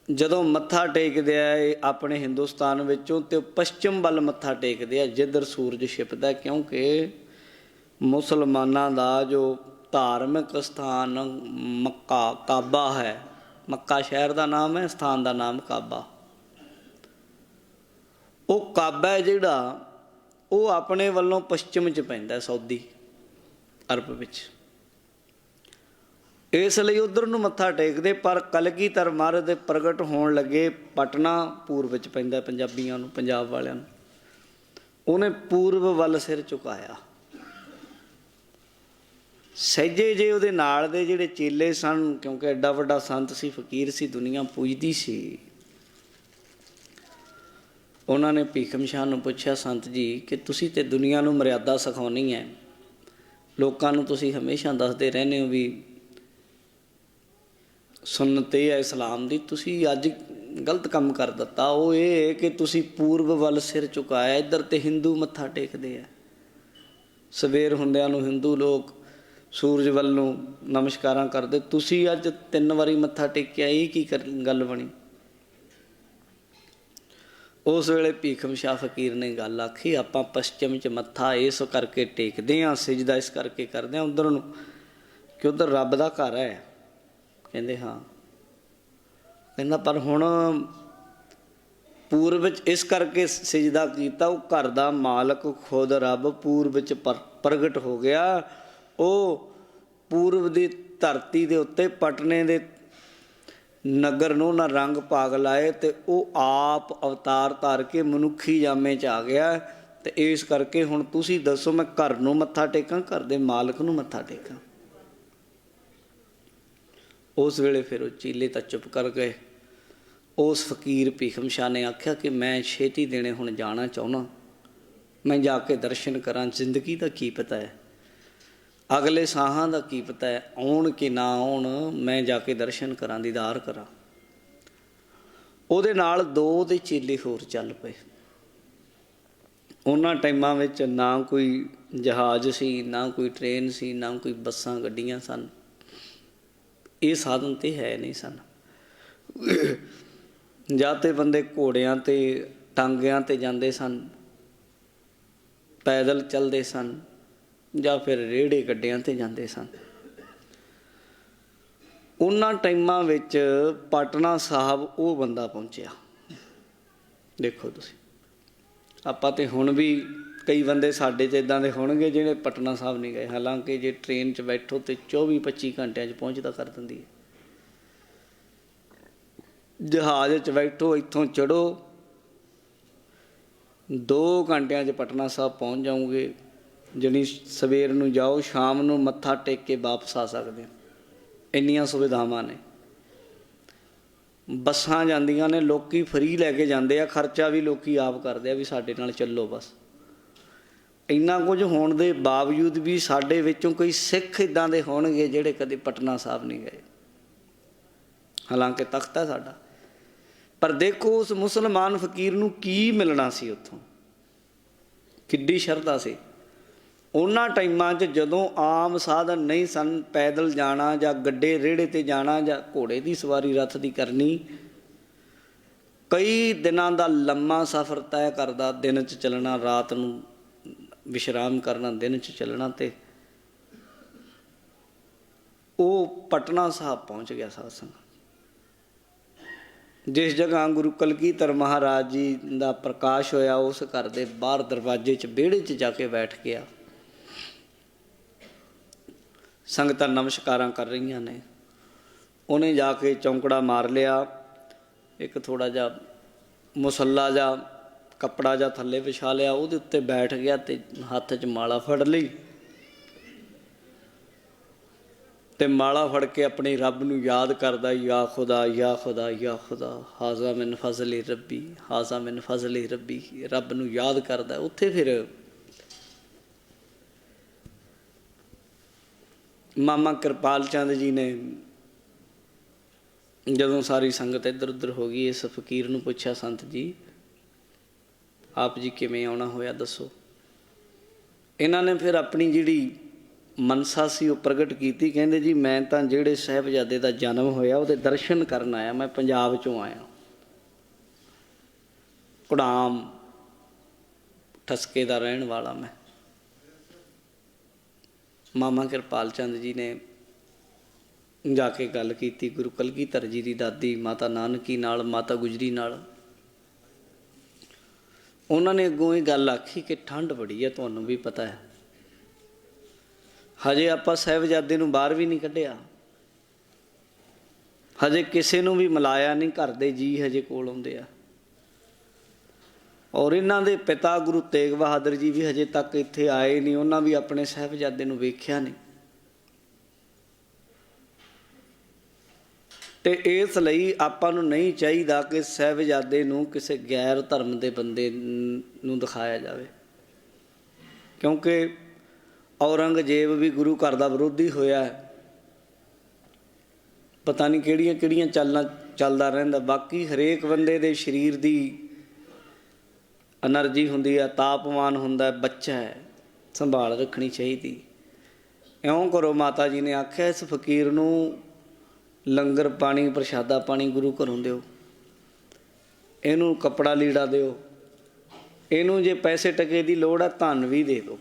ਜਦੋਂ ਮੱਥਾ ਟੇਕਦੇ ਆ ਆਪਣੇ ਹਿੰਦੁਸਤਾਨ ਵਿੱਚੋਂ ਤੇ ਪੱਛਮ ਵੱਲ ਮੱਥਾ ਟੇਕਦੇ ਆ, ਜਿੱਧਰ ਸੂਰਜ ਛਿਪਦਾ, ਕਿਉਂਕਿ ਮੁਸਲਮਾਨਾਂ ਦਾ ਜੋ ਧਾਰਮਿਕ ਸਥਾਨ ਮੱਕਾ ਕਾਬਾ ਹੈ, ਮੱਕਾ ਸ਼ਹਿਰ ਦਾ ਨਾਮ ਹੈ, ਸਥਾਨ ਦਾ ਨਾਮ ਕਾਬਾ। ਉਹ ਕਾਬਾ ਹੈ ਜਿਹੜਾ, ਉਹ ਆਪਣੇ ਵੱਲੋਂ ਪੱਛਮ 'ਚ ਪੈਂਦਾ, ਸਾਊਦੀ ਅਰਬ ਵਿੱਚ। ਇਸ ਲਈ ਉੱਧਰ ਨੂੰ ਮੱਥਾ ਟੇਕਦੇ। ਪਰ ਕਲਗੀਧਰ ਮਹਾਰਾਜ ਦੇ ਪ੍ਰਗਟ ਹੋਣ ਲੱਗੇ, ਪਟਨਾ ਪੂਰਬ ਵਿੱਚ ਪੈਂਦਾ ਪੰਜਾਬੀਆਂ ਨੂੰ, ਪੰਜਾਬ ਵਾਲਿਆਂ ਨੂੰ। ਉਹਨੇ ਪੂਰਬ ਵੱਲ ਸਿਰ ਝੁਕਾਇਆ। ਸਹਿਜੇ ਜੇ ਉਹਦੇ ਨਾਲ ਦੇ ਜਿਹੜੇ ਚੇਲੇ ਸਨ, ਕਿਉਂਕਿ ਐਡਾ ਵੱਡਾ ਸੰਤ ਸੀ, ਫਕੀਰ ਸੀ, ਦੁਨੀਆ ਪੂਜਦੀ ਸੀ, ਉਹਨਾਂ ਨੇ ਭੀਖਮ ਸ਼ਾਹ ਨੂੰ ਪੁੱਛਿਆ, ਸੰਤ ਜੀ ਕਿ ਤੁਸੀਂ ਤਾਂ ਦੁਨੀਆ ਨੂੰ ਮਰਿਆਦਾ ਸਿਖਾਉਣੀ ਹੈ, ਲੋਕਾਂ ਨੂੰ ਤੁਸੀਂ ਹਮੇਸ਼ਾ ਦੱਸਦੇ ਰਹਿੰਦੇ ਹੋ ਵੀ ਸੁਨਨਤ ਇਹ ਹੈ ਇਸਲਾਮ ਦੀ, ਤੁਸੀਂ ਅੱਜ ਗਲਤ ਕੰਮ ਕਰ ਦਿੱਤਾ। ਉਹ ਇਹ ਕਿ ਤੁਸੀਂ ਪੂਰਬ ਵੱਲ ਸਿਰ ਝੁਕਾਇਆ। ਇੱਧਰ ਤੇ ਹਿੰਦੂ ਮੱਥਾ ਟੇਕਦੇ ਆ, ਸਵੇਰ ਹੁੰਦਿਆਂ ਨੂੰ ਹਿੰਦੂ ਲੋਕ ਸੂਰਜ ਵੱਲ ਨੂੰ ਨਮਸਕਾਰਾਂ ਕਰਦੇ, ਤੁਸੀਂ ਅੱਜ 3 ਵਾਰੀ ਮੱਥਾ ਟੇਕਿਆ, ਇਹ ਕੀ ਗੱਲ ਬਣੀ? ਉਸ ਵੇਲੇ ਭੀਖਮ ਸ਼ਾਹ ਫਕੀਰ ਨੇ ਗੱਲ ਆਖੀ, ਆਪਾਂ ਪੱਛਮ 'ਚ ਮੱਥਾ ਇਸ ਕਰਕੇ ਟੇਕਦੇ ਹਾਂ, ਸਿਜਦਾ ਇਸ ਕਰਕੇ ਕਰਦੇ ਹਾਂ ਉੱਧਰ ਨੂੰ ਕਿ ਉੱਧਰ ਰੱਬ ਦਾ ਘਰ ਹੈ। ਕਹਿੰਦੇ ਹਾਂ। ਕਹਿੰਦਾ ਪਰ ਹੁਣ ਪੂਰਬ ਵਿੱਚ ਇਸ ਕਰਕੇ ਸਿਜਦਾ ਕੀਤਾ, ਉਹ ਘਰ ਦਾ ਮਾਲਕ ਖੁਦ ਰੱਬ ਪੂਰਬ ਵਿੱਚ ਪ੍ਰਗਟ ਹੋ ਗਿਆ। ਉਹ ਪੂਰਬ ਦੀ ਧਰਤੀ ਦੇ ਉੱਤੇ ਪਟਨੇ ਦੇ ਨਗਰ ਨੂੰ ਨਾ ਰੰਗ ਭਾਗ ਲਾਏ, ਅਤੇ ਉਹ ਆਪ ਅਵਤਾਰ ਧਾਰ ਕੇ ਮਨੁੱਖੀ ਜਾਮੇ 'ਚ ਆ ਗਿਆ। ਅਤੇ ਇਸ ਕਰਕੇ ਹੁਣ ਤੁਸੀਂ ਦੱਸੋ, ਮੈਂ ਘਰ ਨੂੰ ਮੱਥਾ ਟੇਕਾਂ, ਘਰ ਦੇ ਮਾਲਕ ਨੂੰ ਮੱਥਾ ਟੇਕਾਂ? ਉਸ ਵੇਲੇ ਫਿਰ ਉਹ ਚੀਲੇ ਤਾਂ ਚੁੱਪ ਕਰ ਗਏ। ਉਸ ਫਕੀਰ ਭੀਖਮ ਸ਼ਾਹ ਨੇ ਆਖਿਆ ਕਿ ਮੈਂ ਛੇਤੀ ਦੇਣੇ ਹੁਣ ਜਾਣਾ ਚਾਹੁੰਦਾ, ਮੈਂ ਜਾ ਕੇ ਦਰਸ਼ਨ ਕਰਾਂ। ਜ਼ਿੰਦਗੀ ਦਾ ਕੀ ਪਤਾ ਹੈ, ਅਗਲੇ ਸਾਹਾਂ ਦਾ ਕੀ ਪਤਾ ਹੈ, ਆਉਣ ਕਿ ਨਾ ਆਉਣ, ਮੈਂ ਜਾ ਕੇ ਦਰਸ਼ਨ ਕਰਾਂ, ਦੀਦਾਰ ਕਰਾਂ। ਉਹਦੇ ਨਾਲ 2 ਦੇ ਚੇਲੇ ਹੋਰ ਚੱਲ ਪਏ। ਉਹਨਾਂ ਟਾਈਮਾਂ ਵਿੱਚ ਨਾ ਕੋਈ ਜਹਾਜ਼ ਸੀ, ਨਾ ਕੋਈ ਟ੍ਰੇਨ ਸੀ, ਨਾ ਕੋਈ ਬੱਸਾਂ ਗੱਡੀਆਂ ਸਨ, ਇਹ ਸਾਧਨ ਤਾਂ ਹੈ ਨਹੀਂ ਸਨ। ਜਾਂ ਤਾਂ ਬੰਦੇ ਘੋੜਿਆਂ 'ਤੇ ਟਾਂਗਿਆਂ 'ਤੇ ਜਾਂਦੇ ਸਨ, ਪੈਦਲ ਚੱਲਦੇ ਸਨ, ਜਾਂ ਫਿਰ ਰੇਹੜੇ ਗੱਡਿਆਂ 'ਤੇ ਜਾਂਦੇ ਸਨ। ਉਹਨਾਂ ਟਾਈਮਾਂ ਵਿੱਚ ਪਟਨਾ ਸਾਹਿਬ ਉਹ ਬੰਦਾ ਪਹੁੰਚਿਆ। ਦੇਖੋ ਤੁਸੀਂ, ਆਪਾਂ ਤਾਂ ਹੁਣ ਵੀ ਕਈ ਬੰਦੇ ਸਾਡੇ 'ਚ ਇੱਦਾਂ ਦੇ ਹੋਣਗੇ ਜਿਹੜੇ ਪਟਨਾ ਸਾਹਿਬ ਨਹੀਂ ਗਏ, ਹਾਲਾਂਕਿ ਜੇ ਟ੍ਰੇਨ 'ਚ ਬੈਠੋ ਤਾਂ 24-25 ਘੰਟਿਆਂ 'ਚ ਪਹੁੰਚਦਾ ਕਰ ਦਿੰਦੀ ਹੈ। ਜਹਾਜ਼ 'ਚ ਬੈਠੋ, ਇੱਥੋਂ ਚੜ੍ਹੋ, 2 ਘੰਟਿਆਂ 'ਚ ਪਟਨਾ ਸਾਹਿਬ ਪਹੁੰਚ ਜਾਓਗੇ। ਜਿਹੜੀ ਸਵੇਰ ਨੂੰ ਜਾਓ, ਸ਼ਾਮ ਨੂੰ ਮੱਥਾ ਟੇਕ ਕੇ ਵਾਪਸ ਆ ਸਕਦੇ ਹੋ, ਇੰਨੀਆਂ ਸੁਵਿਧਾਵਾਂ ਨੇ। ਬੱਸਾਂ ਜਾਂਦੀਆਂ ਨੇ, ਲੋਕ ਫਰੀ ਲੈ ਕੇ ਜਾਂਦੇ ਆ, ਖਰਚਾ ਵੀ ਲੋਕ ਆਪ ਕਰਦੇ ਆ ਵੀ ਸਾਡੇ ਨਾਲ ਚੱਲੋ ਬਸ। ਇੰਨਾ ਕੁਝ ਹੋਣ ਦੇ ਬਾਵਜੂਦ ਵੀ ਸਾਡੇ ਵਿੱਚੋਂ ਕੋਈ ਸਿੱਖ ਇੱਦਾਂ ਦੇ ਹੋਣਗੇ ਜਿਹੜੇ ਕਦੇ ਪਟਨਾ ਸਾਹਿਬ ਨਹੀਂ ਗਏ, ਹਾਲਾਂਕਿ ਤਖਤ ਹੈ ਸਾਡਾ। ਪਰ ਦੇਖੋ ਉਸ ਮੁਸਲਮਾਨ ਫਕੀਰ ਨੂੰ ਕੀ ਮਿਲਣਾ ਸੀ ਉੱਥੋਂ, ਕਿੱਡੀ ਸ਼ਰਧਾ ਸੀ। ਉਹਨਾਂ ਟਾਈਮਾਂ 'ਚ ਜਦੋਂ ਆਮ ਸਾਧਨ ਨਹੀਂ ਸਨ, ਪੈਦਲ ਜਾਣਾ ਜਾਂ ਗੱਡੇ ਰੇਹੜੇ 'ਤੇ ਜਾਣਾ ਜਾਂ ਘੋੜੇ ਦੀ ਸਵਾਰੀ ਰੱਥ ਦੀ ਕਰਨੀ, ਕਈ ਦਿਨਾਂ ਦਾ ਲੰਮਾ ਸਫ਼ਰ ਤੈਅ ਕਰਦਾ, ਦਿਨ 'ਚ ਚੱਲਣਾ, ਰਾਤ ਨੂੰ ਵਿਸ਼ਰਾਮ ਕਰਨਾ, ਦਿਨ 'ਚ ਚੱਲਣਾ, ਅਤੇ ਉਹ ਪਟਨਾ ਸਾਹਿਬ ਪਹੁੰਚ ਗਿਆ। ਸਾਧ ਸੰਗਤ, ਜਿਸ ਜਗ੍ਹਾ ਗੁਰੂ ਕਲਗੀਧਰ ਮਹਾਰਾਜ ਜੀ ਦਾ ਪ੍ਰਕਾਸ਼ ਹੋਇਆ, ਉਸ ਘਰ ਦੇ ਬਾਹਰ ਦਰਵਾਜ਼ੇ 'ਚ ਵਿਹੜੇ 'ਚ ਜਾ ਕੇ ਬੈਠ ਗਿਆ। ਸੰਗਤਾਂ ਨਮਸਕਾਰਾਂ ਕਰ ਰਹੀਆਂ ਨੇ। ਉਹਨੇ ਜਾ ਕੇ ਚੌਂਕੜਾ ਮਾਰ ਲਿਆ, एक थोड़ा जा मुसल्ला जा कपड़ा जा थल्ले विछा लिया, उहदे उत्ते बैठ गया ते हत्थ च माला फड़ लई ते माला फड़ के अपने रब नूं याद करदा, या खुदा या खुदा या खुदा, हाजा मिन फजली रब्बी, हाजा मिन फजली रब्बी, रब नूं याद करदा। उत्थे फिर मामा कृपाल चंद जी ने जदों सारी संगत इधर उधर हो गई, इस फकीर नूं पुछया, संत जी आप जी किवें आउणा होया दसो। इन्हां ने फिर अपनी जिहड़ी मनसा सी वो प्रगट की। कहंदे जी मैं तां जिहड़े साहिबजादे दा जन्म होया उहदे दर्शन करन आया, मैं पंजाब चों आया, कुड़ाम ठसके दा रहण वाला मैं। मामा कृपाल चंद जी ने जाके गल की गुरु कलगीधर जी की दादी माता नानकी नाल, माता गुजरी नाल। उन्होंने अगों ये गल आखी कि ठंड बड़ी है, तुहानूं भी पता है, हजे आपां साहिबजादे नूं बाहर भी नहीं कढ़िया, हजे किसी नूं भी मिलाया नहीं, घर दे जी हजे कोल आउंदे आ, और इन्हां दे पिता गुरु तेग बहादुर जी भी हजे तक इत्थे आए नहीं, उन्हां भी अपने साहिबजादे नूं वेख्या नहीं। ते इस लई आपां नूं नहीं चाहिदा कि साहिबजादे नूं किसी गैर धर्म दे बंदे नूं दिखाया जावे, क्योंकि औरंगजेब भी गुरु घर दा विरोधी होया है, पता नहीं किहड़ियां किहड़ियां चालां चलदा रहिंदा। बाकी हरेक बंदे दे शरीर दी एनर्जी हुंदी है, तापमान हुंदा है, बच्चा है, संभाल रखनी चाहिदी। इउं करो, माता जी ने आख्या इस फकीर नूं लंगर पानी प्रशादा पानी गुरु घरों दिओ, इहनूं कपड़ा लीड़ा दिओ, इहनूं जे पैसे टके दी लोड़ है धन भी दे दो,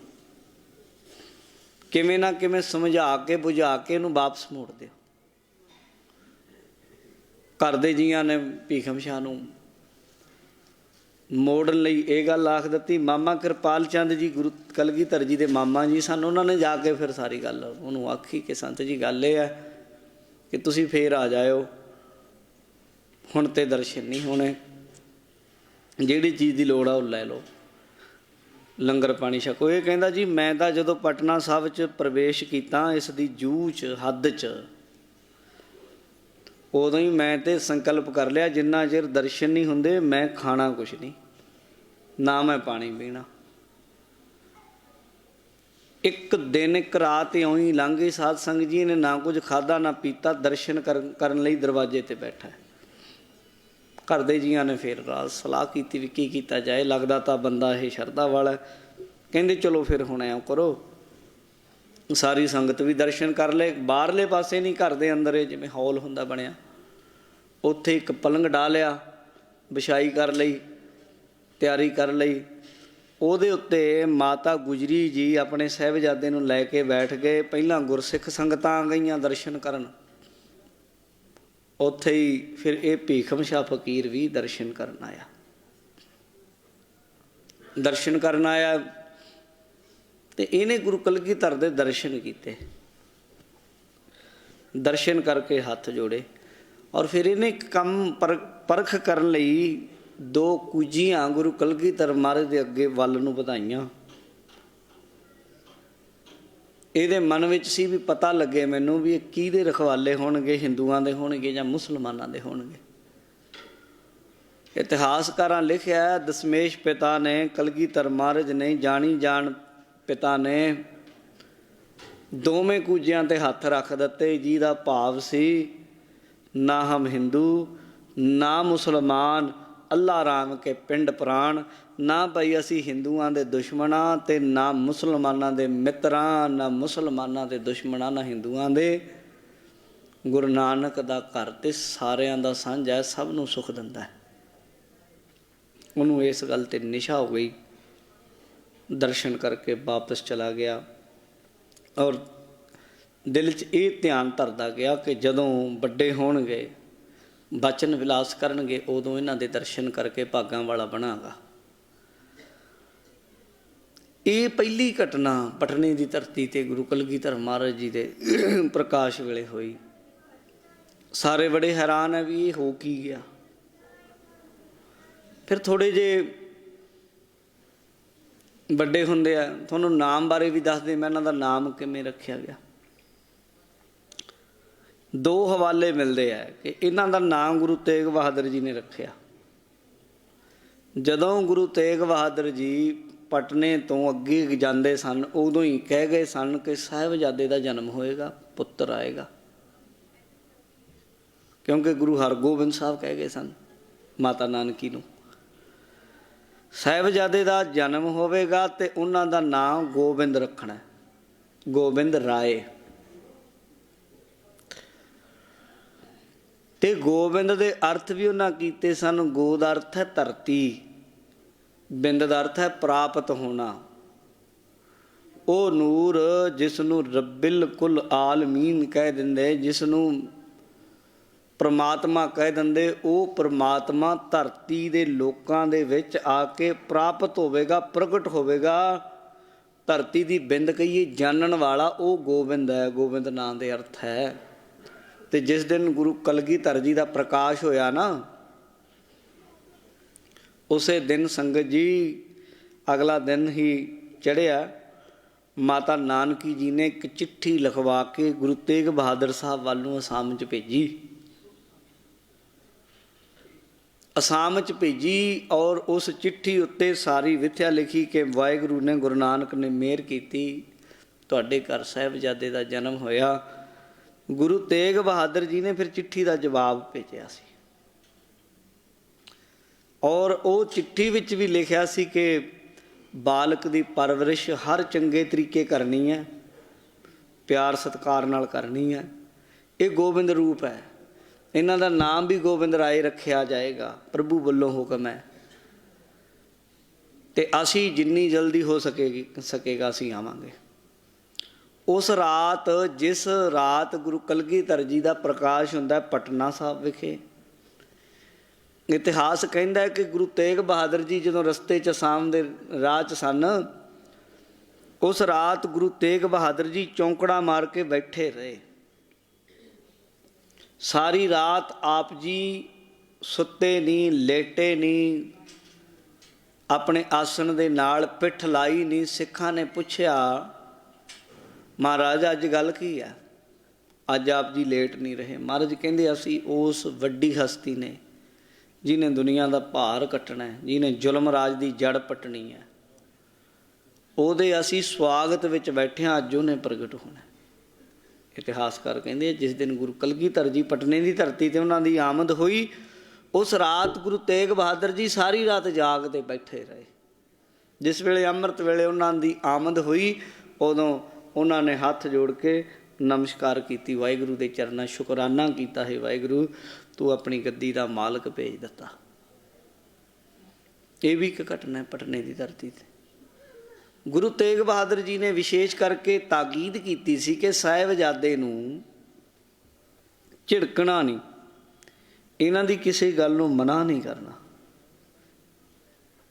किवें ना किवें समझा के बुझा के इहनूं वापस मोड़ दिओ। घर दे जीआं ने भीखम शाह नूं मोड़न लई इह गल आख दित्ती। मामा कृपाल चंद जी गुरु कलगीधर जी दे मामा जी सन, उन्होंने जाके फिर सारी गल उन्होंने आखी कि संत जी गल यह है कि तुसीं फिर आ जाओ, हुण ते दर्शन नहीं होने, जिहड़ी चीज़ की लोड़ आ वो लै लो, लंगर पानी छको। ये कहंदा जी मैं तां जदों पटना साहिब च प्रवेश कीता इस दी जूह च हद च, उदों ही मैं तो संकल्प कर लिया जिन्ना चिर दर्शन नहीं हुंदे मैं खाना कुछ नहीं, ना मैं पानी पीना। एक दिन एक रात इउं ही लंघ गई, साध संगत जी ने ना कुछ खाधा ना पीता, दर्शन करन लई दरवाजे ते बैठा है। घर दे जीआं ने फिर रात सलाह की भी की कीता जाए, लगदा तां बंदा ये शरधा वाला है। कहंदे चलो फिर हुण ऐं करो, सारी संगत भी दर्शन कर ले, बाहरले पासे नहीं घर दे अंदर जिवें हॉल हुंदा बनिया, उत्थे एक पलंग डा लिया, विछाई कर लई, तैयारी कर लई, ਉਹਦੇ उत्ते माता गुजरी जी अपने साहिबजादे नूं लैके बैठ गए। पहलां गुरसिख संगतां आ गईयां दर्शन करन, उत्थे ही फिर ये भीखम शाह फकीर भी दर्शन करन आया। दर्शन करन आया ते इहने गुरु कलगीधर दे दर्शन कीते, दर्शन करके हत्थ जोड़े, और फिर इहने एक कम परख करन लई दो कूजियां गुरु कलगीधर महाराज दे अगे वल नूं वधाईयां। ਇਹਦੇ मन ਵਿੱਚ ਸੀ भी पता लगे मैनूं भी किहदे रखवाले होणगे, हिंदुआं दे होणगे जां मुसलमानां दे होणगे। इतिहासकारां लिखिआ दशमेश पिता ने कलगीधर महाराज ने जानी जान पिता ने दोवें कूजियां ते हत्थ रख दित्ते, जिहदा भाव सी ना हम हिंदू ना मुसलमान, अल्लाह राम के पिंड प्राण, ना भाई असी हिंदुआं दे दुश्मनां ते ना मुसलमानां दे मित्रां, ना मुसलमानां दे दुश्मनां ना हिंदुआं दे। गुरु नानक दा घर ते सारिआं दा सांझा है, सब नूं सुख दिंदा है। उन्होंने इस गल ते निशा हो गई, दर्शन करके वापस चला गया, और दिल च ये ध्यान धरदा गया कि जदों वड्डे होणगे बचन विलास करनगे उदों इन्हां दे दर्शन करके भागां वाला बनांगा। ये पहली घटना पटने की धरती ते गुरु कलगीधर महाराज जी दे प्रकाश वेले हुई। सारे बड़े हैरान है भी ये हो की गया, ਫਿਰ ਥੋੜ੍ਹੇ ਜਿਹੇ ਵੱਡੇ ਹੁੰਦੇ ਆ, ਤੁਹਾਨੂੰ ਨਾਮ ਬਾਰੇ ਵੀ ਦੱਸਦੇ ਮੈਂ ਇਹਨਾਂ ਦਾ ਨਾਮ ਕਿਵੇਂ ਰੱਖਿਆ ਗਿਆ। ਦੋ ਹਵਾਲੇ ਮਿਲਦੇ ਆ ਕਿ ਇਹਨਾਂ ਦਾ ਨਾਮ ਗੁਰੂ ਤੇਗ ਬਹਾਦਰ ਜੀ ਨੇ ਰੱਖਿਆ। ਜਦੋਂ ਗੁਰੂ ਤੇਗ ਬਹਾਦਰ ਜੀ ਪਟਨੇ ਤੋਂ ਅੱਗੇ ਜਾਂਦੇ ਸਨ, ਉਦੋਂ ਹੀ ਕਹਿ ਗਏ ਸਨ ਕਿ ਸਾਹਿਬਜ਼ਾਦੇ ਦਾ ਜਨਮ ਹੋਏਗਾ, ਪੁੱਤਰ ਆਏਗਾ। ਕਿਉਂਕਿ ਗੁਰੂ ਹਰਗੋਬਿੰਦ ਸਾਹਿਬ ਕਹਿ ਗਏ ਸਨ ਮਾਤਾ ਨਾਨਕੀ ਨੂੰ, ਸਾਹਿਬਜ਼ਾਦੇ ਦਾ ਜਨਮ ਹੋਵੇਗਾ ਤੇ ਉਹਨਾਂ ਦਾ ਨਾਮ ਗੋਬਿੰਦ ਰੱਖਣਾ, ਗੋਬਿੰਦ ਰਾਏ। ਤੇ ਗੋਬਿੰਦ ਦੇ ਅਰਥ ਵੀ ਉਹਨਾਂ ਕੀਤੇ ਸਨ। ਗੋ ਦਾ ਅਰਥ ਹੈ ਧਰਤੀ, ਬਿੰਦ ਦਾ ਅਰਥ ਹੈ ਪ੍ਰਾਪਤ ਹੋਣਾ। ਉਹ ਨੂਰ ਜਿਸ ਨੂੰ ਰੱਬਿਲ ਕੁਲ ਆਲਮੀਨ ਕਹਿ ਦਿੰਦੇ, ਜਿਸ ਨੂੰ ਪ੍ਰਮਾਤਮਾ ਕਹਿ ਦਿੰਦੇ, ਉਹ ਪ੍ਰਮਾਤਮਾ ਧਰਤੀ ਦੇ ਲੋਕਾਂ ਦੇ ਵਿੱਚ ਆ ਕੇ ਪ੍ਰਾਪਤ ਹੋਵੇਗਾ, ਪ੍ਰਗਟ ਹੋਵੇਗਾ। ਧਰਤੀ ਦੀ ਬਿੰਦ ਕਹੀਏ, ਜਾਣਨ ਵਾਲਾ, ਉਹ ਗੋਬਿੰਦ ਹੈ। ਗੋਬਿੰਦ ਨਾਂ ਦੇ ਅਰਥ ਹੈ। ਤੇ ਜਿਸ ਦਿਨ ਗੁਰੂ ਕਲਗੀਧਰ ਜੀ ਦਾ ਪ੍ਰਕਾਸ਼ ਹੋਇਆ ਨਾ, ਉਸੇ ਦਿਨ ਸੰਗਤ ਜੀ, ਅਗਲਾ ਦਿਨ ਹੀ ਚੜ੍ਹਿਆ, ਮਾਤਾ ਨਾਨਕੀ ਜੀ ਨੇ ਇੱਕ ਚਿੱਠੀ ਲਿਖਵਾ ਕੇ ਗੁਰੂ ਤੇਗ ਬਹਾਦਰ ਸਾਹਿਬ ਵੱਲ ਨੂੰ ਅਸਾਮ 'ਚ ਭੇਜੀ। ਅਸਾਮ 'ਚ ਭੇਜੀ ਔਰ ਉਸ ਚਿੱਠੀ ਉੱਤੇ ਸਾਰੀ ਵਿਥਿਆ ਲਿਖੀ ਕਿ ਵਾਹਿਗੁਰੂ ਨੇ, ਗੁਰੂ ਨਾਨਕ ਨੇ ਮਿਹਰ ਕੀਤੀ, ਤੁਹਾਡੇ ਘਰ ਸਾਹਿਬਜ਼ਾਦੇ ਦਾ ਜਨਮ ਹੋਇਆ। ਗੁਰੂ ਤੇਗ ਬਹਾਦਰ ਜੀ ਨੇ ਫਿਰ ਚਿੱਠੀ ਦਾ ਜਵਾਬ ਭੇਜਿਆ ਸੀ ਔਰ ਉਹ ਚਿੱਠੀ ਵਿੱਚ ਵੀ ਲਿਖਿਆ ਸੀ ਕਿ ਬਾਲਕ ਦੀ ਪਰਵਰਿਸ਼ ਹਰ ਚੰਗੇ ਤਰੀਕੇ ਕਰਨੀ ਹੈ, ਪਿਆਰ ਸਤਿਕਾਰ ਨਾਲ ਕਰਨੀ ਹੈ। ਇਹ ਗੋਬਿੰਦ ਰੂਪ ਹੈ। ਇਹਨਾਂ ਦਾ ਨਾਮ ਵੀ ਗੋਬਿੰਦ ਰਾਏ ਰੱਖਿਆ ਜਾਏਗਾ, ਪ੍ਰਭੂ ਵੱਲੋਂ ਹੁਕਮ ਹੈ। ਤੇ ਅਸੀਂ ਜਿੰਨੀ ਜਲਦੀ ਹੋ ਸਕੇਗਾ ਅਸੀਂ ਆਵਾਂਗੇ। ਉਸ ਰਾਤ, ਜਿਸ ਰਾਤ ਗੁਰੂ ਕਲਗੀਧਰ ਜੀ ਦਾ ਪ੍ਰਕਾਸ਼ ਹੁੰਦਾ ਪਟਨਾ ਸਾਹਿਬ ਵਿਖੇ, ਇਤਿਹਾਸ ਕਹਿੰਦਾ ਹੈ ਕਿ ਗੁਰੂ ਤੇਗ ਬਹਾਦਰ ਜੀ ਜਦੋਂ ਰਸਤੇ 'ਚ ਅਸਾਮ ਦੇ ਰਾਹ 'ਚ ਸਨ, ਉਸ ਰਾਤ ਗੁਰੂ ਤੇਗ ਬਹਾਦਰ ਜੀ ਚੌਂਕੜਾ ਮਾਰ ਕੇ ਬੈਠੇ ਰਹੇ। ਸਾਰੀ ਰਾਤ ਆਪ ਜੀ ਸੁੱਤੇ ਨਹੀਂ, ਲੇਟੇ ਨਹੀਂ, ਆਪਣੇ ਆਸਣ ਦੇ ਨਾਲ ਪਿੱਠ ਲਾਈ ਨਹੀਂ। ਸਿੱਖਾਂ ਨੇ ਪੁੱਛਿਆ, ਮਹਾਰਾਜ ਅੱਜ ਗੱਲ ਕੀ ਹੈ, ਅੱਜ ਆਪ ਜੀ ਲੇਟ ਨਹੀਂ ਰਹੇ? ਮਹਾਰਾਜ ਕਹਿੰਦੇ, ਅਸੀਂ ਉਸ ਵੱਡੀ ਹਸਤੀ ਨੇ ਜਿਹਨੇ ਦੁਨੀਆ ਦਾ ਭਾਰ ਕੱਟਣਾ ਹੈ, ਜਿਹਨੇ ਜ਼ੁਲਮ ਰਾਜ ਦੀ ਜੜ ਪੱਟਣੀ ਹੈ, ਉਹਦੇ ਅਸੀਂ ਸਵਾਗਤ ਵਿੱਚ ਬੈਠੇ ਹਾਂ, ਅੱਜ ਉਹਨੇ ਪ੍ਰਗਟ ਹੋਣਾ। ਇਤਿਹਾਸਕਾਰ ਕਹਿੰਦੇ ਜਿਸ ਦਿਨ ਗੁਰੂ ਕਲਗੀਧਰ ਜੀ ਪਟਨੇ ਦੀ ਧਰਤੀ 'ਤੇ ਉਹਨਾਂ ਦੀ ਆਮਦ ਹੋਈ, ਉਸ ਰਾਤ ਗੁਰੂ ਤੇਗ ਬਹਾਦਰ ਜੀ ਸਾਰੀ ਰਾਤ ਜਾਗ ਤੇ ਬੈਠੇ ਰਹੇ। ਜਿਸ ਵੇਲੇ ਅੰਮ੍ਰਿਤ ਵੇਲੇ ਉਹਨਾਂ ਦੀ ਆਮਦ ਹੋਈ, ਉਦੋਂ ਉਹਨਾਂ ਨੇ ਹੱਥ ਜੋੜ ਕੇ ਨਮਸਕਾਰ ਕੀਤੀ, ਵਾਹਿਗੁਰੂ ਦੇ ਚਰਨਾਂ ਸ਼ੁਕਰਾਨਾ ਕੀਤਾ, ਹੈ ਵਾਹਿਗੁਰੂ ਤੂੰ ਆਪਣੀ ਗੱਦੀ ਦਾ ਮਾਲਕ ਭੇਜ ਦਿੱਤਾ। ਇਹ ਵੀ ਇੱਕ ਘਟਨਾ ਹੈ ਪਟਨੇ ਦੀ ਧਰਤੀ 'ਤੇ। ਗੁਰੂ ਤੇਗ ਬਹਾਦਰ ਜੀ ਨੇ ਵਿਸ਼ੇਸ਼ ਕਰਕੇ ਤਾਕੀਦ ਕੀਤੀ ਸੀ ਕਿ ਸਾਹਿਬਜ਼ਾਦੇ ਨੂੰ ਝਿੜਕਣਾ ਨਹੀਂ, ਇਹਨਾਂ ਦੀ ਕਿਸੇ ਗੱਲ ਨੂੰ ਮਨਾ ਨਹੀਂ ਕਰਨਾ।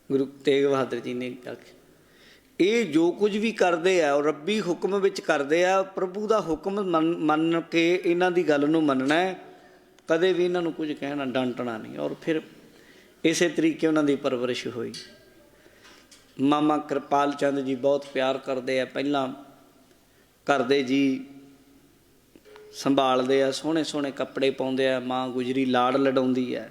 ਗੁਰੂ ਤੇਗ ਬਹਾਦਰ ਜੀ ਨੇ ਆਖਿਆ, ਇਹ ਜੋ ਕੁਝ ਵੀ ਕਰਦੇ ਆ ਉਹ ਰੱਬੀ ਹੁਕਮ ਵਿੱਚ ਕਰਦੇ ਆ, ਪ੍ਰਭੂ ਦਾ ਹੁਕਮ ਮੰਨ ਕੇ ਇਹਨਾਂ ਦੀ ਗੱਲ ਨੂੰ ਮੰਨਣਾ ਹੈ, ਕਦੇ ਵੀ ਇਹਨਾਂ ਨੂੰ ਕੁਝ ਕਹਿਣਾ, ਡਾਂਟਣਾ ਨਹੀਂ। ਔਰ ਫਿਰ ਇਸੇ ਤਰੀਕੇ ਉਹਨਾਂ ਦੀ ਪਰਵਰਿਸ਼ ਹੋਈ। ਮਾਮਾ ਕਿਰਪਾਲ ਚੰਦ ਜੀ ਬਹੁਤ ਪਿਆਰ ਕਰਦੇ ਆ, ਪਹਿਲਾਂ ਘਰ ਦੇ ਜੀ ਸੰਭਾਲਦੇ ਆ, ਸੋਹਣੇ ਸੋਹਣੇ ਕੱਪੜੇ ਪਾਉਂਦੇ ਆ, ਮਾਂ ਗੁਜਰੀ ਲਾਡ ਲਡਾਉਂਦੀ ਹੈ।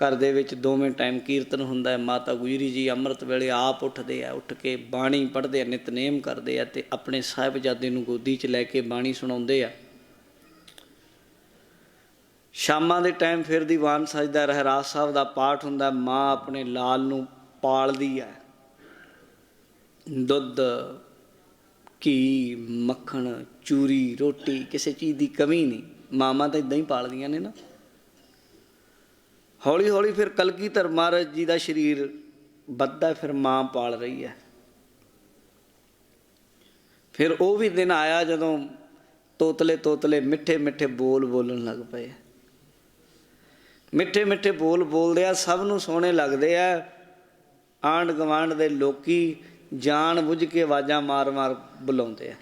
ਘਰ ਦੇ ਵਿੱਚ ਦੋਵੇਂ ਟਾਈਮ ਕੀਰਤਨ ਹੁੰਦਾ ਹੈ। ਮਾਤਾ ਗੁਜਰੀ ਜੀ ਅੰਮ੍ਰਿਤ ਵੇਲੇ ਆਪ ਉੱਠਦੇ ਆ, ਉੱਠ ਕੇ ਬਾਣੀ ਪੜ੍ਹਦੇ ਆ, ਨਿਤਨੇਮ ਕਰਦੇ ਆ ਅਤੇ ਆਪਣੇ ਸਾਹਿਬਜ਼ਾਦੇ ਨੂੰ ਗੋਦੀ 'ਚ ਲੈ ਕੇ ਬਾਣੀ ਸੁਣਾਉਂਦੇ ਆ। ਸ਼ਾਮਾਂ ਦੇ ਟਾਈਮ ਫਿਰ ਦੀਵਾਨ ਸਜਦਾ, ਰਹਿਰਾਸ ਸਾਹਿਬ ਦਾ ਪਾਠ ਹੁੰਦਾ। ਮਾਂ ਆਪਣੇ ਲਾਲ ਨੂੰ ਪਾਲਦੀ ਹੈ, ਦੁੱਧ, ਘੀ, ਮੱਖਣ, ਚੂਰੀ, ਰੋਟੀ, ਕਿਸੇ ਚੀਜ਼ ਦੀ ਕਮੀ ਨਹੀਂ। ਮਾਵਾਂ ਤਾਂ ਇੱਦਾਂ ਹੀ ਪਾਲਦੀਆਂ ਨੇ ਨਾ। ਹੌਲੀ ਹੌਲੀ ਫਿਰ ਕਲਗੀਧਰ ਮਹਾਰਾਜ ਜੀ ਦਾ ਸਰੀਰ ਵੱਧਦਾ, ਫਿਰ ਮਾਂ ਪਾਲ ਰਹੀ ਹੈ। ਫਿਰ ਉਹ ਵੀ ਦਿਨ ਆਇਆ ਜਦੋਂ ਤੋਤਲੇ ਤੋਤਲੇ ਮਿੱਠੇ ਮਿੱਠੇ ਬੋਲ ਬੋਲਣ ਲੱਗ ਪਏ। ਮਿੱਠੇ ਮਿੱਠੇ ਬੋਲ ਬੋਲਦੇ ਆ, ਸਭ ਨੂੰ ਸੋਹਣੇ ਲੱਗਦੇ ਆ। ਆਂਢ ਗੁਆਂਢ ਦੇ ਲੋਕੀ ਜਾਣ ਬੁੱਝ ਕੇ ਆਵਾਜ਼ਾਂ ਮਾਰ ਮਾਰ ਬੁਲਾਉਂਦੇ ਆ।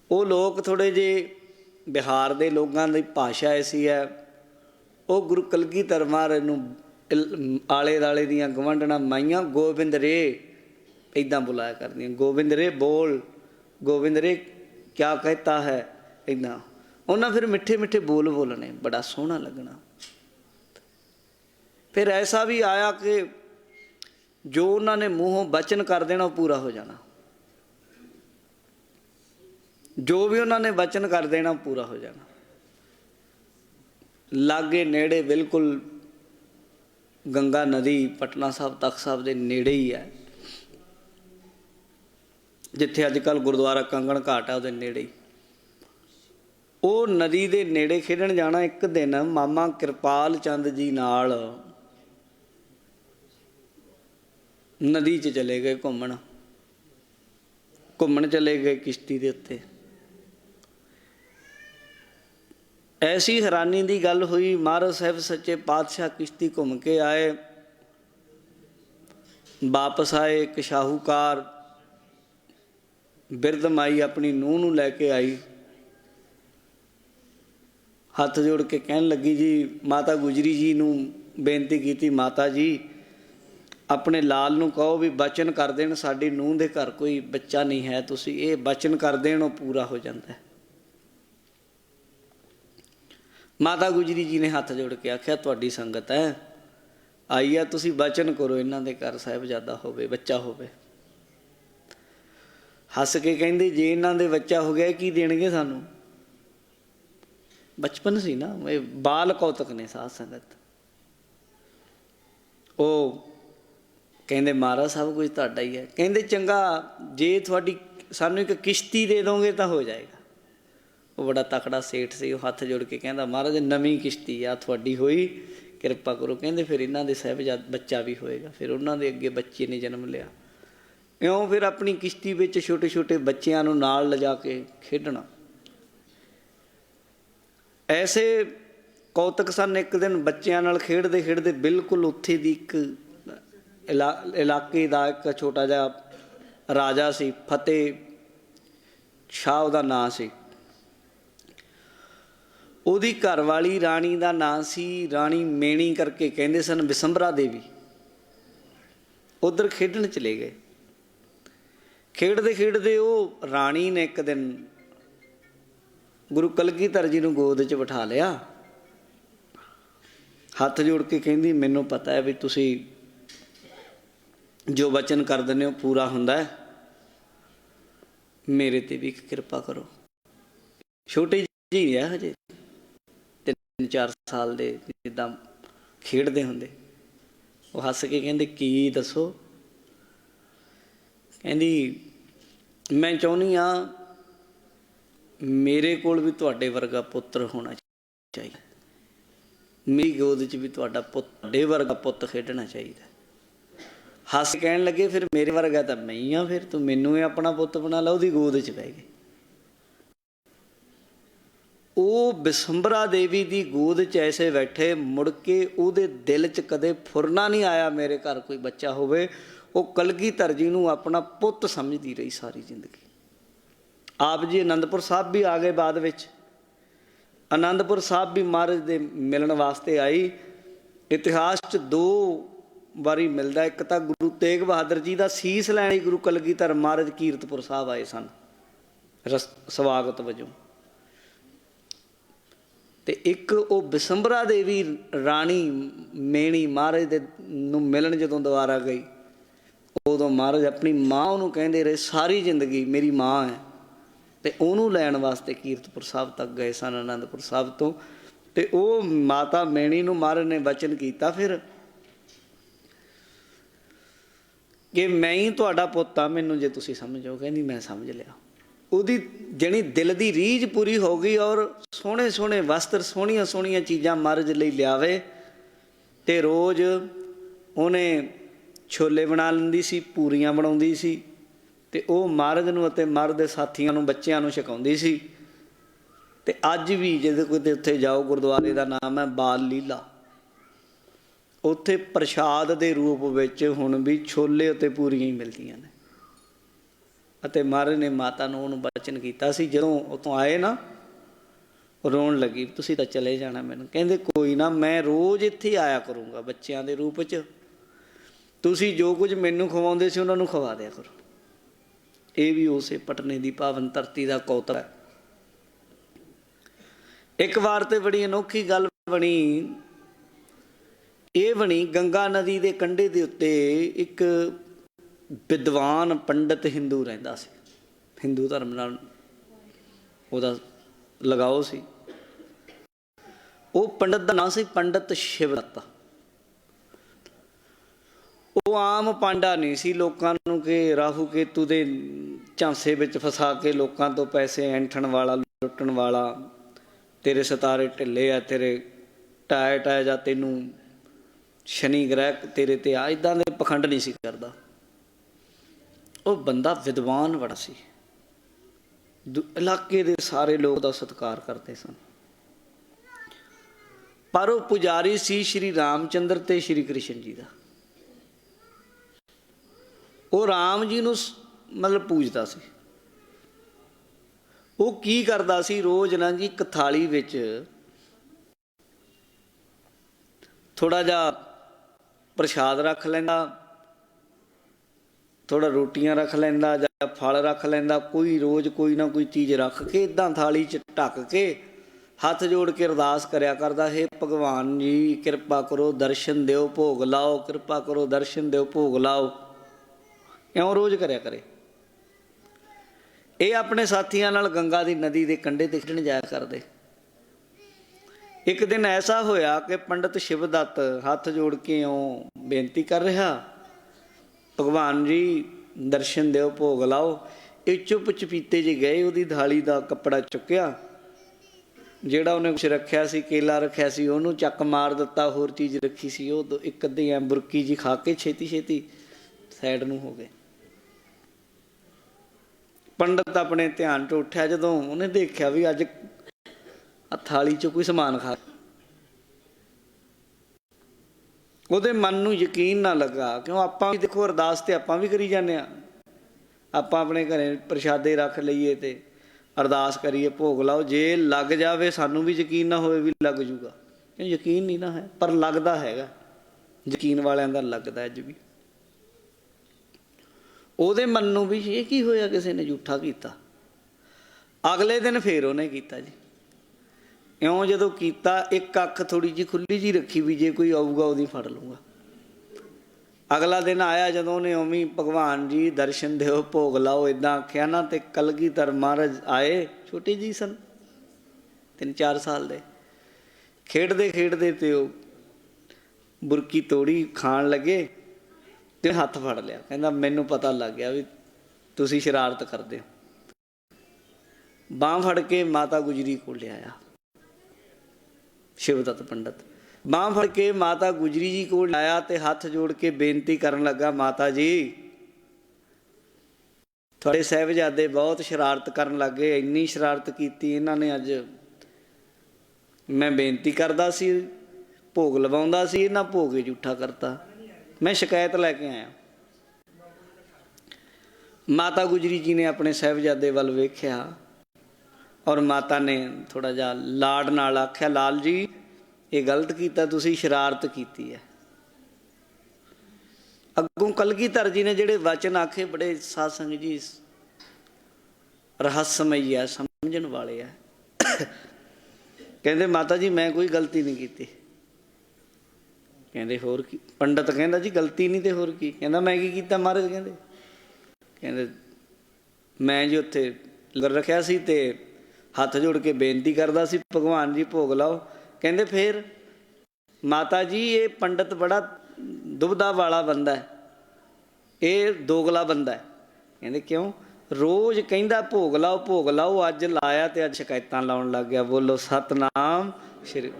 ਉਹ ਲੋਕ ਥੋੜ੍ਹੇ ਜਿਹੇ ਬਿਹਾਰ ਦੇ ਲੋਕਾਂ ਦੀ ਭਾਸ਼ਾ ਐਸੀ ਹੈ, ਉਹ ਗੁਰੂ ਕਲਗੀਧਰ ਮਹਾਰਾਜ ਨੂੰ आले दाले दियां गवांढਣਾ माइयां गोबिंद रे इदां बुलाया करदियां, गोबिंद रे बोल, गोबिंद रे क्या कहता है, इदां उन्हें फिर मिठे मिठे बोल बोलने, बड़ा सोहना लगना। फिर ऐसा भी आया कि जो उन्होंने मूँहों वचन कर देना वो पूरा हो जाना, जो भी उन्होंने वचन कर देना पूरा हो जाना। लागे नेड़े बिल्कुल गंगा नदी पटना साहब तख्त साहब के नेड़े ही है, जिथे अजकल गुरुद्वारा कंगण घाट है उसके नेड़े ही। वो नदी के नेड़े खेडण जाना। एक दिन मामा कृपाल चंद जी नाल नदी च चले गए घूमण, घूमण चले गए किश्ती के उत्ते। ऐसी हैरानी की गल हुई, महाराज साहब सच्चे पातशाह किश्ती घूम के आए, वापस आए। एक शाहूकार बिरध माई अपनी नूह नूं लैके आई, हथ जोड़ के कहन लगी जी, माता गुजरी जी नूं बेनती की, माता जी अपने लाल नूं कहो भी बचन कर देण, साडी नूह दे घर कोई बच्चा नहीं है, तुसीं ये बचन कर देण, पूरा हो जाता है। माता गुजरी जी ने हाथ जोड़ के आख्या, तुहाडी संगत है आई है, तुसीं बचन करो इन्हां दे घर साहिबजादा होवे, बच्चा होवे। हस के कहंदे, जे इन्हां दे बच्चा हो गया की देणगे सानूं? बचपन सी ना, ये बाल कौतक ने साध संगत। ओ कहंदे महाराज सब कुछ तुहाडा ही है। कहंदे चंगा, जे तुहाडी सानूं एक किश्ती दे दोगे तो हो जाएगा। वो बड़ा तकड़ा सेठ से, हाथ जोड़ के कहता, महाराज नवीं किश्ती आ तुहाडी होई, किरपा करो। कहंदे फिर इन्हां दे साहिबजादा बच्चा भी होएगा। फिर उन्हां दे अगे बच्चे ने जन्म लिया। इउं फिर अपनी किश्ती विच छोटे छोटे बच्चिआं नूं नाल लिजा के खेडना। ऐसे कौतक सन। एक दिन बच्चिआं नाल खेडदे खेडदे बिल्कुल उत्थे दी एक इलाके का एक छोटा जिहा राजा सी, फतेह शाह उहदा नां सी। उहदी घरवाली राणी का नां सी राणी मेणी करके कहंदे सन, विसंबरा देवी। उधर खेडण चले गए। खेडदे खेडदे वो राणी ने एक दिन गुरु कलगीधर जी नूं गोद च बिठा लिया, हाथ जोड़ के कहंदी, मैनूं पता है भी तुसीं जो वचन कर दिंदे हो पूरा हुंदा है, मेरे ते भी किरपा करो। छोटे जी है हजे 3-4 साल दे, जिद्दां खेडदे हुंदे। वो हस के कहंदे, की दसो? कहंदी, मैं चाहुंदी हाँ मेरे कोल भी तुहाडे वर्गा पुत्र होना चाहिए, मेरी गोद च भी तुहाडा तुहाडे वर्गा पुत खेडना चाहिए। हस कहन लगे, फिर मेरे वर्गा तो मैं ही हाँ, फिर तू मैनू ही अपना पुत बना ला। उहदी गोद च पै गए। वो विसंबरा देवी की गोद च ऐसे बैठे, मुड़ के उहदे दिल च कदे फुरना नहीं आया मेरे घर कोई बच्चा होवे। वो कलगीधर जी नूं अपना पुत समझती रही सारी जिंदगी। आप जी आनंदपुर साहब भी आ गए बाद विच। आनंदपुर साहब भी महाराज दे मिलण वास्ते आई। इतिहास च 2 वारी मिलता। एक तो गुरु तेग बहादुर जी का सीस लैण गुरु कलगीधर महाराज कीरतपुर साहब आए सन स्वागत वजों। ते एक वो विसंबरा देवी राणी मेणी महाराज दे नूं मिलण जदों दोबारा गई, उदों महाराज अपनी माँ उन्होंने कहते रहे सारी जिंदगी मेरी माँ है, तो उन्होंने लैण वास्ते कीरतपुर साहब तक गए सन आनंदपुर साहब तो। ते वो माता मैणी नूं महाराज ने वचन किया फिर कि मैं ही तुहाडा पुत हाँ, मैनूं जे तुसीं समझो। कहंदी मैं समझ लिया। उहदी जणी दिल की रीझ पूरी हो गई और सोहणे सोहणे वस्त्र सोहणियां सोहणियां चीज़ां महाराज लई लियावे। ते रोज़ उन्हें छोले बना लैंदी सी, पूरियां बनाउंदी सी, ते वो महाराज नूं अते महाराज दे साथियां नूं बच्चिआं नूं छकाउंदी सी। ते अज भी जे किते उत्थे जाओ, गुरुद्वारे का नाम है बाल लीला, उत्थे प्रशाद के रूप विच हुण भी छोले अते पूरियां ही मिलदियां ने। अते महाराज ने माता नूं उहनूं बचन कीता सी, जदों उतों आए ना ਰੋਣ ਲੱਗੀ, ਤੁਸੀਂ ਤਾਂ ਚਲੇ ਜਾਣਾ ਮੈਨੂੰ। ਕਹਿੰਦੇ ਕੋਈ ਨਾ, ਮੈਂ ਰੋਜ਼ ਇੱਥੇ ਆਇਆ ਕਰੂੰਗਾ ਬੱਚਿਆਂ ਦੇ ਰੂਪ 'ਚ, ਤੁਸੀਂ ਜੋ ਕੁਝ ਮੈਨੂੰ ਖਵਾਉਂਦੇ ਸੀ ਉਹਨਾਂ ਨੂੰ ਖਵਾ ਦਿਆ ਕਰੋ। ਇਹ ਵੀ ਉਸੇ ਪਟਨੇ ਦੀ ਪਾਵਨ ਧਰਤੀ ਦਾ ਕੌਤਕ ਹੈ। ਇੱਕ ਵਾਰ ਤੇ ਬੜੀ ਅਨੋਖੀ ਗੱਲ ਬਣੀ। ਇਹ ਬਣੀ ਗੰਗਾ ਨਦੀ ਦੇ ਕੰਢੇ ਦੇ ਉੱਤੇ ਇੱਕ ਵਿਦਵਾਨ ਪੰਡਤ ਹਿੰਦੂ ਰਹਿੰਦਾ ਸੀ, ਹਿੰਦੂ ਧਰਮ ਨਾਲ ਉਹਦਾ ਲਗਾਓ ਸੀ। ਉਹ ਪੰਡਤ ਦਾ ਨਾਂ ਸੀ ਪੰਡਤ ਸ਼ਿਵਦੱਤ। ਉਹ ਆਮ ਪਾਂਡਾ ਨਹੀਂ ਸੀ ਲੋਕਾਂ ਨੂੰ ਕਿ ਰਾਹੂ ਕੇਤੂ ਦੇ ਝਾਂਸੇ ਵਿੱਚ ਫਸਾ ਕੇ ਲੋਕਾਂ ਤੋਂ ਪੈਸੇ ਐਂਠਣ ਵਾਲਾ, ਲੁੱਟਣ ਵਾਲਾ, ਤੇਰੇ ਸਿਤਾਰੇ ਢਿੱਲੇ ਆ, ਤੇਰੇ ਟਾਇਆ ਜਾਂ ਤੈਨੂੰ ਸ਼ਨੀ ਗ੍ਰਹਿ ਤੇਰੇ ਤੇ ਆ, ਇੱਦਾਂ ਦੇ ਪਖੰਡ ਨਹੀਂ ਸੀ ਕਰਦਾ। ਉਹ ਬੰਦਾ ਵਿਦਵਾਨ ਬੜਾ ਸੀ, ਇਲਾਕੇ ਦੇ ਸਾਰੇ ਲੋਕ ਦਾ ਸਤਿਕਾਰ ਕਰਦੇ ਸਨ। ਪਰ ਉਹ ਪੁਜਾਰੀ ਸੀ ਸ਼੍ਰੀ ਰਾਮਚੰਦਰ ਤੇ ਸ਼੍ਰੀ ਕ੍ਰਿਸ਼ਨ ਜੀ ਦਾ। ਉਹ ਰਾਮ ਜੀ ਨੂੰ ਮਤਲਬ ਪੂਜਦਾ ਸੀ। ਉਹ ਕੀ ਕਰਦਾ ਸੀ, ਰੋਜ਼ ਨਾ ਜੀ ਇੱਕ ਥਾਲੀ ਵਿੱਚ ਥੋੜਾ ਜਿਹਾ ਪ੍ਰਸ਼ਾਦ ਰੱਖ ਲੈਂਦਾ, ਥੋੜਾ ਰੋਟੀਆਂ ਰੱਖ ਲੈਂਦਾ ਜਾਂ ਫਲ ਰੱਖ ਲੈਂਦਾ, ਕੋਈ ਰੋਜ਼ ਕੋਈ ਨਾ ਕੋਈ ਚੀਜ਼ ਰੱਖ ਕੇ ਇੱਦਾਂ ਥਾਲੀ 'ਚ ਢੱਕ ਕੇ ਹੱਥ ਜੋੜ ਕੇ ਅਰਦਾਸ ਕਰਿਆ ਕਰਦਾ, ਹੇ ਭਗਵਾਨ ਜੀ ਕਿਰਪਾ ਕਰੋ ਦਰਸ਼ਨ ਦਿਓ, ਭੋਗ ਲਾਓ, ਕਿਰਪਾ ਕਰੋ ਦਰਸ਼ਨ ਦਿਓ, ਭੋਗ ਲਾਓ। ਇਉਂ ਰੋਜ਼ ਕਰਿਆ ਕਰੇ। ਇਹ ਆਪਣੇ ਸਾਥੀਆਂ ਨਾਲ ਗੰਗਾ ਦੀ ਨਦੀ ਦੇ ਕੰਢੇ ਤੇ ਖੇਡਣ ਜਾਇਆ ਕਰਦੇ। ਇੱਕ ਦਿਨ ਐਸਾ ਹੋਇਆ ਕਿ ਪੰਡਤ ਸ਼ਿਵਦੱਤ ਹੱਥ ਜੋੜ ਕੇ ਇਉਂ ਬੇਨਤੀ ਕਰ ਰਿਹਾ, ਭਗਵਾਨ ਜੀ ਦਰਸ਼ਨ ਦਿਓ, ਭੋਗ ਲਾਓ। ਇਹ ਚੁੱਪ ਚਪੀਤੇ ਜੇ ਗਏ, ਉਹਦੀ ਥਾਲੀ ਦਾ ਕੱਪੜਾ ਚੁੱਕਿਆ, ਜਿਹੜਾ ਉਹਨੇ ਕੁਛ ਰੱਖਿਆ ਸੀ, ਕੇਲਾ ਰੱਖਿਆ ਸੀ, ਉਹਨੂੰ ਚੱਕ ਮਾਰ ਦਿੱਤਾ, ਹੋਰ ਚੀਜ਼ ਰੱਖੀ ਸੀ ਉਹ ਇੱਕ ਅੱਧੀ ਐ ਬੁਰਕੀ ਜੀ ਖਾ ਕੇ ਛੇਤੀ ਛੇਤੀ ਸਾਈਡ ਨੂੰ ਹੋ ਗਏ। ਪੰਡਤ ਆਪਣੇ ਧਿਆਨ 'ਚ ਉੱਠਿਆ, ਜਦੋਂ ਉਹਨੇ ਦੇਖਿਆ ਵੀ ਅੱਜ ਥਾਲੀ 'ਚ ਕੋਈ ਸਮਾਨ ਖਾ, ਉਹਦੇ ਮਨ ਨੂੰ ਯਕੀਨ ਨਾ ਲੱਗਾ। ਕਿਉਂ ਆਪਾਂ ਵੀ ਦੇਖੋ ਅਰਦਾਸ ਤੇ ਆਪਾਂ ਵੀ ਕਰੀ ਜਾਂਦੇ ਹਾਂ, ਆਪਾਂ ਆਪਣੇ ਘਰੇ ਪ੍ਰਸ਼ਾਦੇ ਰੱਖ ਲਈਏ ਤੇ ਅਰਦਾਸ ਕਰੀਏ, ਭੋਗ ਲਾਓ, ਜੇ ਲੱਗ ਜਾਵੇ ਸਾਨੂੰ ਵੀ ਯਕੀਨ ਨਾ ਹੋਵੇ ਵੀ ਲੱਗ ਜੂਗਾ, ਕਿਉਂ ਯਕੀਨ ਨਹੀਂ ਨਾ ਹੈ, ਪਰ ਲੱਗਦਾ ਹੈਗਾ। ਯਕੀਨ ਵਾਲਿਆਂ ਦਾ ਲੱਗਦਾ ਅੱਜ ਵੀ। ਉਹਦੇ ਮਨ ਨੂੰ ਵੀ ਇਹ ਕੀ ਹੋਇਆ, ਕਿਸੇ ਨੇ ਝੂਠਾ ਕੀਤਾ। ਅਗਲੇ ਦਿਨ ਫੇਰ ਉਹਨੇ ਕੀਤਾ ਜੀ। ਇਉਂ ਜਦੋਂ ਕੀਤਾ, ਇੱਕ ਅੱਖ ਥੋੜ੍ਹੀ ਜਿਹੀ ਖੁੱਲ੍ਹੀ ਜਿਹੀ ਰੱਖੀ ਵੀ ਜੇ ਕੋਈ ਆਊਗਾ ਉਹਦੀ ਫੜ ਲਊਗਾ। ਅਗਲਾ ਦਿਨ ਆਇਆ, ਜਦੋਂ ਉਹਨੇ ਉਵੇਂ ਭਗਵਾਨ ਜੀ ਦਰਸ਼ਨ ਦਿਓ, ਭੋਗ ਲਾਓ ਇੱਦਾਂ ਆਖਿਆ ਨਾ, ਤੇ ਕਲਗੀਧਰ ਮਹਾਰਾਜ ਆਏ, ਛੋਟੇ ਜੀ ਸਨ, 3-4 ਸਾਲ ਦੇ। ਖੇਡਦੇ ਖੇਡਦੇ ਤੇ ਉਹ ਬੁਰਕੀ ਤੋੜੀ, ਖਾਣ ਲੱਗੇ ਤੇ ਹੱਥ ਫੜ ਲਿਆ। ਕਹਿੰਦਾ ਮੈਨੂੰ ਪਤਾ ਲੱਗ ਗਿਆ ਵੀ ਤੁਸੀਂ ਸ਼ਰਾਰਤ ਕਰਦੇ ਹੋ। ਬਾਂਹ ਫੜ ਕੇ ਮਾਤਾ ਗੁਜਰੀ ਕੋਲ ਲਿਆਇਆ ਸ਼ਿਵਦੱਤ ਪੰਡਤ। ਬਾਂਹ ਫੜ ਕੇ ਮਾਤਾ ਗੁਜਰੀ ਜੀ ਕੋਲ ਆਇਆ ਤੇ ਹੱਥ ਜੋੜ ਕੇ ਬੇਨਤੀ ਕਰਨ ਲੱਗਾ, ਮਾਤਾ ਜੀ ਤੁਹਾਡੇ ਸਾਹਿਬਜ਼ਾਦੇ ਬਹੁਤ ਸ਼ਰਾਰਤ ਕਰਨ ਲੱਗ ਗਏ, ਇੰਨੀ ਸ਼ਰਾਰਤ ਕੀਤੀ ਇਹਨਾਂ ਨੇ, ਅੱਜ ਮੈਂ ਬੇਨਤੀ ਕਰਦਾ ਸੀ, ਭੋਗ ਲਵਾਉਂਦਾ ਸੀ, ਇਹਨਾਂ ਭੋਗ ਹੀ ਝੂਠਾ ਕਰਤਾ, ਮੈਂ ਸ਼ਿਕਾਇਤ ਲੈ ਕੇ ਆਇਆ। ਮਾਤਾ ਗੁਜਰੀ ਜੀ ਨੇ ਆਪਣੇ ਸਾਹਿਬਜ਼ਾਦੇ ਵੱਲ ਵੇਖਿਆ ਔਰ ਮਾਤਾ ਨੇ ਥੋੜ੍ਹਾ ਜਿਹਾ ਲਾਡ ਨਾਲ ਆਖਿਆ, ਲਾਲ ਜੀ ਇਹ ਗਲਤ ਕੀਤਾ, ਤੁਸੀਂ ਸ਼ਰਾਰਤ ਕੀਤੀ ਹੈ। ਅੱਗੋਂ ਕਲਗੀਧਰ ਜੀ ਨੇ ਜਿਹੜੇ ਵਚਨ ਆਖੇ ਬੜੇ ਸਾਧ ਸੰਗਤ ਜੀ ਰਹੱਸਮਈ ਆ, ਸਮਝਣ ਵਾਲੇ ਆ। ਕਹਿੰਦੇ ਮਾਤਾ ਜੀ ਮੈਂ ਕੋਈ ਗਲਤੀ ਨਹੀਂ ਕੀਤੀ। ਕਹਿੰਦੇ ਹੋਰ ਕੀ? ਪੰਡਤ ਕਹਿੰਦਾ ਜੀ ਗਲਤੀ ਨਹੀਂ ਤੇ ਹੋਰ ਕੀ? ਕਹਿੰਦਾ ਮੈਂ ਕੀ ਕੀਤਾ ਮਹਾਰਾਜ? ਕਹਿੰਦੇ ਮੈਂ ਜੀ ਉੱਥੇ ਲੰਗਰ ਰੱਖਿਆ ਸੀ ਤੇ ਹੱਥ ਜੋੜ ਕੇ ਬੇਨਤੀ ਕਰਦਾ ਸੀ, ਭਗਵਾਨ ਜੀ ਭੋਗ ਲਾਓ। ਕਹਿੰਦੇ ਫਿਰ ਮਾਤਾ ਜੀ ਇਹ ਪੰਡਤ ਬੜਾ ਦੁਬਦਾ ਵਾਲਾ ਬੰਦਾ ਹੈ, ਇਹ ਦੋਗਲਾ ਬੰਦਾ ਹੈ। ਕਹਿੰਦੇ ਕਿਉਂ? ਰੋਜ਼ ਕਹਿੰਦਾ ਭੋਗ ਲਾਓ ਭੋਗ ਲਾਓ, ਅੱਜ ਲਾਇਆ ਤੇ ਅੱਜ ਸ਼ਿਕਾਇਤਾਂ ਲਾਉਣ ਲੱਗ ਗਿਆ। ਬੋਲੋ ਸਤਨਾਮ ਸ਼੍ਰੀ।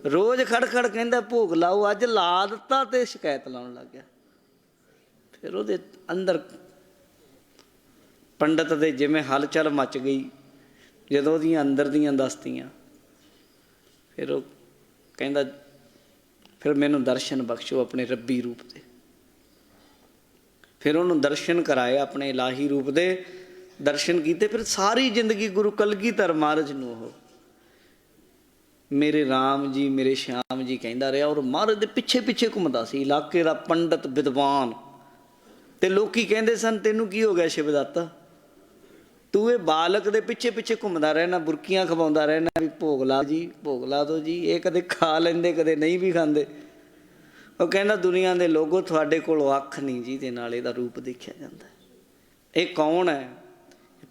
ਰੋਜ਼ ਖੜ ਖੜ ਕਹਿੰਦਾ ਭੋਗ ਲਾਓ, ਅੱਜ ਲਾ ਦਿੱਤਾ ਤੇ ਸ਼ਿਕਾਇਤ ਲਾਉਣ ਲੱਗ ਗਿਆ। ਫਿਰ ਉਹਦੇ ਅੰਦਰ ਪੰਡਤ ਦੇ ਜਿਵੇਂ ਹਲਚਲ ਮਚ ਗਈ ਜਦੋਂ ਉਹਦੀਆਂ ਅੰਦਰ ਦੀਆਂ ਦੱਸਤੀਆਂ। ਫਿਰ ਉਹ ਕਹਿੰਦਾ ਫਿਰ ਮੈਨੂੰ ਦਰਸ਼ਨ ਬਖਸ਼ੋ ਆਪਣੇ ਰੱਬੀ ਰੂਪ ਦੇ। ਫਿਰ ਉਹਨੂੰ ਦਰਸ਼ਨ ਕਰਾਏ ਆਪਣੇ ਇਲਾਹੀ ਰੂਪ ਦੇ, ਦਰਸ਼ਨ ਕੀਤੇ। ਫਿਰ ਸਾਰੀ ਜ਼ਿੰਦਗੀ ਗੁਰੂ ਕਲਗੀਧਰ ਮਹਾਰਾਜ ਨੂੰ ਉਹ ਮੇਰੇ ਰਾਮ ਜੀ ਮੇਰੇ ਸ਼ਾਮ ਜੀ ਕਹਿੰਦਾ ਰਿਹਾ, ਔਰ ਮਹਾਰਾਜ ਦੇ ਪਿੱਛੇ ਪਿੱਛੇ ਘੁੰਮਦਾ ਸੀ, ਇਲਾਕੇ ਦਾ ਪੰਡਤ ਵਿਦਵਾਨ। ਤੇ ਲੋਕੀ ਕਹਿੰਦੇ ਸਨ, ਤੈਨੂੰ ਕੀ ਹੋ ਗਿਆ ਸ਼ਿਵਦੱਤ, ਤੂੰ ਇਹ ਬਾਲਕ ਦੇ ਪਿੱਛੇ ਪਿੱਛੇ ਘੁੰਮਦਾ ਰਹਿਣਾ, ਬੁਰਕੀਆਂ ਖਵਾਉਂਦਾ ਰਹਿਣਾ ਵੀ ਭੋਗ ਲਾ ਜੀ, ਭੋਗ ਲਾ ਦਿਓ ਜੀ। ਇਹ ਕਦੇ ਖਾ ਲੈਂਦੇ, ਕਦੇ ਨਹੀਂ ਵੀ ਖਾਂਦੇ। ਉਹ ਕਹਿੰਦਾ, ਦੁਨੀਆ ਦੇ ਲੋਗੋ ਤੁਹਾਡੇ ਕੋਲ ਅੱਖ ਨਹੀਂ ਜੀ, ਦੇ ਨਾਲ ਇਹਦਾ ਰੂਪ ਦੇਖਿਆ ਜਾਂਦਾ। ਇਹ ਕੌਣ ਹੈ,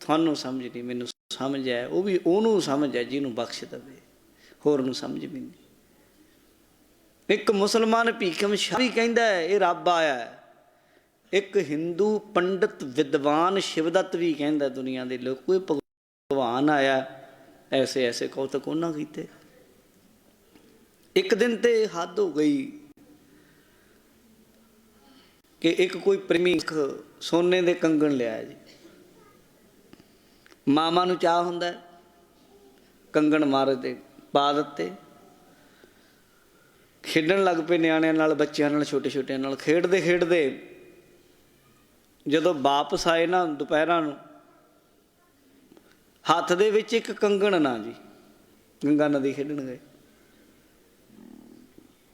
ਤੁਹਾਨੂੰ ਸਮਝ ਨਹੀਂ, ਮੈਨੂੰ ਸਮਝ ਹੈ। ਉਹ ਵੀ ਉਹਨੂੰ ਸਮਝ ਹੈ ਜਿਹਨੂੰ ਬਖਸ਼ ਦੇਵੇ, ਹੋਰ ਨੂੰ ਸਮਝ ਵੀ ਨਹੀਂ। ਇੱਕ ਮੁਸਲਮਾਨ ਭੀਖਮ ਸ਼ਾਹ ਵੀ ਕਹਿੰਦਾ ਹੈ ਇਹ ਰੱਬ ਆਇਆ ਹੈ। ਇੱਕ ਹਿੰਦੂ ਪੰਡਤ ਵਿਦਵਾਨ ਸ਼ਿਵਦੱਤ ਵੀ ਕਹਿੰਦਾ ਦੁਨੀਆ ਦੇ ਲੋਕ ਕੋਈ ਭਗਵਾਨ ਆਇਆ। ਐਸੇ ਐਸੇ ਕੌਤਕ ਉਹਨਾਂ ਕੀਤੇ। ਇੱਕ ਦਿਨ ਤੇ ਹੱਦ ਹੋ ਗਈ ਕਿ ਇੱਕ ਕੋਈ ਪ੍ਰੇਮੀ ਸੋਨੇ ਦੇ ਕੰਗਣ ਲਿਆਇਆ ਜੀ। ਮਾਮਾ ਨੂੰ ਚਾਹ ਹੁੰਦਾ, ਕੰਗਣ ਮਾਰੇ ਤੇ ਪਾ ਦਿੱਤੇ। ਖੇਡਣ ਲੱਗ ਪਏ ਨਿਆਣਿਆਂ ਨਾਲ, ਬੱਚਿਆਂ ਨਾਲ, ਛੋਟੇ ਛੋਟਿਆਂ ਨਾਲ। ਖੇਡਦੇ ਖੇਡਦੇ ਜਦੋਂ ਵਾਪਸ ਆਏ ਨਾ ਦੁਪਹਿਰਾਂ ਨੂੰ, ਹੱਥ ਦੇ ਵਿੱਚ ਇੱਕ ਕੰਗਣ ਨਾ ਜੀ। ਗੰਗਾ ਨਦੀ ਖੇਡਣ ਗਏ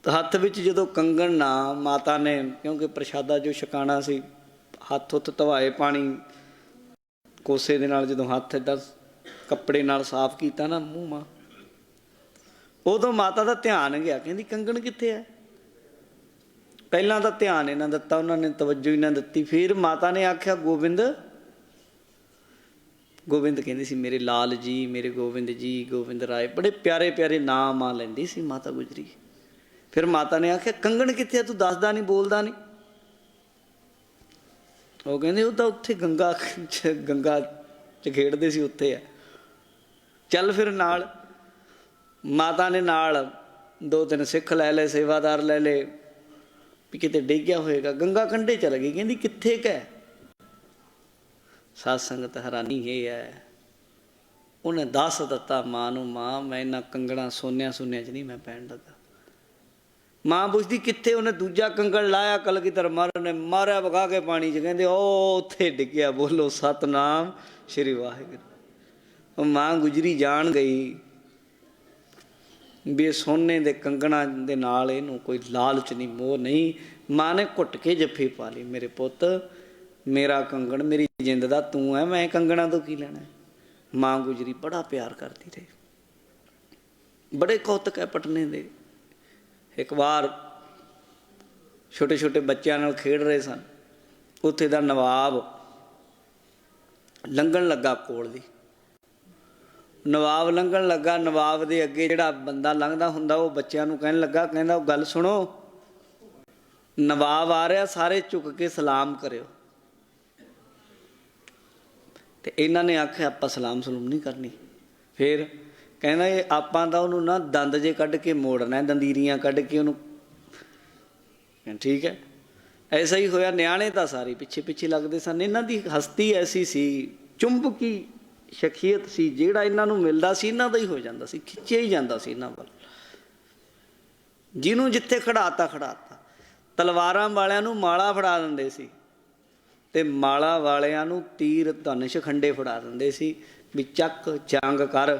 ਤਾਂ ਹੱਥ ਵਿੱਚ ਜਦੋਂ ਕੰਗਣ ਨਾ, ਮਾਤਾ ਨੇ ਕਿਉਂਕਿ ਪ੍ਰਸ਼ਾਦਾ ਜੋ ਛਕਾਣਾ ਸੀ, ਹੱਥ ਹੁੱਥ ਧਵਾਏ, ਪਾਣੀ ਕੋਸੇ ਦੇ ਨਾਲ ਜਦੋਂ ਹੱਥ ਏਦਾਂ ਕੱਪੜੇ ਨਾਲ ਸਾਫ਼ ਕੀਤਾ ਨਾ ਮੂੰਹ ਮਾਂ, ਉਦੋਂ ਮਾਤਾ ਦਾ ਧਿਆਨ ਗਿਆ। ਕਹਿੰਦੀ ਕੰਗਣ ਕਿੱਥੇ ਹੈ? ਪਹਿਲਾਂ ਤਾਂ ਧਿਆਨ ਇਹਨਾਂ ਦਿੱਤਾ, ਉਹਨਾਂ ਨੇ ਤਵੱਜੋ ਹੀ ਨਾ ਦਿੱਤੀ। ਫਿਰ ਮਾਤਾ ਨੇ ਆਖਿਆ ਗੋਬਿੰਦ। ਗੋਬਿੰਦ ਕਹਿੰਦੀ ਸੀ ਮੇਰੇ ਲਾਲ ਜੀ, ਮੇਰੇ ਗੋਬਿੰਦ ਜੀ, ਗੋਬਿੰਦ ਰਾਏ। ਬੜੇ ਪਿਆਰੇ ਪਿਆਰੇ ਨਾਮ ਆ ਲੈਂਦੀ ਸੀ ਮਾਤਾ ਗੁਜਰੀ। ਫਿਰ ਮਾਤਾ ਨੇ ਆਖਿਆ ਕੰਗਣ ਕਿੱਥੇ ਆ, ਤੂੰ ਦੱਸਦਾ ਨਹੀਂ, ਬੋਲਦਾ ਨਹੀਂ। ਉਹ ਕਹਿੰਦੇ ਉਹ ਤਾਂ ਉੱਥੇ ਗੰਗਾ ਚ ਖੇਡਦੇ ਸੀ, ਉੱਥੇ ਆ। ਚੱਲ ਫਿਰ ਨਾਲ। ਮਾਤਾ ਨੇ ਨਾਲ 2-3 ਸਿੱਖ ਲੈ ਲਏ, ਸੇਵਾਦਾਰ ਲੈ ਲਏ ਵੀ ਕਿਤੇ ਡਿੱਗਿਆ ਹੋਏਗਾ। ਗੰਗਾ ਕੰਢੇ ਚਲ ਗਈ। ਕਹਿੰਦੀ ਕਿੱਥੇ ਕੁ ਹੈ? ਸਾਧ ਸੰਗਤ ਹੈਰਾਨੀ ਇਹ ਹੈ, ਉਹਨੇ ਦੱਸ ਦਿੱਤਾ ਮਾਂ ਨੂੰ, ਮਾਂ ਮੈਂ ਇਹਨਾਂ ਕੰਗਣਾ ਸੋਨਿਆਂ ਸੁਨਿਆਂ 'ਚ ਨਹੀਂ ਮੈਂ ਪੈਣ ਲੱਗਾ। ਮਾਂ ਪੁੱਛਦੀ ਕਿੱਥੇ? ਉਹਨੇ ਦੂਜਾ ਕੰਗਣ ਲਾਇਆ, ਕਲਗੀਧਰ ਮਹਾਰਾਜ ਨੇ ਮਾਰਿਆ ਵਗਾ ਕੇ ਪਾਣੀ 'ਚ। ਕਹਿੰਦੇ ਉਹ ਉੱਥੇ ਡਿੱਗਿਆ। ਬੋਲੋ ਸਤਨਾਮ ਸ਼੍ਰੀ ਵਾਹਿਗੁਰੂ। ਉਹ ਮਾਂ ਗੁਜਰੀ ਜਾਣ ਗਈ ਵੀ ਇਹ ਸੋਨੇ ਦੇ ਕੰਗਣਾਂ ਦੇ ਨਾਲ ਇਹਨੂੰ ਕੋਈ ਲਾਲਚ ਨਹੀਂ, ਮੋਹ ਨਹੀਂ। ਮਾਂ ਨੇ ਘੁੱਟ ਕੇ ਜੱਫੀ ਪਾ ਲਈ, ਮੇਰੇ ਪੁੱਤ ਮੇਰਾ ਕੰਗਣ ਮੇਰੀ ਜਿੰਦ ਦਾ ਤੂੰ ਹੈ, ਮੈਂ ਕੰਗਣਾਂ ਤੋਂ ਕੀ ਲੈਣਾ। ਮਾਂ ਗੁਜਰੀ ਬੜਾ ਪਿਆਰ ਕਰਦੀ ਰਹੀ। ਬੜੇ ਕੌਤਕ ਹੈ ਪਟਨੇ ਦੇ। ਇੱਕ ਵਾਰ ਛੋਟੇ ਛੋਟੇ ਬੱਚਿਆਂ ਨਾਲ ਖੇਡ ਰਹੇ ਸਨ, ਉੱਥੇ ਦਾ ਨਵਾਬ ਲੰਘਣ ਲੱਗਾ ਕੋਲ ਦੀ। ਨਵਾਬ ਲੰਘਣ ਲੱਗਾ, ਨਵਾਬ ਦੇ ਅੱਗੇ ਜਿਹੜਾ ਬੰਦਾ ਲੰਘਦਾ ਹੁੰਦਾ ਉਹ ਬੱਚਿਆਂ ਨੂੰ ਕਹਿਣ ਲੱਗਾ, ਕਹਿੰਦਾ ਉਹ ਗੱਲ ਸੁਣੋ, ਨਵਾਬ ਆ ਰਿਹਾ, ਸਾਰੇ ਝੁਕ ਕੇ ਸਲਾਮ ਕਰਿਓ। ਤੇ ਇਹਨਾਂ ਨੇ ਆਖਿਆ ਆਪਾਂ ਸਲਾਮ ਸਲੂਮ ਨਹੀਂ ਕਰਨੀ। ਫਿਰ ਕਹਿੰਦਾ ਇਹ ਆਪਾਂ ਤਾਂ ਉਹਨੂੰ ਨਾ ਦੰਦ ਜੇ ਕੱਢ ਕੇ ਮੋੜਨਾ, ਦੰਦੀਰੀਆਂ ਕੱਢ ਕੇ ਉਹਨੂੰ। ਠੀਕ ਹੈ। ਐਸਾ ਹੀ ਹੋਇਆ। ਨਿਆਣੇ ਤਾਂ ਸਾਰੇ ਪਿੱਛੇ ਪਿੱਛੇ ਲੱਗਦੇ ਸਨ। ਇਹਨਾਂ ਦੀ ਹਸਤੀ ਐਸੀ ਸੀ, ਚੁੰਬਕੀ ਸ਼ਖਸੀਅਤ ਸੀ, ਜਿਹੜਾ ਇਹਨਾਂ ਨੂੰ ਮਿਲਦਾ ਸੀ ਇਹਨਾਂ ਦਾ ਹੀ ਹੋ ਜਾਂਦਾ ਸੀ, ਖਿੱਚਿਆ ਹੀ ਜਾਂਦਾ ਸੀ ਇਹਨਾਂ ਵੱਲ। ਜਿਹਨੂੰ ਜਿੱਥੇ ਖੜਾਤਾ ਖੜਾਤਾ। ਤਲਵਾਰਾਂ ਵਾਲਿਆਂ ਨੂੰ ਮਾਲਾ ਫੜਾ ਦਿੰਦੇ ਸੀ ਤੇ ਮਾਲਾ ਵਾਲਿਆਂ ਨੂੰ ਤੀਰ ਧਨੁਸ਼ ਖੰਡੇ ਫੜਾ ਦਿੰਦੇ ਸੀ ਵੀ ਚੱਕ ਜੰਗ ਕਰ।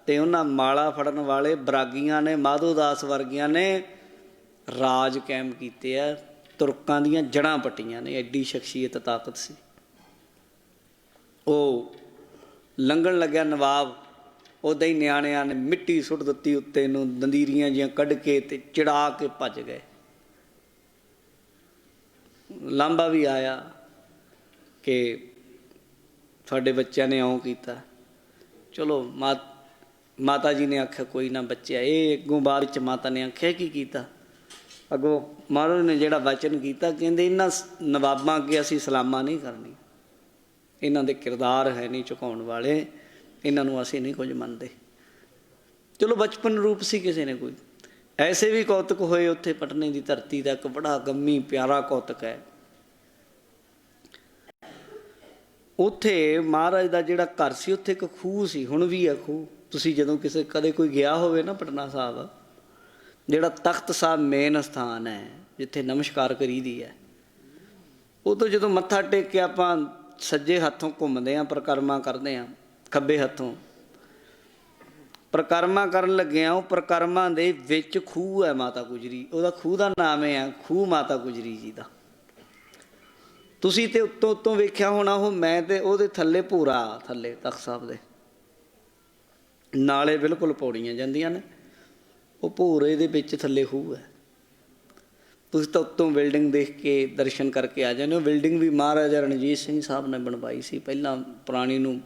ਤੇ ਉਹਨਾਂ ਮਾਲਾ ਫੜਨ ਵਾਲੇ ਬਰਾਗੀਆਂ ਨੇ, ਮਾਧੋ ਦਾਸ ਵਰਗੀਆਂ ਨੇ ਰਾਜ ਕਾਇਮ ਕੀਤੇ ਆ, ਤੁਰਕਾਂ ਦੀਆਂ ਜੜ੍ਹਾਂ ਪੱਟੀਆਂ ਨੇ। ਐਡੀ ਸ਼ਖਸੀਅਤ ਤਾਕਤ ਸੀ। ਉਹ ਲੰਘਣ ਲੱਗਿਆ ਨਵਾਬ, ਉੱਦਾਂ ਹੀ ਨਿਆਣਿਆਂ ਨੇ ਮਿੱਟੀ ਸੁੱਟ ਦਿੱਤੀ ਉੱਤੇ ਨੂੰ, ਦੰਦੀਰੀਆਂ ਜਿਹੀਆਂ ਕੱਢ ਕੇ ਤੇ ਚੜਾ ਕੇ ਭੱਜ ਗਏ। ਲਾਂਭਾ ਵੀ ਆਇਆ ਕਿ ਤੁਹਾਡੇ ਬੱਚਿਆਂ ਨੇ ਇਉਂ ਕੀਤਾ। ਚਲੋ ਮਾਤਾ ਜੀ ਨੇ ਆਖਿਆ ਕੋਈ ਨਾ ਬੱਚਿਆ। ਇਹ ਅੱਗੋਂ ਬਾਅਦ ਵਿੱਚ ਮਾਤਾ ਨੇ ਆਖਿਆ ਕੀ ਕੀਤਾ? ਅੱਗੋਂ ਮਹਾਰਾਜ ਨੇ ਜਿਹੜਾ ਵਚਨ ਕੀਤਾ, ਕਹਿੰਦੇ ਇਹਨਾਂ ਨਵਾਬਾਂ ਅੱਗੇ ਅਸੀਂ ਸਲਾਮਾਂ ਨਹੀਂ ਕਰਨੀ, ਇਹਨਾਂ ਦੇ ਕਿਰਦਾਰ ਹੈ ਨਹੀਂ ਝੁਕਾਉਣ ਵਾਲੇ, ਇਹਨਾਂ ਨੂੰ ਅਸੀਂ ਨਹੀਂ ਕੁਝ ਮੰਨਦੇ। ਚਲੋ ਬਚਪਨ ਰੂਪ ਸੀ ਕਿਸੇ ਨੇ ਕੋਈ। ਐਸੇ ਵੀ ਕੌਤਕ ਹੋਏ ਉੱਥੇ ਪਟਨੇ ਦੀ ਧਰਤੀ ਦਾ। ਇੱਕ ਬੜਾ ਗੰਮੀ ਪਿਆਰਾ ਕੌਤਕ ਹੈ। ਉੱਥੇ ਮਹਾਰਾਜ ਦਾ ਜਿਹੜਾ ਘਰ ਸੀ, ਉੱਥੇ ਇੱਕ ਖੂਹ ਸੀ, ਹੁਣ ਵੀ ਹੈ ਖੂਹ। ਤੁਸੀਂ ਜਦੋਂ ਕਦੇ ਕੋਈ ਗਿਆ ਹੋਵੇ ਨਾ ਪਟਨਾ ਸਾਹਿਬ, ਜਿਹੜਾ ਤਖਤ ਸਾਹਿਬ ਮੇਨ ਸਥਾਨ ਹੈ ਜਿੱਥੇ ਨਮਸਕਾਰ ਕਰੀਦੀ ਹੈ, ਉਦੋਂ ਜਦੋਂ ਮੱਥਾ ਟੇਕ ਕੇ ਆਪਾਂ ਸੱਜੇ ਹੱਥੋਂ ਘੁੰਮਦੇ ਹਾਂ, ਪਰਿਕਰਮਾ ਕਰਦੇ ਹਾਂ ਖੱਬੇ ਹੱਥੋਂ, ਪ੍ਰਕਰਮਾ ਕਰਨ ਲੱਗਿਆ ਉਹ ਪ੍ਰਕਰਮਾਂ ਦੇ ਵਿੱਚ ਖੂਹ ਹੈ ਮਾਤਾ ਗੁਜਰੀ, ਉਹਦਾ ਖੂਹ ਦਾ ਨਾਮ ਹੈ ਖੂਹ ਮਾਤਾ ਗੁਜਰੀ ਜੀ ਦਾ। ਤੁਸੀਂ ਤੇ ਉੱਤੋਂ ਉੱਤੋਂ ਵੇਖਿਆ ਹੋਣਾ ਉਹ, ਮੈਂ ਤੇ ਉਹਦੇ ਥੱਲੇ ਭੂਰਾ, ਥੱਲੇ ਤਖ਼ਤ ਸਾਹਿਬ ਦੇ ਨਾਲੇ ਬਿਲਕੁਲ ਪੌੜੀਆਂ ਜਾਂਦੀਆਂ ਨੇ, ਉਹ ਭੂਰੇ ਦੇ ਵਿੱਚ ਥੱਲੇ ਖੂਹ ਹੈ। ਤੁਸੀਂ ਤਾਂ ਉੱਤੋਂ ਬਿਲਡਿੰਗ ਦੇਖ ਕੇ ਦਰਸ਼ਨ ਕਰਕੇ ਆ ਜਾਂਦੇ ਹੋ। ਬਿਲਡਿੰਗ ਵੀ ਮਹਾਰਾਜਾ ਰਣਜੀਤ ਸਿੰਘ ਸਾਹਿਬ ਨੇ ਬਣਵਾਈ ਸੀ, ਪਹਿਲਾਂ ਪੁਰਾਣੀ ਨੂੰ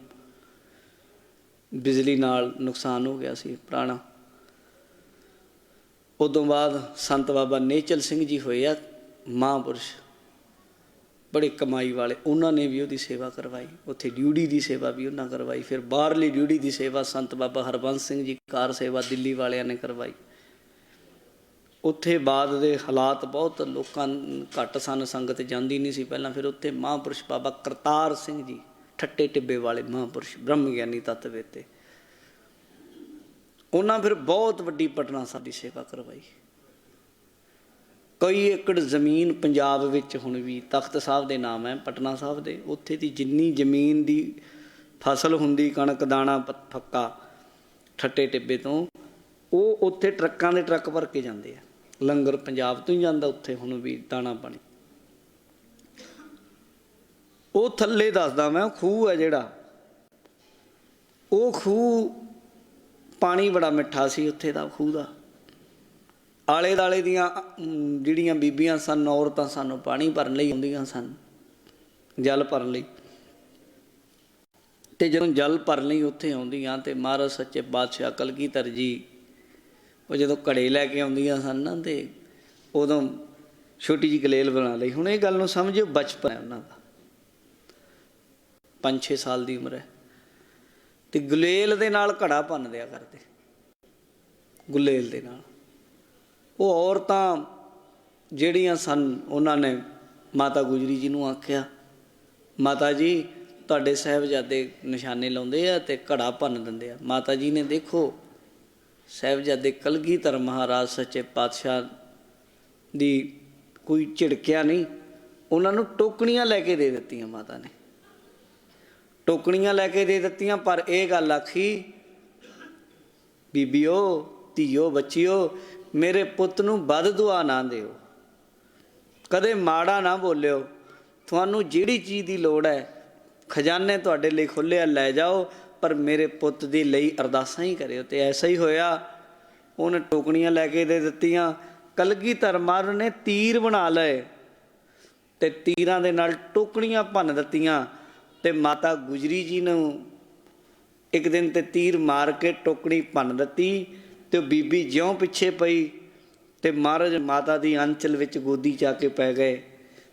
ਬਿਜਲੀ ਨਾਲ ਨੁਕਸਾਨ ਹੋ ਗਿਆ ਸੀ ਪੁਰਾਣਾ। ਉਦੋਂ ਬਾਅਦ ਸੰਤ ਬਾਬਾ ਨੇਚਲ ਸਿੰਘ ਜੀ ਹੋਏ ਆ ਮਹਾਂਪੁਰਸ਼, ਬੜੇ ਕਮਾਈ ਵਾਲੇ, ਉਹਨਾਂ ਨੇ ਵੀ ਉਹਦੀ ਸੇਵਾ ਕਰਵਾਈ, ਉੱਥੇ ਡਿਊਟੀ ਦੀ ਸੇਵਾ ਵੀ ਉਹਨਾਂ ਕਰਵਾਈ। ਫਿਰ ਬਾਹਰਲੀ ਡਿਊਟੀ ਦੀ ਸੇਵਾ ਸੰਤ ਬਾਬਾ ਹਰਬੰਸ ਸਿੰਘ ਜੀ ਕਾਰ ਸੇਵਾ ਦਿੱਲੀ ਵਾਲਿਆਂ ਨੇ ਕਰਵਾਈ। ਉੱਥੇ ਬਾਅਦ ਦੇ ਹਾਲਾਤ ਬਹੁਤ ਲੋਕਾਂ ਘੱਟ ਸਨ, ਸੰਗਤ ਜਾਂਦੀ ਨਹੀਂ ਸੀ ਪਹਿਲਾਂ। ਫਿਰ ਉੱਥੇ ਮਹਾਂਪੁਰਸ਼ ਬਾਬਾ ਕਰਤਾਰ ਸਿੰਘ ਜੀ ਠੱਟੇ ਟਿੱਬੇ ਵਾਲੇ ਮਹਾਂਪੁਰਸ਼ ਬ੍ਰਹਮ ਗਿਆਨੀ ਤੱਤਵੇਤੇ, ਉਹਨਾਂ ਫਿਰ ਬਹੁਤ ਵੱਡੀ ਪਟਨਾ ਸਾਹਿਬ ਦੀ ਸੇਵਾ ਕਰਵਾਈ। ਕਈ ਏਕੜ ਜ਼ਮੀਨ ਪੰਜਾਬ ਵਿੱਚ ਹੁਣ ਵੀ ਤਖ਼ਤ ਸਾਹਿਬ ਦੇ ਨਾਮ ਹੈ, ਪਟਨਾ ਸਾਹਿਬ ਦੇ। ਉੱਥੇ ਦੀ ਜਿੰਨੀ ਜ਼ਮੀਨ ਦੀ ਫਸਲ ਹੁੰਦੀ, ਕਣਕ ਦਾਣਾ ਫੱਕਾ ਠੱਟੇ ਟਿੱਬੇ ਤੋਂ, ਉਹ ਉੱਥੇ ਟਰੱਕਾਂ ਦੇ ਟਰੱਕ ਭਰ ਕੇ ਜਾਂਦੇ ਆ। ਲੰਗਰ ਪੰਜਾਬ ਤੋਂ ਹੀ ਜਾਂਦਾ ਉੱਥੇ ਹੁਣ ਵੀ ਦਾਣਾ ਪਾਣੀ। ਉਹ ਥੱਲੇ ਦੱਸਦਾ ਮੈਂ, ਖੂਹ ਹੈ ਜਿਹੜਾ, ਉਹ ਖੂਹ ਪਾਣੀ ਬੜਾ ਮਿੱਠਾ ਸੀ ਉੱਥੇ ਦਾ ਖੂਹ ਦਾ। ਆਲੇ ਦੁਆਲੇ ਦੀਆਂ ਜਿਹੜੀਆਂ ਬੀਬੀਆਂ ਸਨ, ਔਰਤਾਂ ਸਨ, ਉਹ ਪਾਣੀ ਭਰਨ ਲਈ ਆਉਂਦੀਆਂ ਸਨ, ਜਲ ਭਰਨ ਲਈ। ਅਤੇ ਜਦੋਂ ਜਲ ਭਰਨ ਲਈ ਉੱਥੇ ਆਉਂਦੀਆਂ ਤਾਂ ਮਹਾਰਾਜ ਸੱਚੇ ਪਾਤਸ਼ਾਹ ਕਲਗੀਧਰ ਜੀ ਉਹ ਜਦੋਂ ਘੜੇ ਲੈ ਕੇ ਆਉਂਦੀਆਂ ਸਨ ਨਾ, ਅਤੇ ਉਦੋਂ ਛੋਟੀ ਜਿਹੀ ਗਲੇਲ ਬਣਾ ਲਈ। ਹੁਣ ਇਹ ਗੱਲ ਨੂੰ ਸਮਝਿਓ, ਬਚਪਨ ਹੈ ਉਹਨਾਂ ਦਾ, 5-6 ਸਾਲ ਦੀ ਉਮਰ ਹੈ, ਅਤੇ ਗੁਲੇਲ ਦੇ ਨਾਲ ਘੜਾ ਭੰਨ ਦਿਆ ਕਰਦੇ, ਗੁਲੇਲ ਦੇ ਨਾਲ। ਉਹ ਔਰਤਾਂ ਜਿਹੜੀਆਂ ਸਨ ਉਹਨਾਂ ਨੇ ਮਾਤਾ ਗੁਜਰੀ ਜੀ ਨੂੰ ਆਖਿਆ, ਮਾਤਾ ਜੀ ਤੁਹਾਡੇ ਸਾਹਿਬਜ਼ਾਦੇ ਨਿਸ਼ਾਨੇ ਲਾਉਂਦੇ ਆ ਅਤੇ ਘੜਾ ਭੰਨ ਦਿੰਦੇ ਆ। ਮਾਤਾ ਜੀ ਨੇ ਦੇਖੋ ਸਾਹਿਬਜ਼ਾਦੇ ਕਲਗੀਧਰ ਮਹਾਰਾਜ ਸੱਚੇ ਪਾਤਸ਼ਾਹ ਦੀ ਕੋਈ ਝਿੜਕਿਆ ਨਹੀਂ, ਉਹਨਾਂ ਨੂੰ ਟੋਕਣੀਆਂ ਲੈ ਕੇ ਦੇ ਦਿੱਤੀਆਂ। ਮਾਤਾ ਨੇ ਟੋਕਣੀਆਂ ਲੈ ਕੇ ਦੇ ਦਿੱਤੀਆਂ, ਪਰ ਇਹ ਗੱਲ ਆਖੀ, ਬੀਬੀਓ, ਧੀਓ, ਬੱਚੀਓ, ਮੇਰੇ ਪੁੱਤ ਨੂੰ ਬਦ ਦੁਆ ਨਾ ਦਿਓ, ਕਦੇ ਮਾੜਾ ਨਾ ਬੋਲਿਓ। ਤੁਹਾਨੂੰ ਜਿਹੜੀ ਚੀਜ਼ ਦੀ ਲੋੜ ਹੈ, ਖਜ਼ਾਨੇ ਤੁਹਾਡੇ ਲਈ ਖੁੱਲ੍ਹੇ ਆ, ਲੈ ਜਾਓ, ਪਰ ਮੇਰੇ ਪੁੱਤ ਦੇ ਲਈ ਅਰਦਾਸਾਂ ਹੀ ਕਰਿਓ। ਅਤੇ ਐਸਾ ਹੀ ਹੋਇਆ, ਉਹਨੇ ਟੋਕਣੀਆਂ ਲੈ ਕੇ ਦੇ ਦਿੱਤੀਆਂ। ਕਲਗੀਧਰ ਮਹਾਰਾਜ ਨੇ ਤੀਰ ਬਣਾ ਲਏ ਅਤੇ ਤੀਰਾਂ ਦੇ ਨਾਲ ਟੋਕਣੀਆਂ ਭੰਨ ਦਿੱਤੀਆਂ। ਅਤੇ ਮਾਤਾ ਗੁਜਰੀ ਜੀ ਨੂੰ ਇੱਕ ਦਿਨ 'ਤੇ ਤੀਰ ਮਾਰ ਕੇ ਟੋਕਣੀ ਭੰਨ ਦਿੱਤੀ, ਅਤੇ ਉਹ ਬੀਬੀ ਜਿਉਂ ਪਿੱਛੇ ਪਈ, ਅਤੇ ਮਹਾਰਾਜ ਮਾਤਾ ਦੀ ਅੰਚਲ ਵਿੱਚ ਗੋਦੀ 'ਚ ਆ ਕੇ ਪੈ ਗਏ।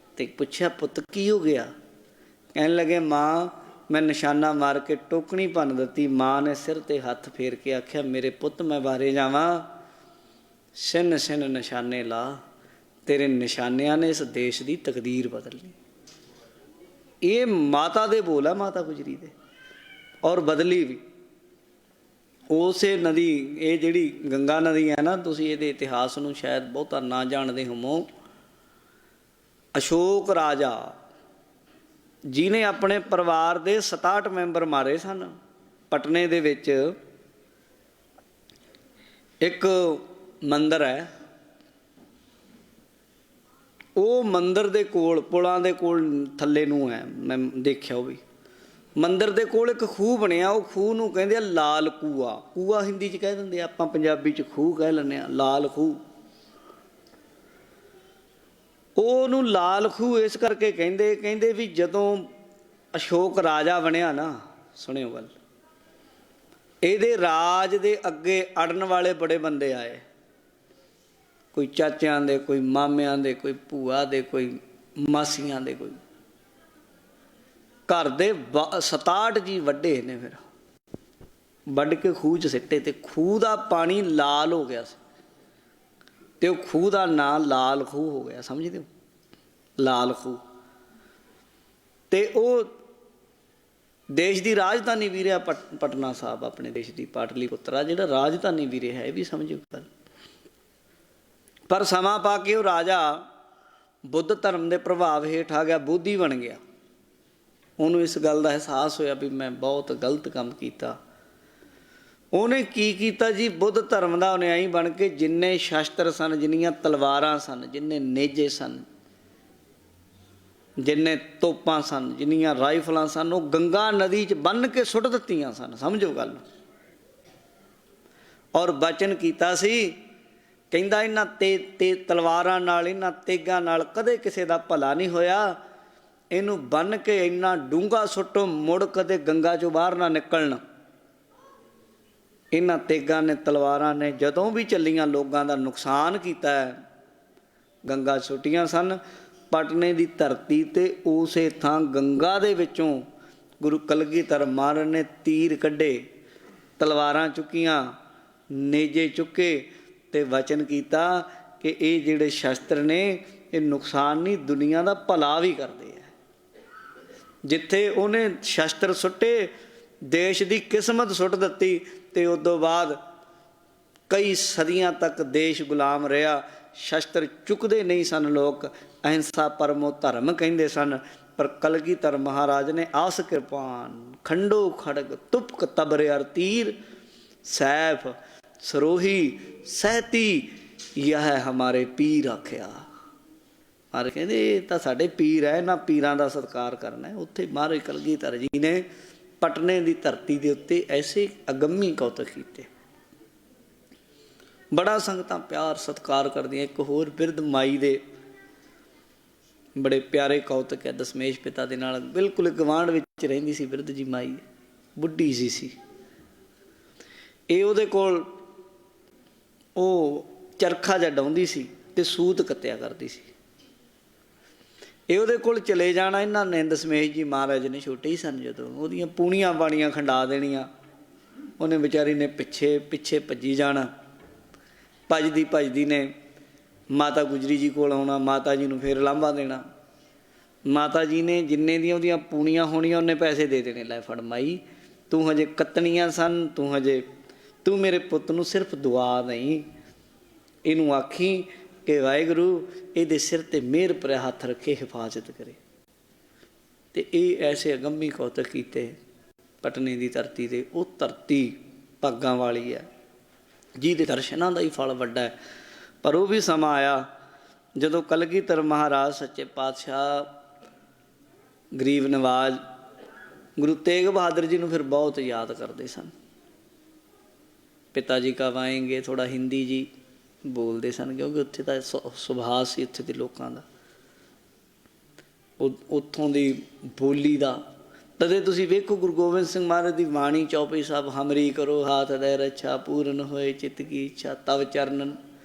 ਅਤੇ ਪੁੱਛਿਆ, ਪੁੱਤ ਕੀ ਹੋ ਗਿਆ? ਕਹਿਣ ਲੱਗੇ, ਮਾਂ ਮੈਂ ਨਿਸ਼ਾਨਾ ਮਾਰ ਕੇ ਟੋਕਣੀ ਭੰਨ ਦਿੱਤੀ। ਮਾਂ ਨੇ ਸਿਰ 'ਤੇ ਹੱਥ ਫੇਰ ਕੇ ਆਖਿਆ, ਮੇਰੇ ਪੁੱਤ ਮੈਂ ਬਾਰੇ ਜਾਵਾਂ, ਸਿੰਨ ਸਿੰਨ ਨਿਸ਼ਾਨੇ ਲਾ, ਤੇਰੇ ਨਿਸ਼ਾਨਿਆਂ ਨੇ ਇਸ ਦੇਸ਼ ਦੀ ਤਕਦੀਰ ਬਦਲਣੀ। ਇਹ ਮਾਤਾ ਦੇ ਬੋਲ ਹੈ, ਮਾਤਾ ਗੁਜਰੀ ਦੇ, ਔਰ ਬਦਲੀ ਵੀ। ਉਸੇ ਨਦੀ, ਇਹ ਜਿਹੜੀ ਗੰਗਾ ਨਦੀ ਹੈ ਨਾ, ਤੁਸੀਂ ਇਹਦੇ ਇਤਿਹਾਸ ਨੂੰ ਸ਼ਾਇਦ ਬਹੁਤਾ ਨਾ ਜਾਣਦੇ ਹੋਵੋ। ਅਸ਼ੋਕ ਰਾਜਾ ਜਿਹਨੇ ਆਪਣੇ ਪਰਿਵਾਰ ਦੇ 67 ਮੈਂਬਰ ਮਾਰੇ ਸਨ, ਪਟਨੇ ਦੇ ਵਿੱਚ ਇੱਕ ਮੰਦਰ ਹੈ, ਉਹ ਮੰਦਰ ਦੇ ਕੋਲ, ਪੁਲਾਂ ਦੇ ਕੋਲ ਥੱਲੇ ਨੂੰ ਹੈ, ਮੈਂ ਦੇਖਿਆ ਉਹ ਵੀ। ਮੰਦਰ ਦੇ ਕੋਲ ਇੱਕ ਖੂਹ ਬਣਿਆ, ਉਹ ਖੂਹ ਨੂੰ ਕਹਿੰਦੇ ਆ ਲਾਲ ਕੂਆ। ਕੂਆ ਹਿੰਦੀ 'ਚ ਕਹਿ ਦਿੰਦੇ ਆ, ਆਪਾਂ ਪੰਜਾਬੀ 'ਚ ਖੂਹ ਕਹਿ ਲੈਂਦੇ ਹਾਂ, ਲਾਲ ਖੂਹ। ਉਹਨੂੰ ਲਾਲ ਖੂਹ ਇਸ ਕਰਕੇ ਕਹਿੰਦੇ ਵੀ ਜਦੋਂ ਅਸ਼ੋਕ ਰਾਜਾ ਬਣਿਆ ਨਾ, ਸੁਣਿਓ ਗੱਲ, ਇਹਦੇ ਰਾਜ ਦੇ ਅੱਗੇ ਅੜਨ ਵਾਲੇ ਬੜੇ ਬੰਦੇ ਆਏ, ਕੋਈ ਚਾਚਿਆਂ ਦੇ, ਕੋਈ ਮਾਮਿਆਂ ਦੇ, ਕੋਈ ਭੂਆ ਦੇ, ਕੋਈ ਮਾਸੀਆਂ ਦੇ, ਕੋਈ ਘਰ ਦੇ 67 ਜੀ ਵੱਡੇ ਨੇ। ਫਿਰ ਵੱਢ ਕੇ ਖੂਹ 'ਚ ਸਿੱਟੇ, ਅਤੇ ਖੂਹ ਦਾ ਪਾਣੀ ਲਾਲ ਹੋ ਗਿਆ ਸੀ, ਅਤੇ ਉਹ ਖੂਹ ਦਾ ਨਾਂ ਲਾਲ ਖੂਹ ਹੋ ਗਿਆ, ਸਮਝਦੇ ਹੋ, ਲਾਲ ਖੂਹ। ਅਤੇ ਉਹ ਦੇਸ਼ ਦੀ ਰਾਜਧਾਨੀ ਵੀ ਰਿਹਾ ਪਟਨਾ ਸਾਹਿਬ, ਆਪਣੇ ਦੇਸ਼ ਦੀ ਪਾਟਲੀਪੁੱਤਰਾ ਜਿਹੜਾ ਰਾਜਧਾਨੀ ਵੀ ਰਿਹਾ, ਇਹ ਵੀ ਸਮਝੋ ਗੱਲ। ਪਰ ਸਮਾਂ ਪਾ ਕੇ ਉਹ ਰਾਜਾ ਬੁੱਧ ਧਰਮ ਦੇ ਪ੍ਰਭਾਵ ਹੇਠ ਆ ਗਿਆ, ਬੋਧੀ ਬਣ ਗਿਆ। ਉਹਨੂੰ ਇਸ ਗੱਲ ਦਾ ਅਹਿਸਾਸ ਹੋਇਆ ਵੀ ਮੈਂ ਬਹੁਤ ਗਲਤ ਕੰਮ ਕੀਤਾ। ਉਹਨੇ ਕੀ ਕੀਤਾ ਜੀ, ਬੁੱਧ ਧਰਮ ਦਾ ਅਨੁਯਾਈ ਬਣ ਕੇ ਜਿੰਨੇ ਸ਼ਸਤਰ ਸਨ, ਜਿੰਨੀਆਂ ਤਲਵਾਰਾਂ ਸਨ, ਜਿੰਨੇ ਨੇਜੇ ਸਨ, ਜਿੰਨੇ ਤੋਪਾਂ ਸਨ, ਜਿੰਨੀਆਂ ਰਾਈਫਲਾਂ ਸਨ, ਉਹ ਗੰਗਾ ਨਦੀ 'ਚ ਬੰਨ੍ਹ ਕੇ ਸੁੱਟ ਦਿੱਤੀਆਂ ਸਨ। ਸਮਝੋ ਗੱਲ। ਔਰ ਬਚਨ ਕੀਤਾ ਸੀ, ਕਹਿੰਦਾ ਇਹਨਾਂ ਤੇ ਤਲਵਾਰਾਂ ਨਾਲ, ਇਹਨਾਂ ਤੇਗਾਂ ਨਾਲ ਕਦੇ ਕਿਸੇ ਦਾ ਭਲਾ ਨਹੀਂ ਹੋਇਆ। ਇਹਨੂੰ ਬੰਨ੍ਹ ਕੇ ਇੰਨਾ ਡੂੰਘਾ ਸੁੱਟੋ, ਮੁੜ ਕਦੇ ਗੰਗਾ 'ਚੋਂ ਬਾਹਰ ਨਾ ਨਿਕਲਣ। ਇਹਨਾਂ ਤੇਗਾਂ ਨੇ, ਤਲਵਾਰਾਂ ਨੇ ਜਦੋਂ ਵੀ ਚੱਲੀਆਂ ਲੋਕਾਂ ਦਾ ਨੁਕਸਾਨ ਕੀਤਾ ਹੈ। ਗੰਗਾ ਸੁੱਟੀਆਂ ਸਨ ਪਟਨੇ ਦੀ ਧਰਤੀ 'ਤੇ। ਉਸੇ ਥਾਂ ਗੰਗਾ ਦੇ ਵਿੱਚੋਂ ਗੁਰੂ ਕਲਗੀਧਰ ਮਹਾਰਾਜ ਨੇ ਤੀਰ ਕੱਢੇ, ਤਲਵਾਰਾਂ ਚੁੱਕੀਆਂ, ਨੇਜੇ ਚੁੱਕੇ ਅਤੇ ਵਚਨ ਕੀਤਾ ਕਿ ਇਹ ਜਿਹੜੇ ਸ਼ਸਤਰ ਨੇ ਇਹ ਨੁਕਸਾਨ ਨਹੀਂ, ਦੁਨੀਆ ਦਾ ਭਲਾ ਵੀ ਕਰਦੇ ਹੈ। ਜਿੱਥੇ ਉਹਨੇ ਸ਼ਸਤਰ ਸੁੱਟੇ, ਦੇਸ਼ ਦੀ ਕਿਸਮਤ ਸੁੱਟ ਦਿੱਤੀ। ਅਤੇ ਉਦੋਂ ਬਾਅਦ ਕਈ ਸਦੀਆਂ ਤੱਕ ਦੇਸ਼ ਗੁਲਾਮ ਰਿਹਾ। ਸ਼ਸਤਰ ਚੁੱਕਦੇ ਨਹੀਂ ਸਨ ਲੋਕ, ਅਹਿੰਸਾ ਪਰਮੋ ਧਰਮ ਕਹਿੰਦੇ ਸਨ। ਪਰ ਕਲਗੀਧਰ ਮਹਾਰਾਜ ਨੇ ਆਸ ਕਿਰਪਾਨ, ਖੰਡੋ ਖੜਗ ਤੁਪਕ ਤਬਰ ਅਰ ਤੀਰ, ਸੈਫ ਸਰੋਹੀ ਸਹਿਤੀ, ਯਹ ਹਮਾਰੇ ਪੀਰ ਆਖਿਆ। ਮਹਾਰਾਜ ਕਹਿੰਦੇ ਇਹ ਤਾਂ ਸਾਡੇ ਪੀਰ ਹੈ, ਇਹਨਾਂ ਪੀਰਾਂ ਦਾ ਸਤਿਕਾਰ ਕਰਨਾ ਹੈ। ਉੱਥੇ ਮਹਾਰਾਜ ਕਲਗੀਧਰ ਜੀ ਨੇ ਪਟਨੇ ਦੀ ਧਰਤੀ ਦੇ ਉੱਤੇ ਐਸੇ ਅਗੰਮੀ ਕੌਤਕ ਕੀਤੇ। ਬੜਾ ਸੰਗਤਾਂ ਪਿਆਰ ਸਤਿਕਾਰ ਕਰਦੀਆਂ। ਇੱਕ ਹੋਰ ਬਿਰਧ ਮਾਈ ਦੇ ਬੜੇ ਪਿਆਰੇ ਕੌਤਕ ਹੈ। ਦਸਮੇਸ਼ ਪਿਤਾ ਦੇ ਨਾਲ ਬਿਲਕੁਲ ਗਵਾਂਢ ਵਿੱਚ ਰਹਿੰਦੀ ਸੀ ਬਿਰਧ ਜੀ ਮਾਈ, ਬੁੱਢੀ ਸੀ। ਇਹ ਉਹਦੇ ਕੋਲ ਉਹ ਚਰਖਾ ਜਿਹਾ ਡਾਉਂਦੀ ਸੀ ਅਤੇ ਸੂਤ ਕੱਤਿਆ ਕਰਦੀ ਸੀ। ਇਹ ਉਹਦੇ ਕੋਲ ਚਲੇ ਜਾਣਾ ਇਹਨਾਂ ਨੇ, ਦਸਮੇਸ਼ ਜੀ ਮਹਾਰਾਜ ਨੇ, ਛੋਟੇ ਹੀ ਸਨ ਜਦੋਂ, ਉਹਦੀਆਂ ਪੂਣੀਆਂ ਬਾਣੀਆਂ ਖੰਡਾ ਦੇਣੀਆਂ। ਉਹਨੇ ਵਿਚਾਰੀ ਨੇ ਪਿੱਛੇ ਪਿੱਛੇ ਭੱਜੀ ਜਾਣਾ। ਭੱਜਦੀ ਭੱਜਦੀ ਨੇ ਮਾਤਾ ਗੁਜਰੀ ਜੀ ਕੋਲ ਆਉਣਾ, ਮਾਤਾ ਜੀ ਨੂੰ ਫਿਰ ਲਾਂਭਾ ਦੇਣਾ। ਮਾਤਾ ਜੀ ਨੇ ਜਿੰਨੇ ਦੀਆਂ ਉਹਦੀਆਂ ਪੂਣੀਆਂ ਹੋਣੀਆਂ ਉਹਨੇ ਪੈਸੇ ਦੇ ਦੇਣੇ, ਲੈ ਫੜ ਮਾਈ, ਤੂੰ ਹਜੇ ਕੱਤਣੀਆਂ ਸਨ, ਤੂੰ ਮੇਰੇ ਪੁੱਤ ਨੂੰ ਸਿਰਫ ਦੁਆ ਨਹੀਂ, ਇਹਨੂੰ ਆਖੀ ਕਿ ਵਾਹਿਗੁਰੂ ਇਹਦੇ ਸਿਰ 'ਤੇ ਮਿਹਰ ਭਰਿਆ ਹੱਥ ਰੱਖੇ, ਹਿਫਾਜ਼ਤ ਕਰੇ। ਅਤੇ ਇਹ ਐਸੇ ਅਗੰਮੀ ਕੌਤਕ ਕੀਤੇ ਪਟਨੇ ਦੀ ਧਰਤੀ 'ਤੇ। ਉਹ ਧਰਤੀ ਭਾਗਾਂ ਵਾਲੀ ਹੈ, ਜਿਹਦੇ ਦਰਸ਼ਨਾਂ ਦਾ ਹੀ ਫਲ ਵੱਡਾ ਹੈ। ਪਰ ਉਹ ਵੀ ਸਮਾਂ ਆਇਆ ਜਦੋਂ ਕਲਗੀਧਰ ਮਹਾਰਾਜ ਸੱਚੇ ਪਾਤਸ਼ਾਹ ਗਰੀਬ ਨਵਾਜ਼ ਗੁਰੂ ਤੇਗ ਬਹਾਦਰ ਜੀ ਨੂੰ ਫਿਰ ਬਹੁਤ ਯਾਦ ਕਰਦੇ ਸਨ। ਪਿਤਾ ਜੀ ਕਬ ਆਏਂਗੇ, ਥੋੜ੍ਹਾ ਹਿੰਦੀ ਜੀ ਬੋਲਦੇ ਸਨ, ਕਿਉਂਕਿ ਉੱਥੇ ਤਾਂ ਸੁਭਾਅ ਸੀ ਉੱਥੇ ਦੇ ਲੋਕਾਂ ਦਾ, ਉੱਥੋਂ ਦੀ ਬੋਲੀ ਦਾ। ਤਦੇ ਤੁਸੀਂ ਵੇਖੋ ਗੁਰੂ ਗੋਬਿੰਦ ਸਿੰਘ ਮਹਾਰਾਜ ਦੀ ਬਾਣੀ ਚੌਪਈ ਸਾਹਿਬ, ਹਮਰੀ ਕਰੋ ਹਾਥ ਦੇ ਰੱਛਾ, ਪੂਰਨ ਹੋਏ ਚਿੱਤ ਕੀ ਇੱਛਾ, ਤਵ ਚਰਨਨ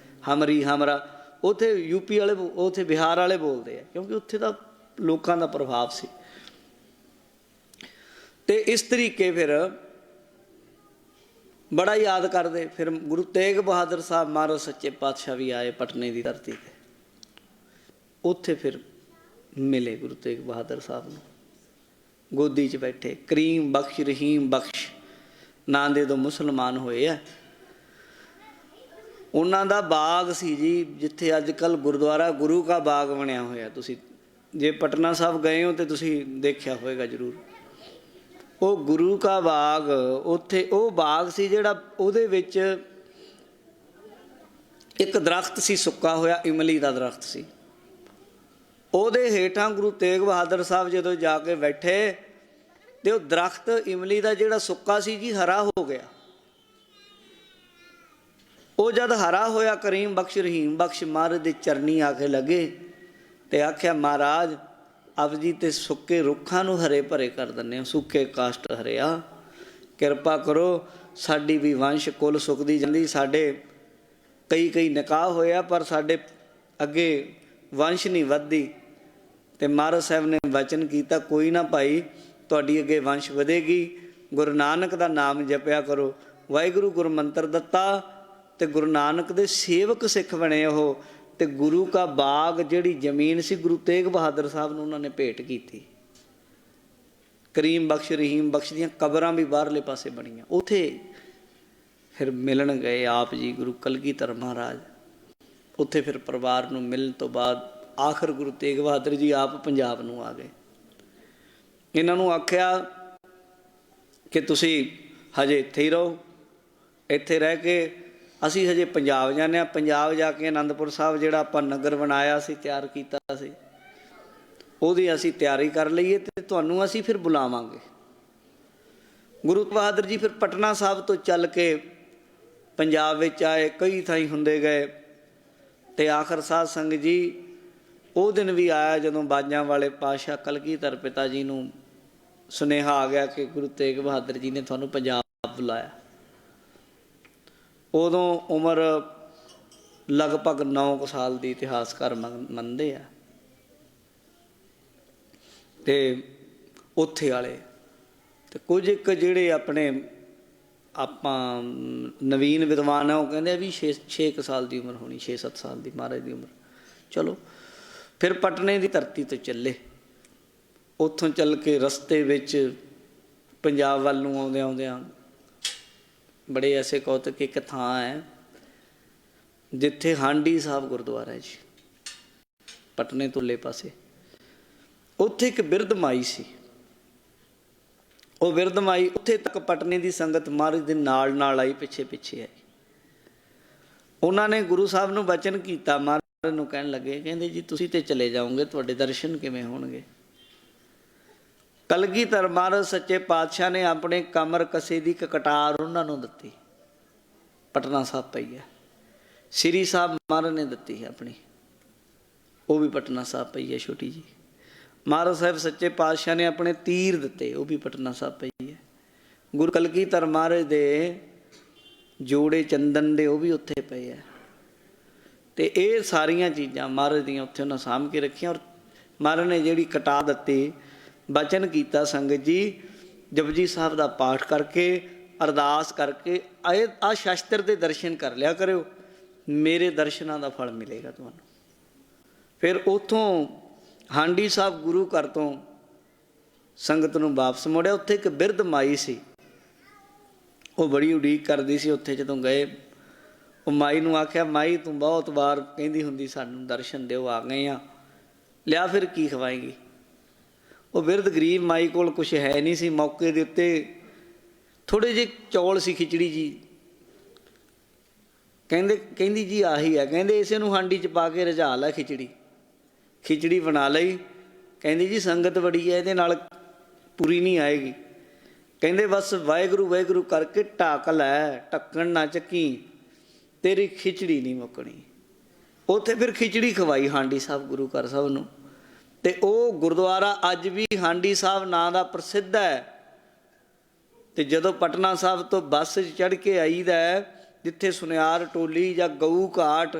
ਹਮਰੀ ਹਮਰਾ। ਉੱਥੇ ਯੂਪੀ ਵਾਲੇ, ਉੱਥੇ ਬਿਹਾਰ ਵਾਲੇ ਬੋਲਦੇ ਆ, ਕਿਉਂਕਿ ਉੱਥੇ ਦਾ ਲੋਕਾਂ ਦਾ ਪ੍ਰਭਾਵ ਸੀ। ਅਤੇ ਇਸ ਤਰੀਕੇ ਫਿਰ ਬੜਾ ਯਾਦ ਕਰਦੇ। ਫਿਰ ਗੁਰੂ ਤੇਗ ਬਹਾਦਰ ਸਾਹਿਬ ਮਹਾਰਾਜ ਸੱਚੇ ਪਾਤਸ਼ਾਹ ਵੀ ਆਏ ਪਟਨੇ ਦੀ ਧਰਤੀ 'ਤੇ। ਉੱਥੇ ਫਿਰ ਮਿਲੇ ਗੁਰੂ ਤੇਗ ਬਹਾਦਰ ਸਾਹਿਬ ਨੂੰ, ਗੋਦੀ 'ਚ ਬੈਠੇ। ਕਰੀਮ ਬਖਸ਼ ਰਹੀਮ ਬਖਸ਼ ਨਾਂ ਦੇ ਦੋ ਮੁਸਲਮਾਨ ਹੋਏ ਆ। ਉਹਨਾਂ ਦਾ ਬਾਗ ਸੀ ਜੀ, ਜਿੱਥੇ ਅੱਜ ਕੱਲ੍ਹ ਗੁਰਦੁਆਰਾ ਗੁਰੂ ਕਾ ਬਾਗ ਬਣਿਆ ਹੋਇਆ। ਤੁਸੀਂ ਜੇ ਪਟਨਾ ਸਾਹਿਬ ਗਏ ਹੋ ਤਾਂ ਤੁਸੀਂ ਦੇਖਿਆ ਹੋਵੇਗਾ ਜ਼ਰੂਰ। ਉਹ ਗੁਰੂ ਕਾ ਬਾਗ, ਉੱਥੇ ਉਹ ਬਾਗ ਸੀ ਜਿਹੜਾ, ਉਹਦੇ ਵਿੱਚ ਇੱਕ ਦਰਖਤ ਸੀ ਸੁੱਕਾ ਹੋਇਆ, ਇਮਲੀ ਦਾ ਦਰਖਤ ਸੀ। ਉਹਦੇ ਹੇਠਾਂ ਗੁਰੂ ਤੇਗ ਬਹਾਦਰ ਸਾਹਿਬ ਜਦੋਂ ਜਾ ਕੇ ਬੈਠੇ ਅਤੇ ਉਹ ਦਰਖਤ ਇਮਲੀ ਦਾ ਜਿਹੜਾ ਸੁੱਕਾ ਸੀ ਜੀ, ਹਰਾ ਹੋ ਗਿਆ। ਉਹ ਜਦ ਹਰਾ ਹੋਇਆ, ਕਰੀਮ ਬਖਸ਼ ਰਹੀਮ ਬਖਸ਼ ਮਹਾਰਾਜ ਦੇ ਚਰਨੀ ਆ ਕੇ ਲੱਗੇ ਅਤੇ ਆਖਿਆ, ਮਹਾਰਾਜ ਆਪ ਜੀ ਤੇ ਸੁੱਕੇ ਰੁੱਖਾਂ ਨੂੰ ਹਰੇ ਭਰੇ ਕਰ ਦਿੰਦੇ ਹੋ, ਸੁੱਕੇ ਕਾਸ਼ਟ ਹਰਿਆ, ਕਿਰਪਾ ਕਰੋ, ਸਾਡੀ ਵੀ ਵੰਸ਼ ਕੁੱਲ ਸੁੱਕਦੀ ਜਾਂਦੀ, ਸਾਡੇ ਕਈ ਨਿਕਾਹ ਹੋਇਆ ਪਰ ਸਾਡੇ ਅੱਗੇ ਵੰਸ਼ ਨਹੀਂ ਵੱਧਦੀ। ਅਤੇ ਮਹਾਰਾਜ ਸਾਹਿਬ ਨੇ ਵਚਨ ਕੀਤਾ, ਕੋਈ ਨਾ ਭਾਈ, ਤੁਹਾਡੀ ਅੱਗੇ ਵੰਸ਼ ਵਧੇਗੀ, ਗੁਰੂ ਨਾਨਕ ਦਾ ਨਾਮ ਜਪਿਆ ਕਰੋ। ਵਾਹਿਗੁਰੂ ਗੁਰੂ ਮੰਤਰ ਦਿੱਤਾ ਅਤੇ ਗੁਰੂ ਨਾਨਕ ਦੇ ਸੇਵਕ ਸਿੱਖ ਬਣੇ ਉਹ। ਅਤੇ ਗੁਰੂ ਕਾ ਬਾਗ ਜਿਹੜੀ ਜ਼ਮੀਨ ਸੀ, ਗੁਰੂ ਤੇਗ ਬਹਾਦਰ ਸਾਹਿਬ ਨੂੰ ਉਹਨਾਂ ਨੇ ਭੇਟ ਕੀਤੀ। ਕਰੀਮ ਬਖਸ਼ ਰਹੀਮ ਬਖਸ਼ ਦੀਆਂ ਕਬਰਾਂ ਵੀ ਬਾਹਰਲੇ ਪਾਸੇ ਬਣੀਆਂ। ਉੱਥੇ ਫਿਰ ਮਿਲਣ ਗਏ ਆਪ ਜੀ ਗੁਰੂ ਕਲਗੀਧਰ ਮਹਾਰਾਜ। ਉੱਥੇ ਫਿਰ ਪਰਿਵਾਰ ਨੂੰ ਮਿਲਣ ਤੋਂ ਬਾਅਦ ਆਖਰ ਗੁਰੂ ਤੇਗ ਬਹਾਦਰ ਜੀ ਆਪ ਪੰਜਾਬ ਨੂੰ ਆ ਗਏ। ਇਹਨਾਂ ਨੂੰ ਆਖਿਆ ਕਿ ਤੁਸੀਂ ਹਜੇ ਇੱਥੇ ਹੀ ਰਹੋ, ਇੱਥੇ ਰਹਿ ਕੇ ਅਸੀਂ ਹਜੇ ਪੰਜਾਬ ਜਾਂਦੇ ਹਾਂ। ਪੰਜਾਬ ਜਾ ਕੇ ਆਨੰਦਪੁਰ ਸਾਹਿਬ ਜਿਹੜਾ ਆਪਾਂ ਨਗਰ ਬਣਾਇਆ ਸੀ, ਤਿਆਰ ਕੀਤਾ ਸੀ, ਉਹਦੀ ਅਸੀਂ ਤਿਆਰੀ ਕਰ ਲਈਏ ਅਤੇ ਤੁਹਾਨੂੰ ਅਸੀਂ ਫਿਰ ਬੁਲਾਵਾਂਗੇ। ਗੁਰੂ ਬਹਾਦਰ ਜੀ ਫਿਰ ਪਟਨਾ ਸਾਹਿਬ ਤੋਂ ਚੱਲ ਕੇ ਪੰਜਾਬ ਵਿੱਚ ਆਏ, ਕਈ ਥਾਈਂ ਹੁੰਦੇ ਗਏ, ਅਤੇ ਆਖਰ ਸਾਧ ਸੰਗਤ ਜੀ ਉਹ ਦਿਨ ਵੀ ਆਇਆ ਜਦੋਂ ਬਾਜਾਂ ਵਾਲੇ ਪਾਤਸ਼ਾਹ ਕਲਗੀਧਰ ਪਿਤਾ ਜੀ ਨੂੰ ਸੁਨੇਹਾ ਆ ਗਿਆ ਕਿ ਗੁਰੂ ਤੇਗ ਬਹਾਦਰ ਜੀ ਨੇ ਤੁਹਾਨੂੰ ਪੰਜਾਬ ਬੁਲਾਇਆ। ਉਦੋਂ ਉਮਰ ਲਗਭਗ 9 ਸਾਲ ਦੀ ਇਤਿਹਾਸਕਾਰ ਮੰਨਦੇ ਆ। ਅਤੇ ਉੱਥੇ ਵਾਲੇ ਅਤੇ ਕੁਝ ਇੱਕ ਜਿਹੜੇ ਆਪਣੇ ਆਪਾਂ ਨਵੀਨ ਵਿਦਵਾਨ ਆ, ਉਹ ਕਹਿੰਦੇ ਆ ਵੀ 6 ਸਾਲ ਦੀ ਉਮਰ ਹੋਣੀ, 6-7 ਸਾਲ ਦੀ ਮਹਾਰਾਜ ਦੀ ਉਮਰ। ਚਲੋ ਫਿਰ ਪਟਨੇ ਦੀ ਧਰਤੀ ਤੋਂ ਚੱਲੇ। ਉੱਥੋਂ ਚੱਲ ਕੇ ਰਸਤੇ ਵਿੱਚ ਪੰਜਾਬ ਵੱਲ ਨੂੰ ਆਉਂਦਿਆਂ ਬੜੇ ਐਸੇ ਕੌਤਕ ਇੱਕ ਥਾਂ ਹੈ ਜਿੱਥੇ ਹਾਂਡੀ ਸਾਹਿਬ ਗੁਰਦੁਆਰਾ ਹੈ ਜੀ, ਪਟਨੇ ਤੋਂ ਲੇ ਪਾਸੇ। ਉੱਥੇ ਇੱਕ ਬਿਰਧ ਮਾਈ ਸੀ। ਉਹ ਬਿਰਧ ਮਾਈ ਉੱਥੇ ਤੱਕ ਪਟਨੇ ਦੀ ਸੰਗਤ ਮਹਾਰਾਜ ਦੇ ਨਾਲ ਆਈ, ਪਿੱਛੇ ਆਈ। ਉਹਨਾਂ ਨੇ ਗੁਰੂ ਸਾਹਿਬ ਨੂੰ ਬਚਨ ਕੀਤਾ, ਮਹਾਰਾਜ ਨੂੰ ਕਹਿਣ ਲੱਗੇ, ਕਹਿੰਦੇ ਜੀ ਤੁਸੀਂ ਤੇ ਚਲੇ ਜਾਓਗੇ, ਤੁਹਾਡੇ ਦਰਸ਼ਨ ਕਿਵੇਂ ਹੋਣਗੇ? ਕਲਗੀਧਰ ਮਹਾਰਾਜ ਸੱਚੇ ਪਾਤਸ਼ਾਹ ਨੇ ਆਪਣੇ ਕਮਰ ਕਸੇ ਦੀ ਇੱਕ ਕਟਾਰ ਉਹਨਾਂ ਨੂੰ ਦਿੱਤੀ, ਪਟਨਾ ਸਾਹਿਬ ਪਈ ਹੈ। ਸ੍ਰੀ ਸਾਹਿਬ ਮਹਾਰਾਜ ਨੇ ਦਿੱਤੀ ਹੈ ਆਪਣੀ, ਉਹ ਵੀ ਪਟਨਾ ਸਾਹਿਬ ਪਈ ਹੈ ਛੋਟੀ ਜੀ। ਮਹਾਰਾਜ ਸਾਹਿਬ ਸੱਚੇ ਪਾਤਸ਼ਾਹ ਨੇ ਆਪਣੇ ਤੀਰ ਦਿੱਤੇ, ਉਹ ਵੀ ਪਟਨਾ ਸਾਹਿਬ ਪਈ ਹੈ। ਗੁਰੂ ਕਲਗੀਧਰ ਮਹਾਰਾਜ ਦੇ ਜੋੜੇ ਚੰਦਨ ਦੇ, ਉਹ ਵੀ ਉੱਥੇ ਪਏ ਹੈ। ਅਤੇ ਇਹ ਸਾਰੀਆਂ ਚੀਜ਼ਾਂ ਮਹਾਰਾਜ ਦੀਆਂ ਉੱਥੇ ਉਹਨਾਂ ਸਾਂਭ ਕੇ ਰੱਖੀਆਂ। ਔਰ ਮਹਾਰਾਜ ਨੇ ਜਿਹੜੀ ਕਟਾ ਦਿੱਤੀ, ਬਚਨ ਕੀਤਾ, ਸੰਗਤ ਜੀ ਜਪਜੀ ਸਾਹਿਬ ਦਾ ਪਾਠ ਕਰਕੇ, ਅਰਦਾਸ ਕਰਕੇ ਆਹ ਸ਼ਸਤਰ ਦੇ ਦਰਸ਼ਨ ਕਰ ਲਿਆ ਕਰਿਓ, ਮੇਰੇ ਦਰਸ਼ਨਾਂ ਦਾ ਫਲ ਮਿਲੇਗਾ ਤੁਹਾਨੂੰ। ਫਿਰ ਉੱਥੋਂ ਹਾਂਡੀ ਸਾਹਿਬ ਗੁਰੂ ਘਰ ਤੋਂ ਸੰਗਤ ਨੂੰ ਵਾਪਸ ਮੋੜਿਆ। ਉੱਥੇ ਇੱਕ ਬਿਰਧ ਮਾਈ ਸੀ, ਉਹ ਬੜੀ ਉਡੀਕ ਕਰਦੀ ਸੀ। ਉੱਥੇ ਜਦੋਂ ਗਏ, ਉਹ ਮਾਈ ਨੂੰ ਆਖਿਆ, ਮਾਈ ਤੂੰ ਬਹੁਤ ਵਾਰ ਕਹਿੰਦੀ ਹੁੰਦੀ ਸਾਨੂੰ ਦਰਸ਼ਨ ਦਿਓ, ਆ ਗਏ ਆ, ਲਿਆ ਫਿਰ ਕੀ ਖਵਾਏਗੀ? ਉਹ ਬਿਰਧ ਗਰੀਬ ਮਾਈ ਕੋਲ ਕੁਛ ਹੈ ਨਹੀਂ ਸੀ। ਮੌਕੇ ਦੇ ਉੱਤੇ ਥੋੜ੍ਹੇ ਜਿਹੇ ਚੌਲ ਸੀ, ਖਿਚੜੀ ਜੀ। ਕਹਿੰਦੀ ਜੀ ਆਹੀ ਹੈ। ਕਹਿੰਦੇ ਇਸੇ ਨੂੰ ਹਾਂਡੀ 'ਚ ਪਾ ਕੇ ਰਝਾ ਲੈ ਖਿਚੜੀ ਬਣਾ ਲਈ। ਕਹਿੰਦੀ ਜੀ ਸੰਗਤ ਬੜੀ ਹੈ, ਇਹਦੇ ਨਾਲ ਪੂਰੀ ਨਹੀਂ ਆਏਗੀ। ਕਹਿੰਦੇ ਬਸ ਵਾਹਿਗੁਰੂ ਵਾਹਿਗੁਰੂ ਕਰਕੇ ਢੱਕ ਲੈ, ਢੱਕਣ ਨਾ ਚੱਕੀ, ਤੇਰੀ ਖਿਚੜੀ ਨਹੀਂ ਮੁੱਕਣੀ। ਉੱਥੇ ਫਿਰ ਖਿਚੜੀ ਖਵਾਈ ਹਾਂਡੀ ਸਾਹਿਬ ਗੁਰੂ ਘਰ ਸਾਹਿਬ ਨੂੰ। ਅਤੇ ਉਹ ਗੁਰਦੁਆਰਾ ਅੱਜ ਵੀ ਹਾਂਡੀ ਸਾਹਿਬ ਨਾਂ ਦਾ ਪ੍ਰਸਿੱਧ ਹੈ। ਅਤੇ ਜਦੋਂ ਪਟਨਾ ਸਾਹਿਬ ਤੋਂ ਬੱਸ 'ਚ ਚੜ੍ਹ ਕੇ ਆਈਦਾ, ਜਿੱਥੇ ਸੁਨਿਆਰ ਟੋਲੀ ਜਾਂ ਗਊ ਘਾਟ,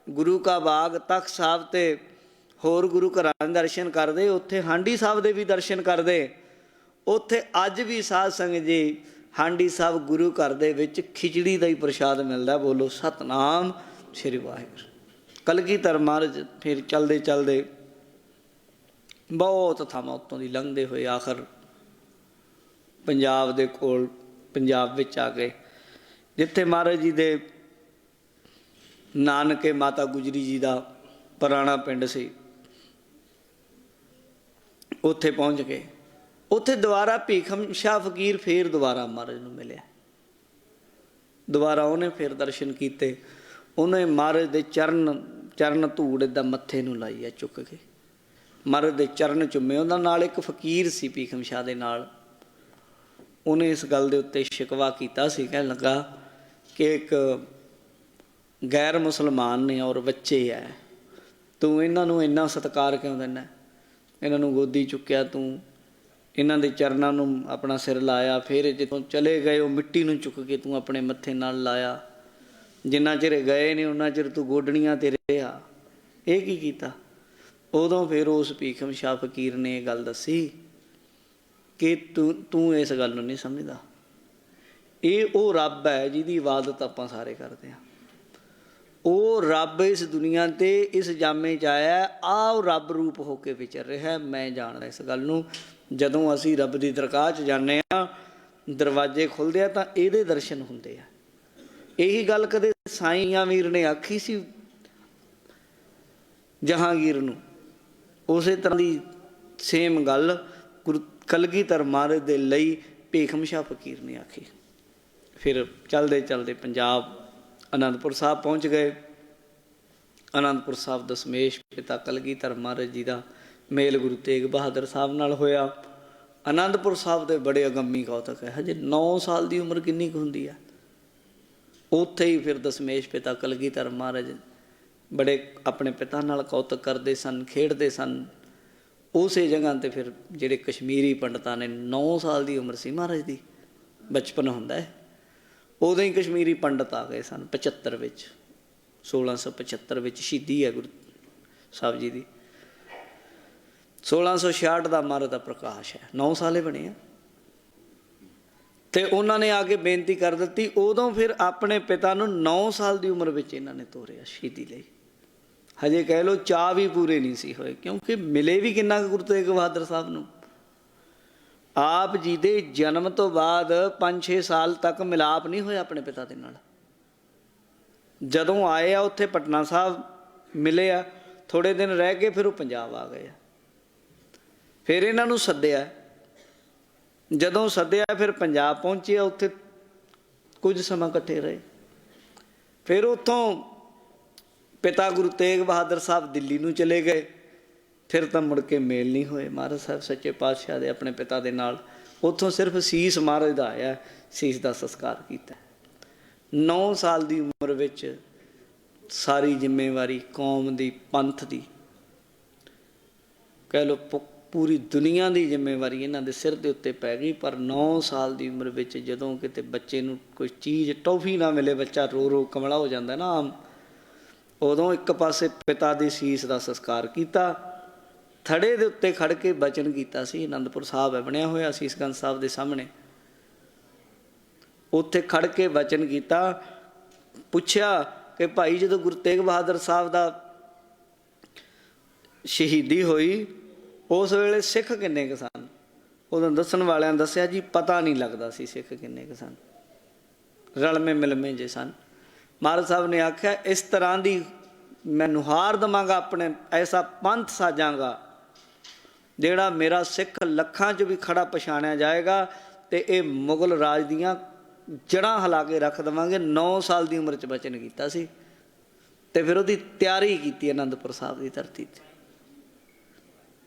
ਗੁਰੂ ਕਾ ਬਾਗ, ਤਖ਼ਤ ਸਾਹਿਬ ਅਤੇ ਹੋਰ ਗੁਰੂ ਘਰਾਂ ਦੇ ਦਰਸ਼ਨ ਕਰਦੇ, ਉੱਥੇ ਹਾਂਡੀ ਸਾਹਿਬ ਦੇ ਵੀ ਦਰਸ਼ਨ ਕਰਦੇ। ਉੱਥੇ ਅੱਜ ਵੀ ਸਾਧ ਸੰਗਤ ਜੀ ਹਾਂਡੀ ਸਾਹਿਬ ਗੁਰੂ ਘਰ ਦੇ ਵਿੱਚ ਖਿਚੜੀ ਦਾ ਹੀ ਪ੍ਰਸ਼ਾਦ ਮਿਲਦਾ। ਬੋਲੋ ਸਤਿਨਾਮ ਸ੍ਰੀ ਵਾਹਿਗੁਰੂ। ਕਲਗੀਧਰ ਮਹਾਰਾਜ ਫਿਰ ਚੱਲਦੇ ਬਹੁਤ ਥਾਵਾਂ ਉੱਤੋਂ ਦੀ ਲੰਘਦੇ ਹੋਏ ਆਖਰ ਪੰਜਾਬ ਦੇ ਕੋਲ, ਪੰਜਾਬ ਵਿੱਚ ਆ ਗਏ, ਜਿੱਥੇ ਮਹਾਰਾਜ ਜੀ ਦੇ ਨਾਨਕੇ ਮਾਤਾ ਗੁਜਰੀ ਜੀ ਦਾ ਪੁਰਾਣਾ ਪਿੰਡ ਸੀ। ਉੱਥੇ ਪਹੁੰਚ ਗਏ। ਉੱਥੇ ਦੁਬਾਰਾ ਭੀਖਮ ਸ਼ਾਹ ਫਕੀਰ ਫੇਰ ਦੁਬਾਰਾ ਮਹਾਰਾਜ ਨੂੰ ਮਿਲਿਆ। ਦੁਬਾਰਾ ਉਹਨੇ ਫਿਰ ਦਰਸ਼ਨ ਕੀਤੇ। ਉਹਨੇ ਮਹਾਰਾਜ ਦੇ ਚਰਨ ਧੂੜ ਇੱਦਾਂ ਮੱਥੇ ਨੂੰ ਲਾਈ ਹੈ, ਚੁੱਕ ਕੇ ਮਹਾਰਾਜ ਦੇ ਚਰਨ ਚੁੰਮੇ। ਉਹਨਾਂ ਨਾਲ ਇੱਕ ਫਕੀਰ ਸੀ ਭੀਖਮ ਸ਼ਾਹ ਦੇ ਨਾਲ। ਉਹਨੇ ਇਸ ਗੱਲ ਦੇ ਉੱਤੇ ਸ਼ਿਕਵਾ ਕੀਤਾ ਸੀ, ਕਹਿਣ ਲੱਗਾ ਕਿ ਇੱਕ ਗੈਰ ਮੁਸਲਮਾਨ ਨੇ ਔਰ ਬੱਚੇ ਹੈ, ਤੂੰ ਇਹਨਾਂ ਨੂੰ ਇੰਨਾ ਸਤਿਕਾਰ ਕਿਉਂ ਦਿੰਦਾ? ਇਹਨਾਂ ਨੂੰ ਗੋਦੀ ਚੁੱਕਿਆ ਤੂੰ, ਇਹਨਾਂ ਦੇ ਚਰਨਾਂ ਨੂੰ ਆਪਣਾ ਸਿਰ ਲਾਇਆ, ਫਿਰ ਜਦੋਂ ਚਲੇ ਗਏ ਉਹ ਮਿੱਟੀ ਨੂੰ ਚੁੱਕ ਕੇ ਤੂੰ ਆਪਣੇ ਮੱਥੇ ਨਾਲ ਲਾਇਆ। ਜਿੰਨਾ ਚਿਰ ਗਏ ਨੇ ਉਹਨਾਂ ਚਿਰ ਤੂੰ ਗੋਡਣੀਆਂ 'ਤੇ ਰਿਹਾ। ਇਹ ਕੀ ਕੀਤਾ? ਉਦੋਂ ਫਿਰ ਉਸ ਭੀਖਮ ਸ਼ਾਹ ਫਕੀਰ ਨੇ ਇਹ ਗੱਲ ਦੱਸੀ ਕਿ ਤੂੰ ਇਸ ਗੱਲ ਨੂੰ ਨਹੀਂ ਸਮਝਦਾ। ਇਹ ਉਹ ਰੱਬ ਹੈ ਜਿਹਦੀ ਇਬਾਦਤ ਆਪਾਂ ਸਾਰੇ ਕਰਦੇ ਹਾਂ। ਉਹ ਰੱਬ ਇਸ ਦੁਨੀਆ 'ਤੇ ਇਸ ਜਾਮੇ 'ਚ ਆਇਆ, ਉਹ ਰੱਬ ਰੂਪ ਹੋ ਕੇ ਵਿਚਰ ਰਿਹਾ। ਮੈਂ ਜਾਣਦਾ ਇਸ ਗੱਲ ਨੂੰ। ਜਦੋਂ ਅਸੀਂ ਰੱਬ ਦੀ ਦਰਗਾਹ 'ਚ ਜਾਂਦੇ ਹਾਂ, ਦਰਵਾਜ਼ੇ ਖੁੱਲ੍ਹਦੇ ਆ ਤਾਂ ਇਹਦੇ ਦਰਸ਼ਨ ਹੁੰਦੇ ਆ। ਇਹੀ ਗੱਲ ਕਦੇ ਸਾਈਂ ਮੀਰ ਨੇ ਆਖੀ ਸੀ ਜਹਾਂਗੀਰ ਨੂੰ, ਉਸੇ ਤਰ੍ਹਾਂ ਦੀ ਸੇਮ ਗੱਲ ਗੁਰੂ ਕਲਗੀਧਰ ਮਹਾਰਾਜ ਦੇ ਲਈ ਭੀਖਮ ਸ਼ਾਹ ਫਕੀਰ ਨੇ ਆਖੀ। फिर चलते चलते पंजाब आनंदपुर साहब पहुँच गए। आनंदपुर साहब दशमेश पिता कलगीधर महाराज जी का मेल गुरु तेग बहादुर साहब नाल होया। आनंदपुर साहब के बड़े अगम्मी कौतक है, हजे 9 साल की उम्र किन्नी कुछ हुंदी है। उत्थे ही फिर दशमेश पिता कलगीधर महाराज बड़े अपने पिता नाल कौतक करते सन, खेडते सन। उस जगह ते फिर जिहड़े कश्मीरी पंडितां ने 9 साल की उम्र सी महाराज की, बचपन हुंदा है, उदों ही कश्मीरी पंडित आ गए सन 75 विच, 1675 विच शहीदी है गुरु साहब जी की। 1666 का महाराज का प्रकाश है, 9 साले बने हैं। तो उन्होंने आके बेनती कर दी, उदों फिर अपने पिता नूं 9 साल की उम्र में इन्होंने तोरिया शहीदी लई। हजे कह लो चाह भी पूरे नहीं सी होए, क्योंकि मिले भी किन्ना गुरु तेग बहादुर साहब नूं। आप जी दे जन्म तो बाद 5-6 साल तक मिलाप नहीं होया अपने पिता दे नाल। जदों आए आ उत्थे पटना साहब मिले आ, थोड़े दिन रह के फिर वो पंजाब आ गए। फिर इन्हां नूं सद्दिया, जदों सद्दिया फिर पंजाब पहुंचे, उत्थे कुछ समा इकट्ठे रहे। फिर उत्थों पिता गुरु तेग बहादुर साहब दिल्ली नूं चले गए। फिर तो मुड़ के मेल नहीं होए महाराज साहब सच्चे पातशाह दे अपने पिता दे नाल। उत्थों सिर्फ सीस महाराज दा आया, सीस का संस्कार किया। 9 साल की उम्र विच सारी जिम्मेवारी कौम दी, पंथ दी, कह लो पूरी दुनिया की जिम्मेवारी इन्हां दे सिर दे उत्ते पै गई। पर 9 साल की उम्र विच जदों किते बच्चे नूं कोई चीज़ टॉफी ना मिले, बच्चा रो रो कमला हो जाता ना आम, उदों एक पासे पिता दी सीस का संस्कार किया। थड़े दे उत्ते खड़ के बचन किया सी। आनंदपुर साहब है बनया होया सीसगंज साहब के सामने, उत्थे खड़ के बचन किया। पुछया कि भाई जो गुरु तेग बहादुर साहब का शहीदी हुई उस वेले सिख किन्ने क सन? उदों दस्सण वालियां दस्सिया जी पता नहीं लगता सी सिख किन्ने क सन, रलमे मिलमे जे सन। महाराज साहब ने आख्या इस तरह की मैं नुहार देवांगा, अपने ऐसा पंथ साजांगा जिहड़ा मेरा सिख लखां च भी खड़ा पछाणिया जाएगा, तो ये मुगल राज दियां जड़ां हिला के रख देवांगे। 9 साल की उम्र च बचन किया सी, ते फिर उसकी तैयारी की आनंदपुर साहब की धरती ते।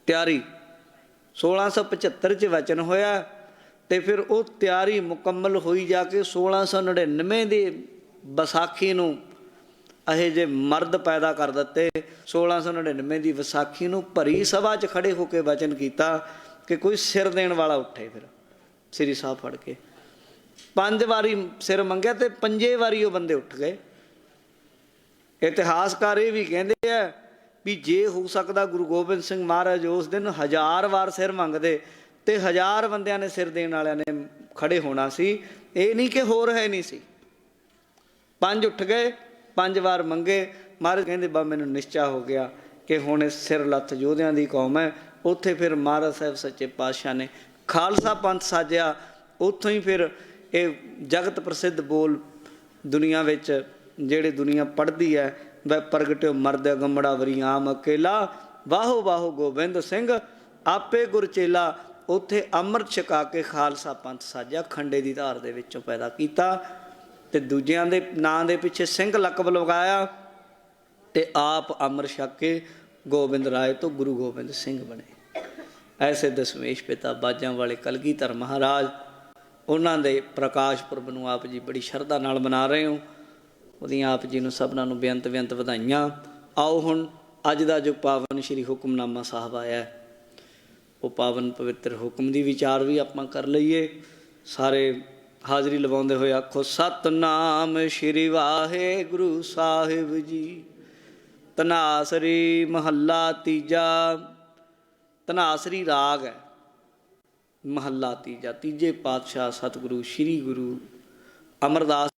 तैयारी 1675 च वचन होया, तो फिर वो तैयारी मुकम्मल होई जाके 1699 की विसाखी नूं अहे जे मर्द पैदा कर दिते। 1699 की विसाखी नूं भरी सभा च खड़े होकर वचन किया कि कोई सिर देण वाला उठे। फिर श्री साहब फड़ के 5 वारी सिर मंगया, तो 5 वारी वो बंदे उठ गए। इतिहासकार ये भी कहते हैं भी जे हो सकता गुरु गोबिंद सिंह महाराज उस दिन 1000 वार सिर मंगते, तो 1000 बंदियां ने सिर देण वालियां ने खड़े होना सी। ये नहीं कि होर है नहीं सी। 5 उठ गए, 5 वार मंगे। महाराज कहते बा मैनूं निश्चा हो गया कि हुण सिर लत्थ योधियां दी कौम है। उत्थे फिर महाराज साहब सच्चे पातशाह ने खालसा पंथ साजिया। उत्थों ही फिर ये जगत प्रसिद्ध बोल दुनिया विच जेड़े दुनिया पढ़ती है, वह प्रगट्यो मर्द गमड़ा वरियाम अकेला, वाहो वाहो गोबिंद सिंह आपे गुरचेला। उत्थे अमृत छका के खालसा पंथ साजिया, खंडे की धार दे विचों पैदा किया, ते दूजियां दे नां दे पिछे सिंह लकब लगाया, ते आप अमृत छक के गोबिंद राय तो गुरु गोबिंद सिंह बने। ऐसे दशमेश पिता बाजां वाले कलगीधर महाराज, उन्हां दे प्रकाश पुरब नूं आप जी बड़ी शरधा नाल मना रहे हो। उहदियां आप जी नूं सबनां नूं बेअंत बेअंत वधाइयां। आओ हुण अज दा जो पावन श्री हुक्मनामा साहब आया है, वो पावन पवित्र हुक्म दी विचार भी आपां कर लईए। सारे हाज़री लवाउंदे होए आखो सतनाम श्री वाहिगुरू साहिब जी। धनासरी महला तीजा, धनासरी राग है, महला तीजा। तीजे पातशाह सतगुरु श्री गुरु अमरदास